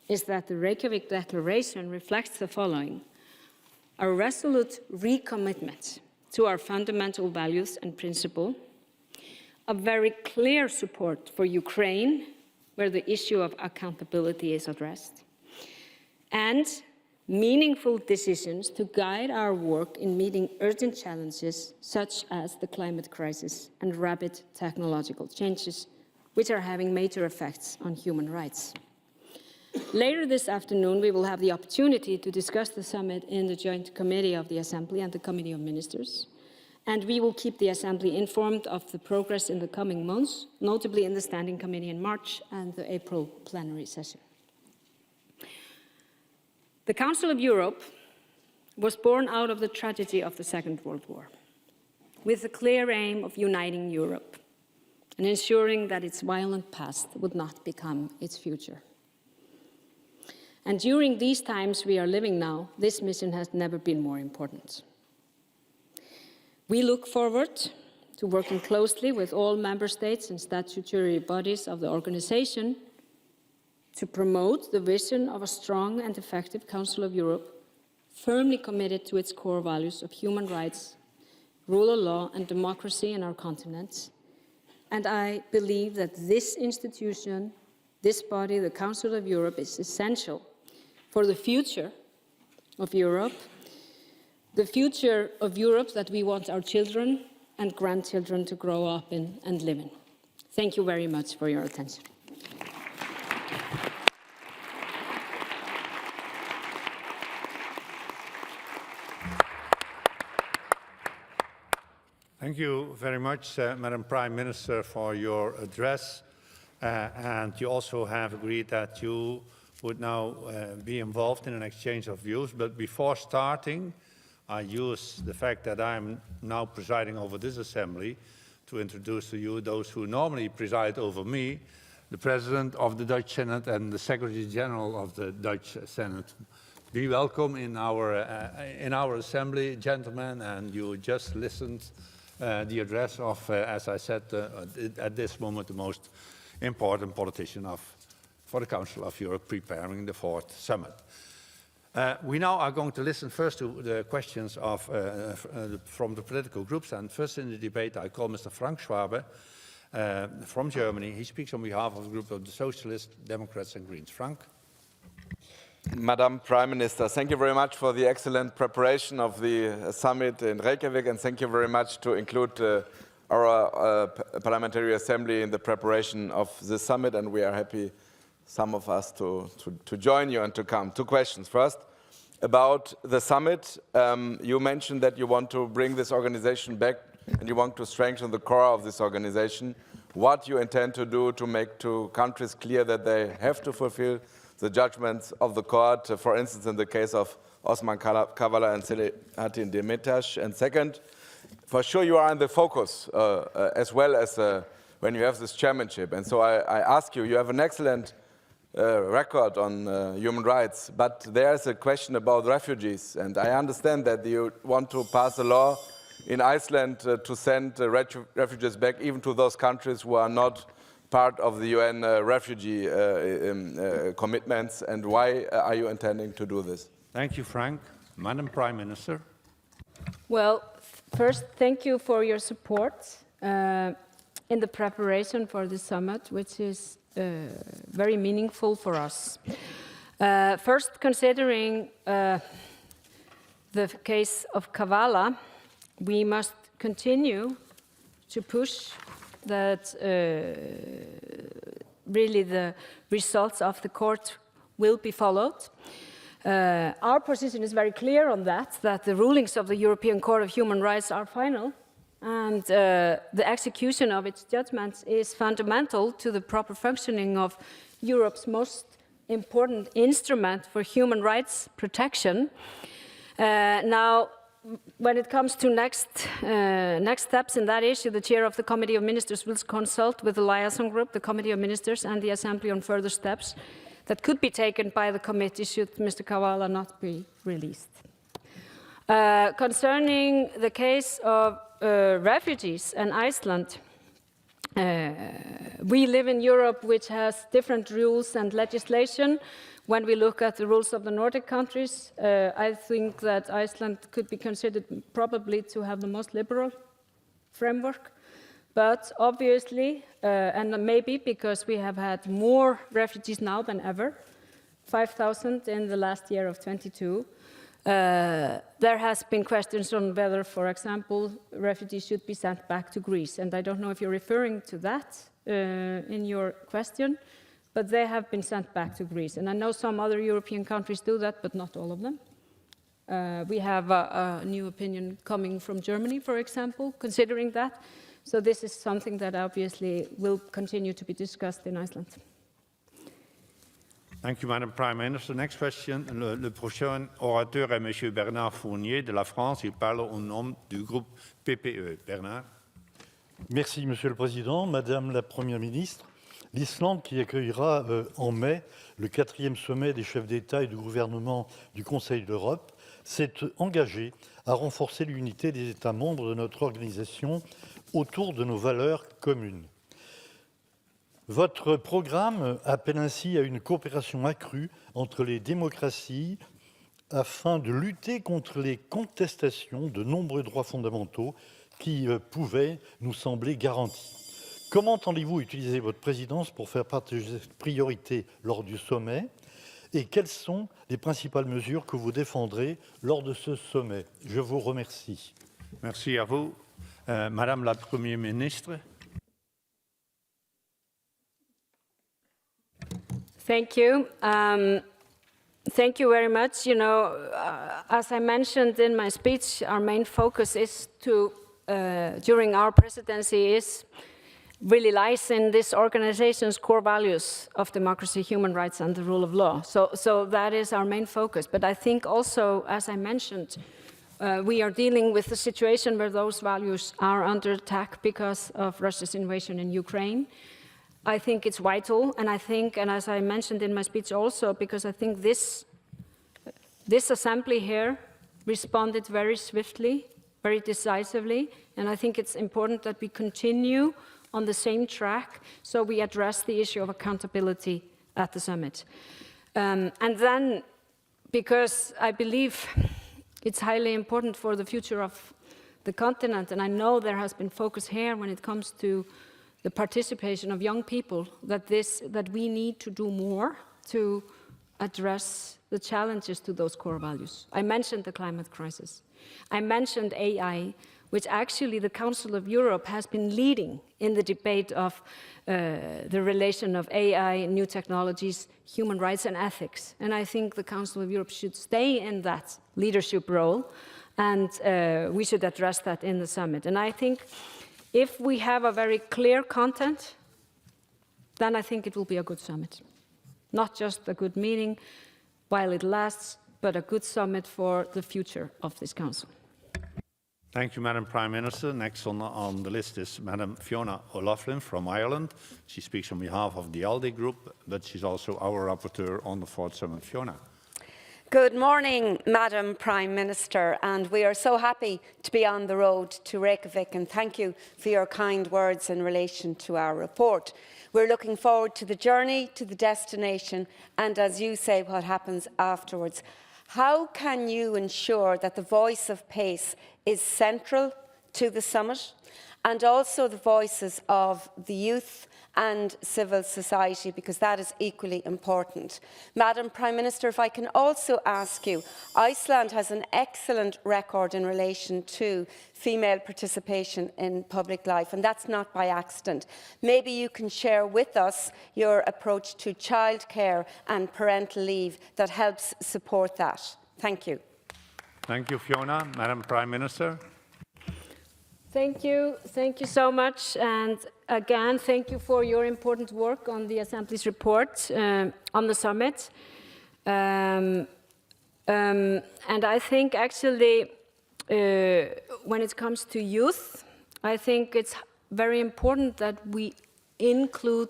is that the Reykjavik Declaration reflects the following: a resolute recommitment to our fundamental values and principles, a very clear support for Ukraine, where the issue of accountability is addressed, and meaningful decisions to guide our work in meeting urgent challenges such as the climate crisis and rapid technological changes, which are having major effects on human rights. Later this afternoon, we will have the opportunity to discuss the summit in the Joint Committee of the Assembly and the Committee of Ministers, and we will keep the Assembly informed of the progress in the coming months, notably in the Standing Committee in March and the April plenary session. The Council of Europe was born out of the tragedy of the Second World War, with the clear aim of uniting Europe and ensuring that its violent past would not become its future. And during these times we are living now, this mission has never been more important. We look forward to working closely with all member states and statutory bodies of the organization to promote the vision of a strong and effective Council of Europe, firmly committed to its core values of human rights, rule of law, and democracy in our continent. And I believe that this institution, this body, the Council of Europe, is essential for the future of Europe, the future of Europe that we want our children and grandchildren to grow up in and live in. Thank you very much for your attention. Thank you very much, Madam Prime Minister, for your address. And you also have agreed that you would now be involved in an exchange of views. But before starting, I use the fact that I'm now presiding over this assembly to introduce to you those who normally preside over me, the President of the Dutch Senate and the Secretary General of the Dutch Senate. Be welcome in our assembly, gentlemen, and you just listened the address of, as I said, at this moment, the most important politician for the Council of Europe preparing the fourth summit. We now are going to listen first to the questions from the political groups. And first in the debate, I call Mr. Frank Schwabe from Germany. He speaks on behalf of the group of the Socialists, Democrats and Greens. Frank? Madam Prime Minister, thank you very much for the excellent preparation of the summit in Reykjavik, and thank you very much to include our Parliamentary Assembly in the preparation of this summit, and we are happy, some of us, to join you and to come. Two questions. First, about the summit. You mentioned that you want to bring this organization back and you want to strengthen the core of this organization. What you intend to do to make to countries clear that they have to fulfill the judgments of the court, for instance, in the case of Osman Kavala and Selahattin Demirtas. And second, for sure you are in the focus as well as when you have this chairmanship. And so I ask you, you have an excellent record on human rights, but there's a question about refugees. And I understand that you want to pass a law in Iceland to send refugees back even to those countries who are not part of the UN refugee commitments, and why are you intending to do this? Thank you, Frank. Madam Prime Minister. Well, first, thank you for your support in the preparation for the summit, which is very meaningful for us. First, considering the case of Kavala, we must continue to push that really the results of the court will be followed. Our position is very clear on that the rulings of the European Court of Human Rights are final, and the execution of its judgments is fundamental to the proper functioning of Europe's most important instrument for human rights protection. Now, when it comes to next steps in that issue, the chair of the Committee of Ministers will consult with the liaison group, the Committee of Ministers, and the Assembly on further steps that could be taken by the committee should Mr. Kavala not be released. Concerning the case of refugees and Iceland, we live in Europe, which has different rules and legislation. When we look at the rules of the Nordic countries, I think that Iceland could be considered probably to have the most liberal framework. But obviously, and maybe because we have had more refugees now than ever, 5,000 in the last year of 22, there has been questions on whether, for example, refugees should be sent back to Greece. And I don't know if you're referring to that in your question, but they have been sent back to Greece. And I know some other European countries do that, but not all of them. We have a new opinion coming from Germany, for example, considering that. So this is something that obviously will continue to be discussed in Iceland. Thank you, Madam Prime Minister. Next question. Le prochain orateur est Monsieur Bernard Fournier de la France. Il parle au nom du groupe PPE. Bernard. Merci, Monsieur le Président. Madame la Première ministre, l'Islande, qui accueillera en mai le 4e sommet des chefs d'État et de gouvernement du Conseil de l'Europe, s'est engagée à renforcer l'unité des États membres de notre organisation autour de nos valeurs communes. Votre programme appelle ainsi à une coopération accrue entre les démocraties afin de lutter contre les contestations de nombreux droits fondamentaux qui pouvaient nous sembler garantis. Comment entendez-vous utiliser votre présidence pour faire partager cette priorité lors du sommet? Et quelles sont les principales mesures que vous défendrez lors de ce sommet? Je vous remercie. Merci à vous. Madame la Première ministre. Thank you. Thank you very much. You know, as I mentioned in my speech, our main focus is to, during our presidency, is really lies in this organization's core values of democracy, human rights, and the rule of law. So that is our main focus. But I think also, as I mentioned, we are dealing with a situation where those values are under attack because of Russia's invasion in Ukraine. I think it's vital, and I think, and as I mentioned in my speech also, because I think this assembly here responded very swiftly, very decisively, and I think it's important that we continue on the same track so we address the issue of accountability at the summit. And then because I believe it's highly important for the future of the continent, and I know there has been focus here when it comes to the participation of young people, that we need to do more to address the challenges to those core values. I mentioned the climate crisis. I mentioned AI, which actually the Council of Europe has been leading in the debate of the relation of AI, new technologies, human rights and ethics. And I think the Council of Europe should stay in that leadership role, and we should address that in the summit. And I think if we have a very clear content, then I think it will be a good summit. Not just a good meeting while it lasts, but a good summit for the future of this council. Thank you, Madam Prime Minister. Next on the list is Madam Fiona O'Loughlin from Ireland. She speaks on behalf of the ALDE group, but she's also our rapporteur on the fourth summit. Fiona. Good morning, Madam Prime Minister, and we are so happy to be on the road to Reykjavik, and thank you for your kind words in relation to our report. We're looking forward to the journey, to the destination, and as you say, what happens afterwards. How can you ensure that the voice of PACE is central to the summit, and also the voices of the youth and civil society, because that is equally important? Madam Prime Minister, if I can also ask you, Iceland has an excellent record in relation to female participation in public life, and that's not by accident. Maybe you can share with us your approach to childcare and parental leave that helps support that. Thank you. Thank you, Fiona. Madam Prime Minister. Thank you so much, and again, thank you for your important work on the Assembly's report on the summit. And I think actually, when it comes to youth, I think it's very important that we include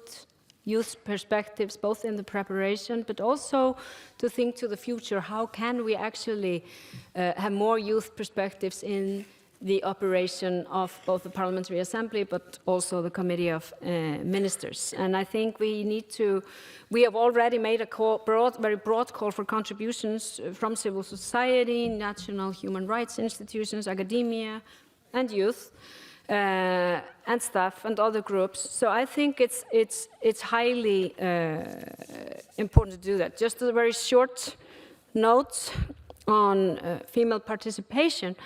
youth perspectives, both in the preparation, but also to think to the future. How can we actually have more youth perspectives in the operation of both the Parliamentary Assembly, but also the Committee of Ministers? And I think we have already made a very broad call for contributions from civil society, national human rights institutions, academia, and youth, and staff, and other groups. So I think it's highly important to do that. Just a very short note on female participation.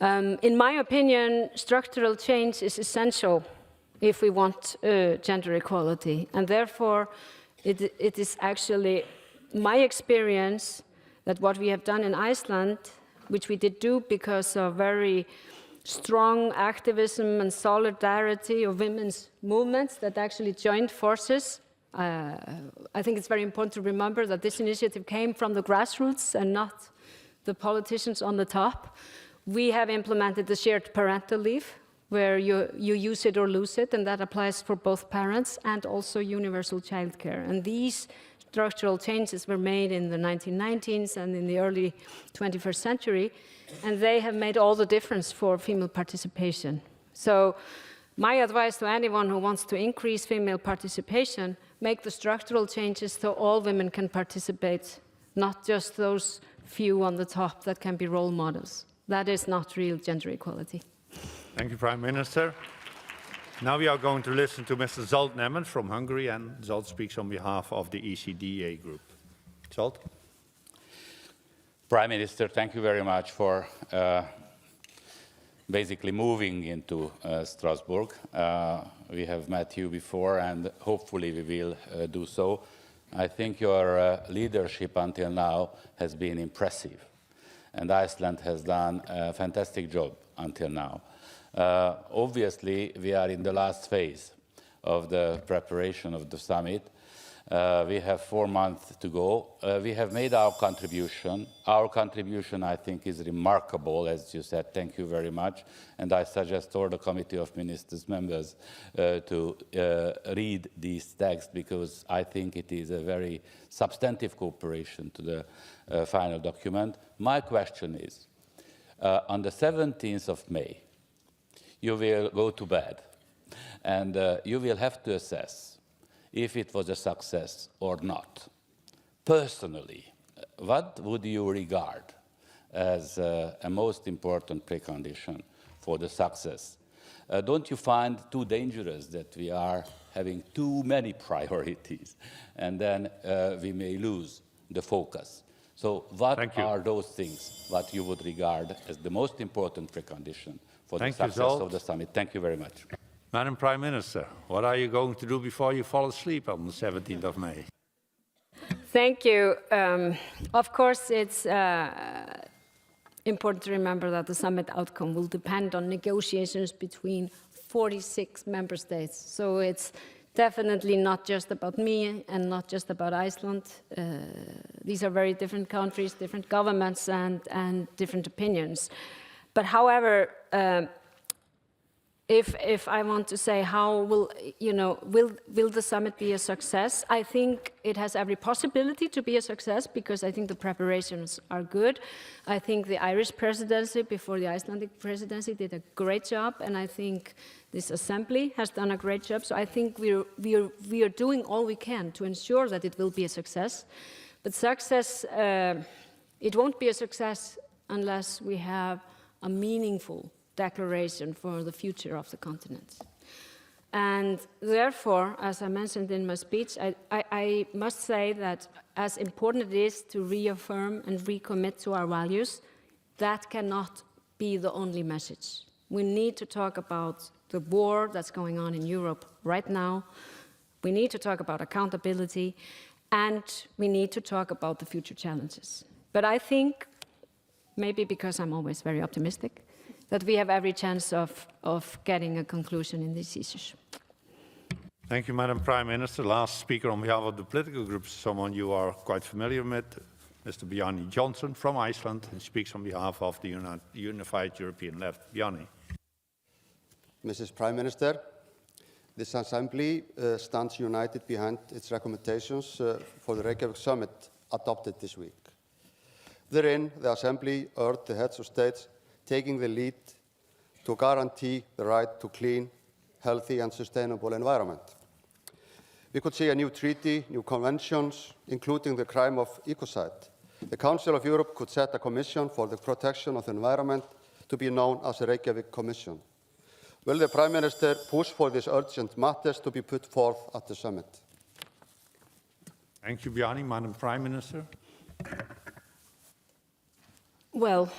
In my opinion, structural change is essential if we want gender equality, and therefore it is actually my experience that what we have done in Iceland, which we did do because of very strong activism and solidarity of women's movements that actually joined forces. I think it's very important to remember that this initiative came from the grassroots and not the politicians on the top. We have implemented the shared parental leave, where you use it or lose it, and that applies for both parents, and also universal childcare. And these structural changes were made in the 1990s and in the early 21st century, and they have made all the difference for female participation. So my advice to anyone who wants to increase female participation, make the structural changes so all women can participate, not just those few on the top that can be role models. That is not real gender equality. Thank you, Prime Minister. Now we are going to listen to Mr. Zsolt Nemen from Hungary, and Zsolt speaks on behalf of the ECDA group. Zsolt. Prime Minister, thank you very much for basically moving into Strasbourg. We have met you before, and hopefully we will do so. I think your leadership until now has been impressive, and Iceland has done a fantastic job until now. Obviously, we are in the last phase of the preparation of the summit. We have 4 months to go. We have made our contribution. Our contribution, I think, is remarkable, as you said. Thank you very much. And I suggest all the Committee of Ministers members to read these texts, because I think it is a very substantive cooperation to the final document. My question is, on the 17th of May, you will go to bed, and you will have to assess if it was a success or not. Personally, what would you regard as a most important precondition for the success? Don't you find too dangerous that we are having too many priorities and then we may lose the focus? So what are those things that you would regard as the most important precondition for the success of the summit? Thank you very much. Madam Prime Minister, what are you going to do before you fall asleep on the 17th of May? Thank you. Of course, it's important to remember that the summit outcome will depend on negotiations between 46 member states. So it's definitely not just about me and not just about Iceland. These are very different countries, different governments, and different opinions. But however, if I want to say how will the summit be a success, I think it has every possibility to be a success because I think the preparations are good. I think the Irish presidency before the Icelandic presidency did a great job, and I think this assembly has done a great job. So I think we are doing all we can to ensure that it will be a success. But success, it won't be a success unless we have a meaningful declaration for the future of the continent. And therefore, as I mentioned in my speech, I must say that as important it is to reaffirm and recommit to our values, that cannot be the only message. We need to talk about the war that's going on in Europe right now. We need to talk about accountability, and we need to talk about the future challenges. But I think, maybe because I'm always very optimistic, that we have every chance of getting a conclusion in these issues. Thank you, Madam Prime Minister. Last speaker on behalf of the political groups, someone you are quite familiar with, Mr. Bjarni Johnson from Iceland, and speaks on behalf of the Unified European Left. Bjarni. Mrs. Prime Minister, this Assembly stands united behind its recommendations for the Reykjavik Summit adopted this week. Therein, the Assembly urged the heads of states taking the lead to guarantee the right to clean, healthy and sustainable environment. We could see a new treaty, new conventions, including the crime of ecocide. The Council of Europe could set a commission for the protection of the environment to be known as the Reykjavik Commission. Will the Prime Minister push for these urgent matters to be put forth at the summit? Thank you, Bjarni. Madam Prime Minister. Well,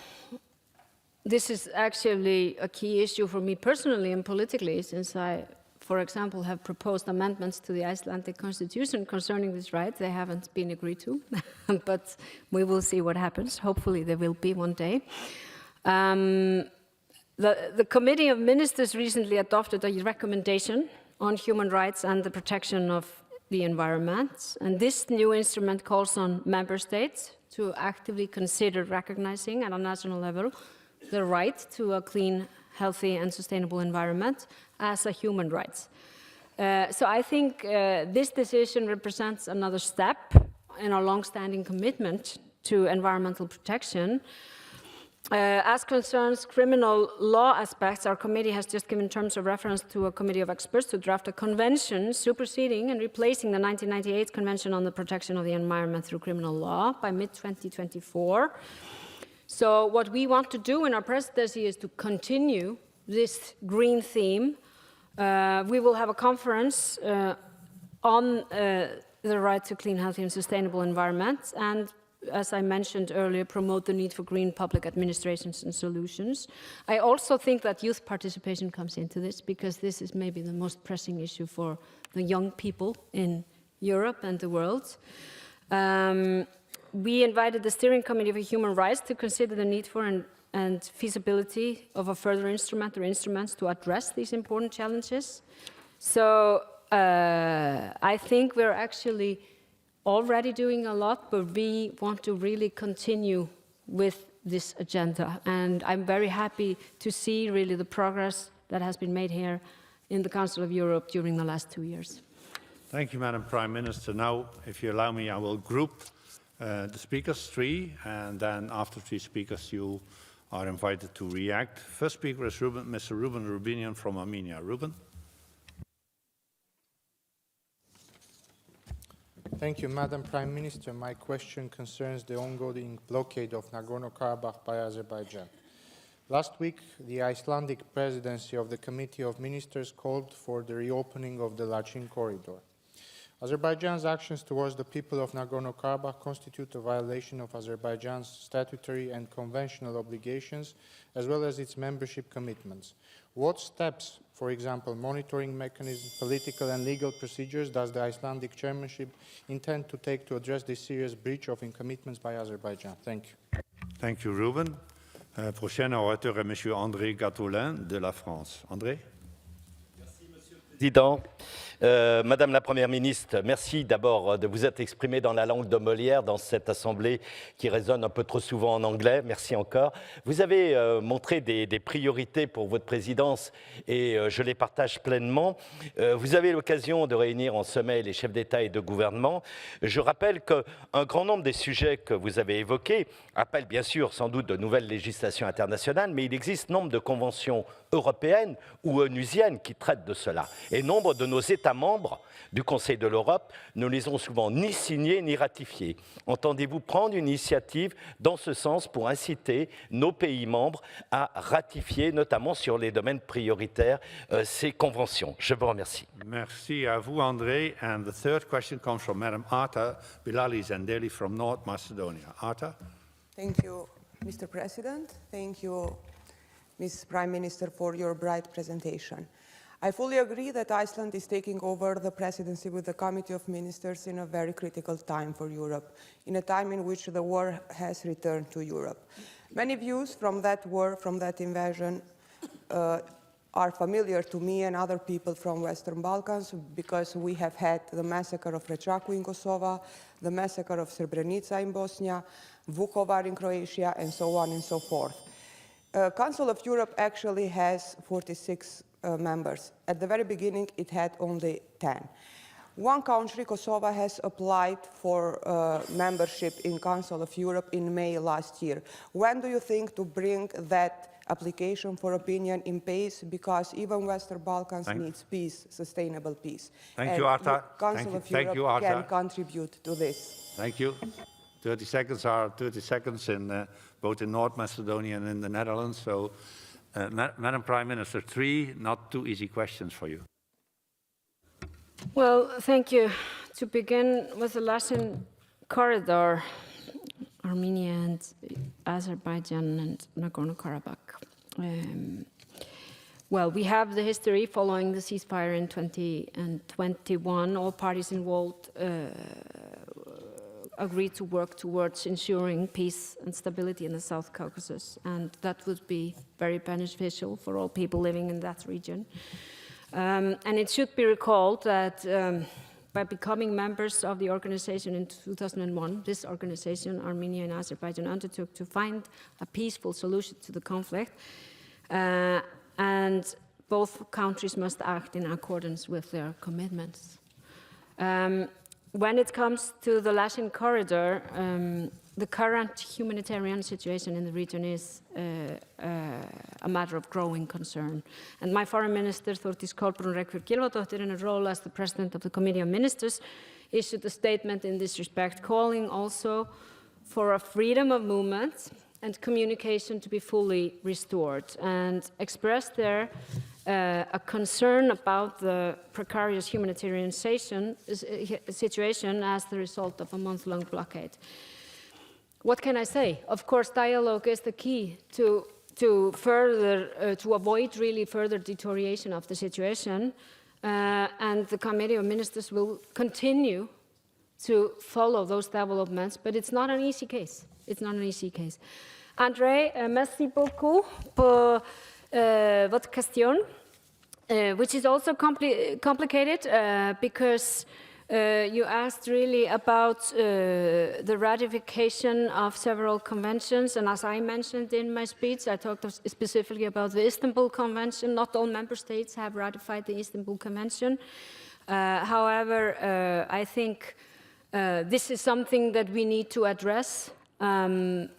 this is actually a key issue for me personally and politically, since I, for example, have proposed amendments to the Icelandic constitution concerning this right. They haven't been agreed to, but we will see what happens. Hopefully there will be one day. The Committee of Ministers recently adopted a recommendation on human rights and the protection of the environment. And this new instrument calls on member states to actively consider recognizing at a national level the right to a clean, healthy and sustainable environment as a human right. So I think this decision represents another step in our long-standing commitment to environmental protection. As concerns criminal law aspects, our committee has just given terms of reference to a committee of experts to draft a convention superseding and replacing the 1998 Convention on the Protection of the Environment through Criminal Law by mid-2024. So what we want to do in our presidency is to continue this green theme. We will have a conference on the right to clean, healthy and sustainable environment, and as I mentioned earlier, promote the need for green public administrations and solutions. I also think that youth participation comes into this, because this is maybe the most pressing issue for the young people in Europe and the world. We invited the Steering Committee for Human Rights to consider the need for and feasibility of a further instrument or instruments to address these important challenges. So I think we're actually already doing a lot, but we want to really continue with this agenda. And I'm very happy to see really the progress that has been made here in the Council of Europe during the last 2 years. Thank you, Madam Prime Minister. Now, if you allow me, I will group the speakers, 3, and then after 3 speakers, you are invited to react. First speaker is Mr. Ruben Rubinian from Armenia. Ruben. Thank you, Madam Prime Minister. My question concerns the ongoing blockade of Nagorno-Karabakh by Azerbaijan. Last week, the Icelandic presidency of the Committee of Ministers called for the reopening of the Lachin corridor. Azerbaijan's actions towards the people of Nagorno-Karabakh constitute a violation of Azerbaijan's statutory and conventional obligations, as well as its membership commitments. What steps, for example, monitoring mechanisms, political and legal procedures, does the Icelandic chairmanship intend to take to address this serious breach of commitments by Azerbaijan? Thank you. Thank you, Ruben. Prochain orateur est Monsieur André Gatolin de la France. André? Président, Madame la Première ministre, merci d'abord de vous être exprimée dans la langue de Molière dans cette assemblée qui résonne un peu trop souvent en anglais. Merci encore. Vous avez montré des priorités pour votre présidence et je les partage pleinement. Vous avez l'occasion de réunir en sommet les chefs d'État et de gouvernement. Je rappelle qu'un grand nombre des sujets que vous avez évoqués appellent bien sûr sans doute de nouvelles législations internationales, mais il existe nombre de conventions européennes ou onusiennes qui traitent de cela. Et nombre de nos États membres du Conseil de l'Europe ne les ont souvent ni signés ni ratifiés. Entendez-vous prendre une initiative dans ce sens pour inciter nos pays membres à ratifier, notamment sur les domaines prioritaires, ces conventions? Je vous remercie. Merci à vous, André. And the third question comes from Madam Arta Bilali Zendeli from North Macedonia. Arta? Thank you, Mr. President. Thank you, Ms. Prime Minister, for your bright presentation. I fully agree that Iceland is taking over the presidency with the Committee of Ministers in a very critical time for Europe, in a time in which the war has returned to Europe. Many views from that war, from that invasion, are familiar to me and other people from Western Balkans because we have had the massacre of Rečaku in Kosovo, the massacre of Srebrenica in Bosnia, Vukovar in Croatia, and so on and so forth. Council of Europe actually has 46 members. At the very beginning, it had only 10. One country, Kosovo, has applied for membership in Council of Europe in May last year. When do you think to bring that application for opinion in pace? Because even Western Balkans needs peace, sustainable peace. Thank you, Arta. Council of Europe can contribute to this. Thank you. 30 seconds are 30 seconds in both in North Macedonia and in the Netherlands. So, Madam Prime Minister, 3 not too easy questions for you. Well, thank you. To begin with the Lachin corridor, Armenia and Azerbaijan and Nagorno-Karabakh. Well, we have the history following the ceasefire in 2021. All parties involved agreed to work towards ensuring peace and stability in the South Caucasus, and that would be very beneficial for all people living in that region. And it should be recalled that by becoming members of the organization in 2001, this organization, Armenia and Azerbaijan, undertook to find a peaceful solution to the conflict, and both countries must act in accordance with their commitments. When it comes to the Lachin corridor, the current humanitarian situation in the region is a matter of growing concern. And my Foreign Minister, Þórdís Kolbrún Reykfjörð Gylfadóttir, in her role as the President of the Committee of Ministers, issued a statement in this respect, calling also for a freedom of movement and communication to be fully restored, and expressed there a concern about the precarious humanitarian situation as the result of a month-long blockade. What can I say? Of course, dialogue is the key to avoid really further deterioration of the situation, and the Committee of Ministers will continue to follow those developments, but it's not an easy case. It's not an easy case. André, merci beaucoup pour votre question, which is also complicated because you asked really about the ratification of several conventions, and as I mentioned in my speech, I talked specifically about the Istanbul Convention. Not all member states have ratified the Istanbul Convention. However, I think this is something that we need to address and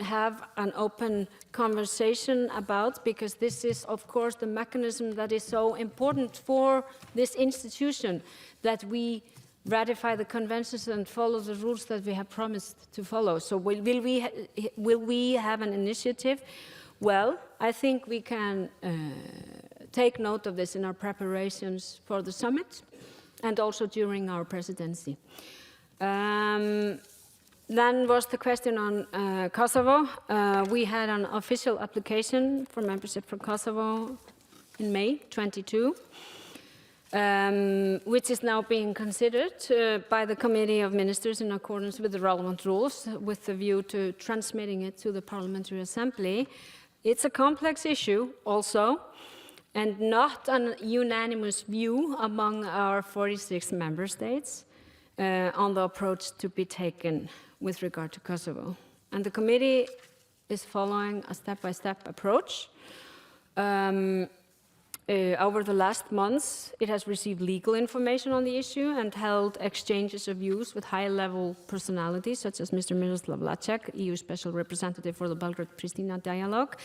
have an open conversation about, because this is, of course, the mechanism that is so important for this institution, that we ratify the conventions and follow the rules that we have promised to follow. So will we have an initiative? Well, I think we can take note of this in our preparations for the summit and also during our presidency. Then was the question on Kosovo. We had an official application for membership for Kosovo in May 22. Which is now being considered by the Committee of Ministers in accordance with the relevant rules, with the view to transmitting it to the Parliamentary Assembly. It's a complex issue also, and not a unanimous view among our 46 member states on the approach to be taken with regard to Kosovo. And the committee is following a step-by-step approach. Over the last months, it has received legal information on the issue and held exchanges of views with high-level personalities, such as Mr. Miroslav Lacek, EU Special Representative for the Belgrade-Pristina Dialogue,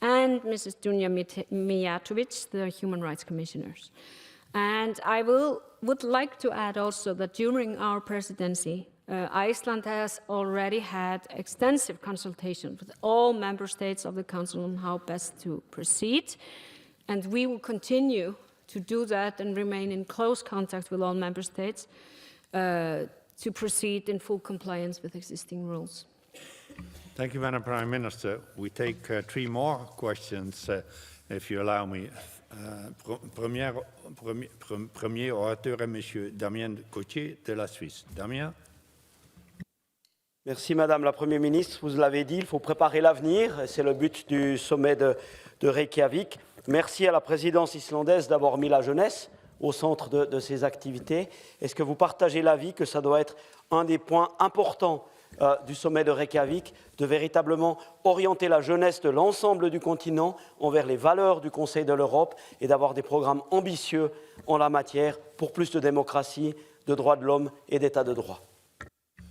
and Mrs. Dunja Mijatovic, the Human Rights Commissioners. And I would like to add also that during our presidency, Iceland has already had extensive consultation with all member states of the Council on how best to proceed. And we will continue to do that and remain in close contact with all member states to proceed in full compliance with existing rules. Thank you, Madam Prime Minister. We take 3 more questions, if you allow me. Premier orateur est Monsieur Damien Gauthier de la Suisse. Damien. Merci Madame la Première ministre. Vous l'avez dit, il faut préparer l'avenir. C'est le but du sommet de Reykjavik. Merci à la présidence islandaise d'avoir mis la jeunesse au centre de ses activités. Est-ce que vous partagez l'avis que ça doit être un des points importants du sommet de Reykjavik, de véritablement orienter la jeunesse de l'ensemble du continent envers les valeurs du Conseil de l'Europe et d'avoir des programmes ambitieux en la matière pour plus de démocratie, de droits de l'homme et d'état de droit?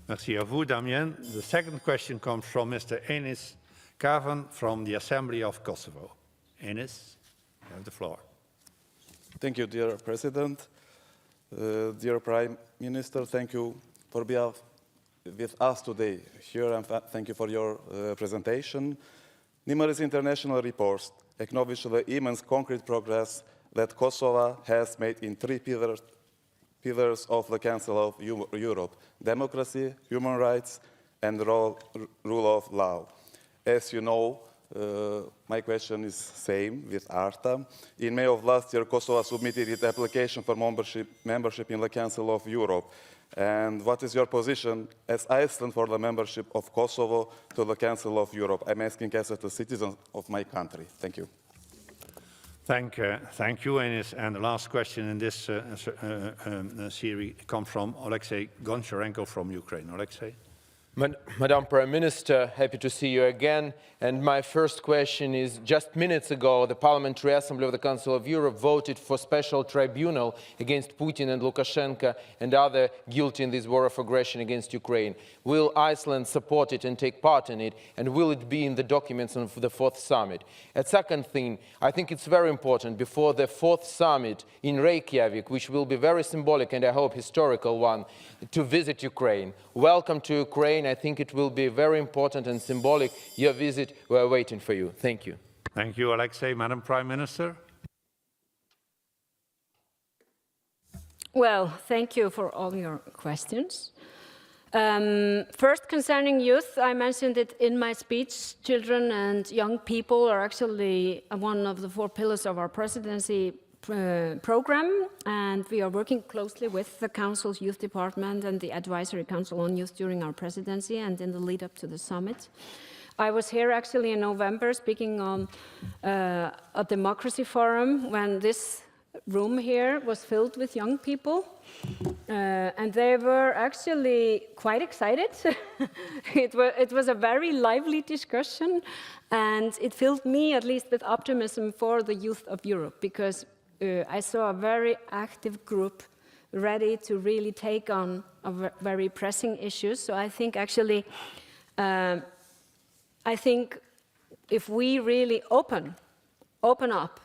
Merci à vous, Damien. The second question comes from Mr. Enis Kavan from the Assembly of Kosovo. Enis, you have the floor. Thank you, dear President. Dear Prime Minister, thank you for being with us today here, and thank you for your presentation. Numerous international reports acknowledge the immense concrete progress that Kosovo has made in 3 pillars of the Council of Europe: democracy, human rights, and the rule of law. As you know, my question is same with Arta. In May of last year, Kosovo submitted its application for membership in the Council of Europe. And what is your position as Iceland for the membership of Kosovo to the Council of Europe? I'm asking as a citizen of my country. Thank you. Thank you, Enis. And the last question in this series comes from Oleksandra Matviichuk from Ukraine. Alexei. Madam Prime Minister, happy to see you again. And my first question is, just minutes ago, the Parliamentary Assembly of the Council of Europe voted for special tribunal against Putin and Lukashenko and other guilty in this war of aggression against Ukraine. Will Iceland support it and take part in it? And will it be in the documents of the 4th summit? A second thing, I think it's very important, before the 4th summit in Reykjavik, which will be very symbolic and I hope historical one, to visit Ukraine. Welcome to Ukraine. I think it will be very important and symbolic. Your visit, we are waiting for you. Thank you. Thank you, Alexei. Madam Prime Minister. Well, thank you for all your questions. First, concerning youth, I mentioned it in my speech. Children and young people are actually one of the 4 pillars of our presidency program, and we are working closely with the Council's Youth Department and the Advisory Council on Youth during our presidency and in the lead-up to the summit. I was here actually in November speaking on a democracy forum when this room here was filled with young people, and they were actually quite excited. It was a very lively discussion, and it filled me at least with optimism for the youth of Europe, because I saw a very active group ready to really take on very pressing issues. So I think actually, if we really open up,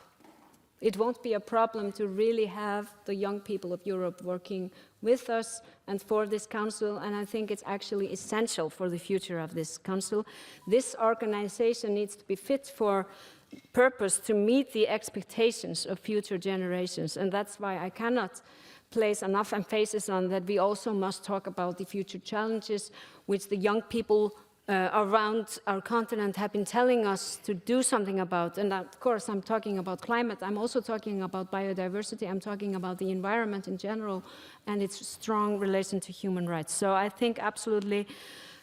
it won't be a problem to really have the young people of Europe working with us and for this council, and I think it's actually essential for the future of this council. This organization needs to be fit for purpose to meet the expectations of future generations, and that's why I cannot place enough emphasis on that we also must talk about the future challenges which the young people around our continent have been telling us to do something about. And of course, I'm talking about climate. I'm also talking about biodiversity. I'm talking about the environment in general and its strong relation to human rights. So I think absolutely.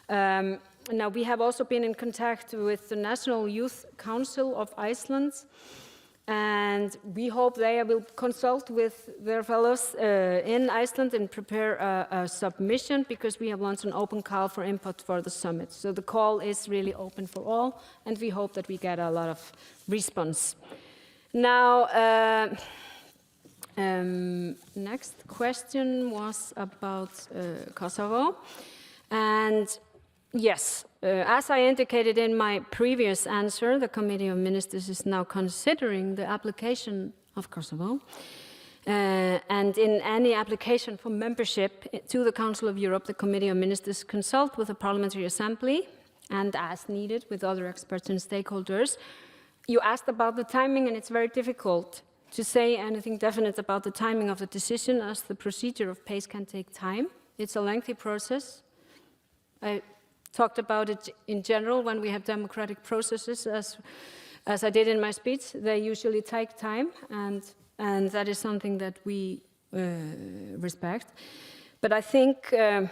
Now, we have also been in contact with the National Youth Council of Iceland, and we hope they will consult with their fellows in Iceland and prepare a submission, because we have launched an open call for input for the summit. So the call is really open for all, and we hope that we get a lot of response. Now, next question was about Kosovo. And yes, as I indicated in my previous answer, the Committee of Ministers is now considering the application of Kosovo. And in any application for membership to the Council of Europe, the Committee of Ministers consult with the Parliamentary Assembly and, as needed, with other experts and stakeholders. You asked about the timing, and it's very difficult to say anything definite about the timing of the decision, as the procedure of PACE can take time. It's a lengthy process. I talked about it in general when we have democratic processes, as I did in my speech. They usually take time, and that is something that we respect. But I think I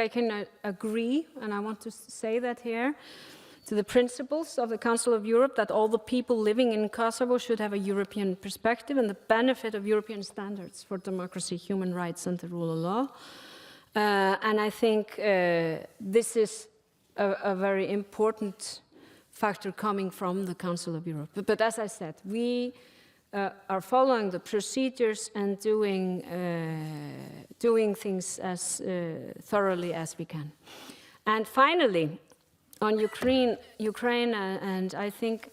can agree, and I want to say that here, to the principles of the Council of Europe, that all the people living in Kosovo should have a European perspective and the benefit of European standards for democracy, human rights, and the rule of law. And I think this is a very important factor coming from the Council of Europe. But as I said, we are following the procedures and doing things as thoroughly as we can. And finally, on Ukraine, and I think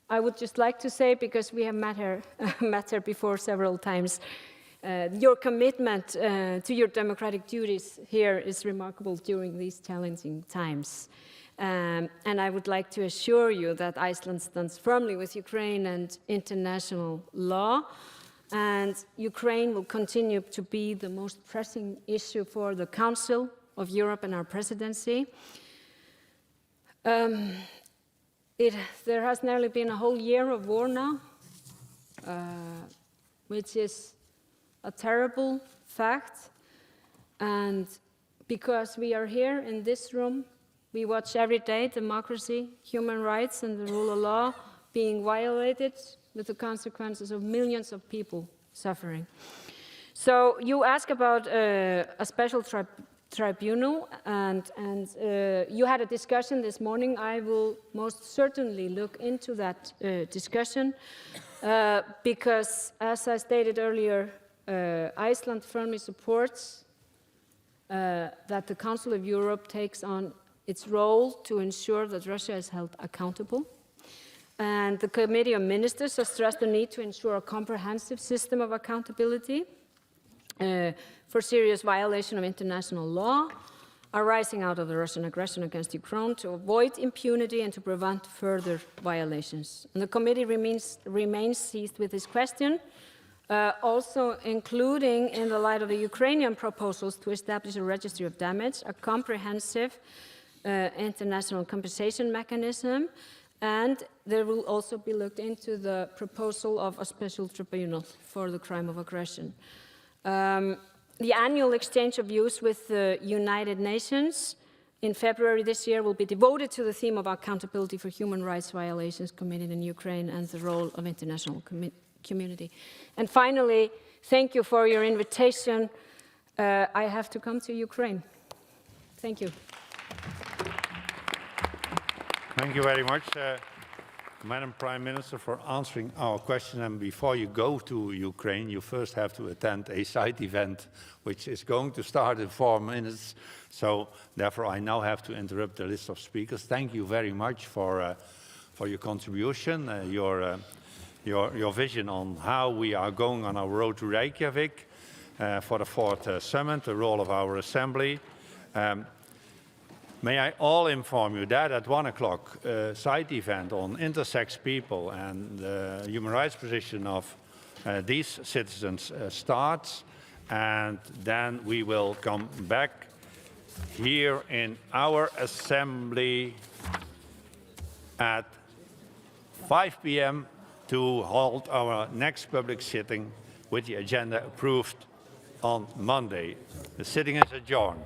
I would just like to say, because we have met her before several times, your commitment to your democratic duties here is remarkable during these challenging times. And I would like to assure you that Iceland stands firmly with Ukraine and international law, and Ukraine will continue to be the most pressing issue for the Council of Europe and our presidency. There has nearly been a whole year of war now, which is a terrible fact, and because we are here in this room, we watch every day democracy, human rights, and the rule of law being violated, with the consequences of millions of people suffering. So you ask about a special tribunal, and you had a discussion this morning. I will most certainly look into that discussion, because, as I stated earlier, Iceland firmly supports that the Council of Europe takes on its role to ensure that Russia is held accountable. And the Committee of Ministers has stressed the need to ensure a comprehensive system of accountability for serious violation of international law arising out of the Russian aggression against Ukraine, to avoid impunity and to prevent further violations. And the committee remains seized with this question, also including in the light of the Ukrainian proposals to establish a registry of damage, a comprehensive international compensation mechanism, and there will also be looked into the proposal of a special tribunal for the crime of aggression. The annual exchange of views with the United Nations in February this year will be devoted to the theme of accountability for human rights violations committed in Ukraine and the role of international community. And finally, thank you for your invitation. I have to come to Ukraine. Thank you. Thank you very much, Madam Prime Minister, for answering our question. And before you go to Ukraine, you first have to attend a side event, which is going to start in 4 minutes. So therefore, I now have to interrupt the list of speakers. Thank you very much for your contribution, your vision on how we are going on our road to Reykjavik. for the fourth summit, the role of our assembly. May I all inform you that at 1 o'clock, a side event on intersex people and the human rights position of these citizens starts, and then we will come back here in our assembly at 5 p.m. to hold our next public sitting with the agenda approved on Monday. The sitting is adjourned.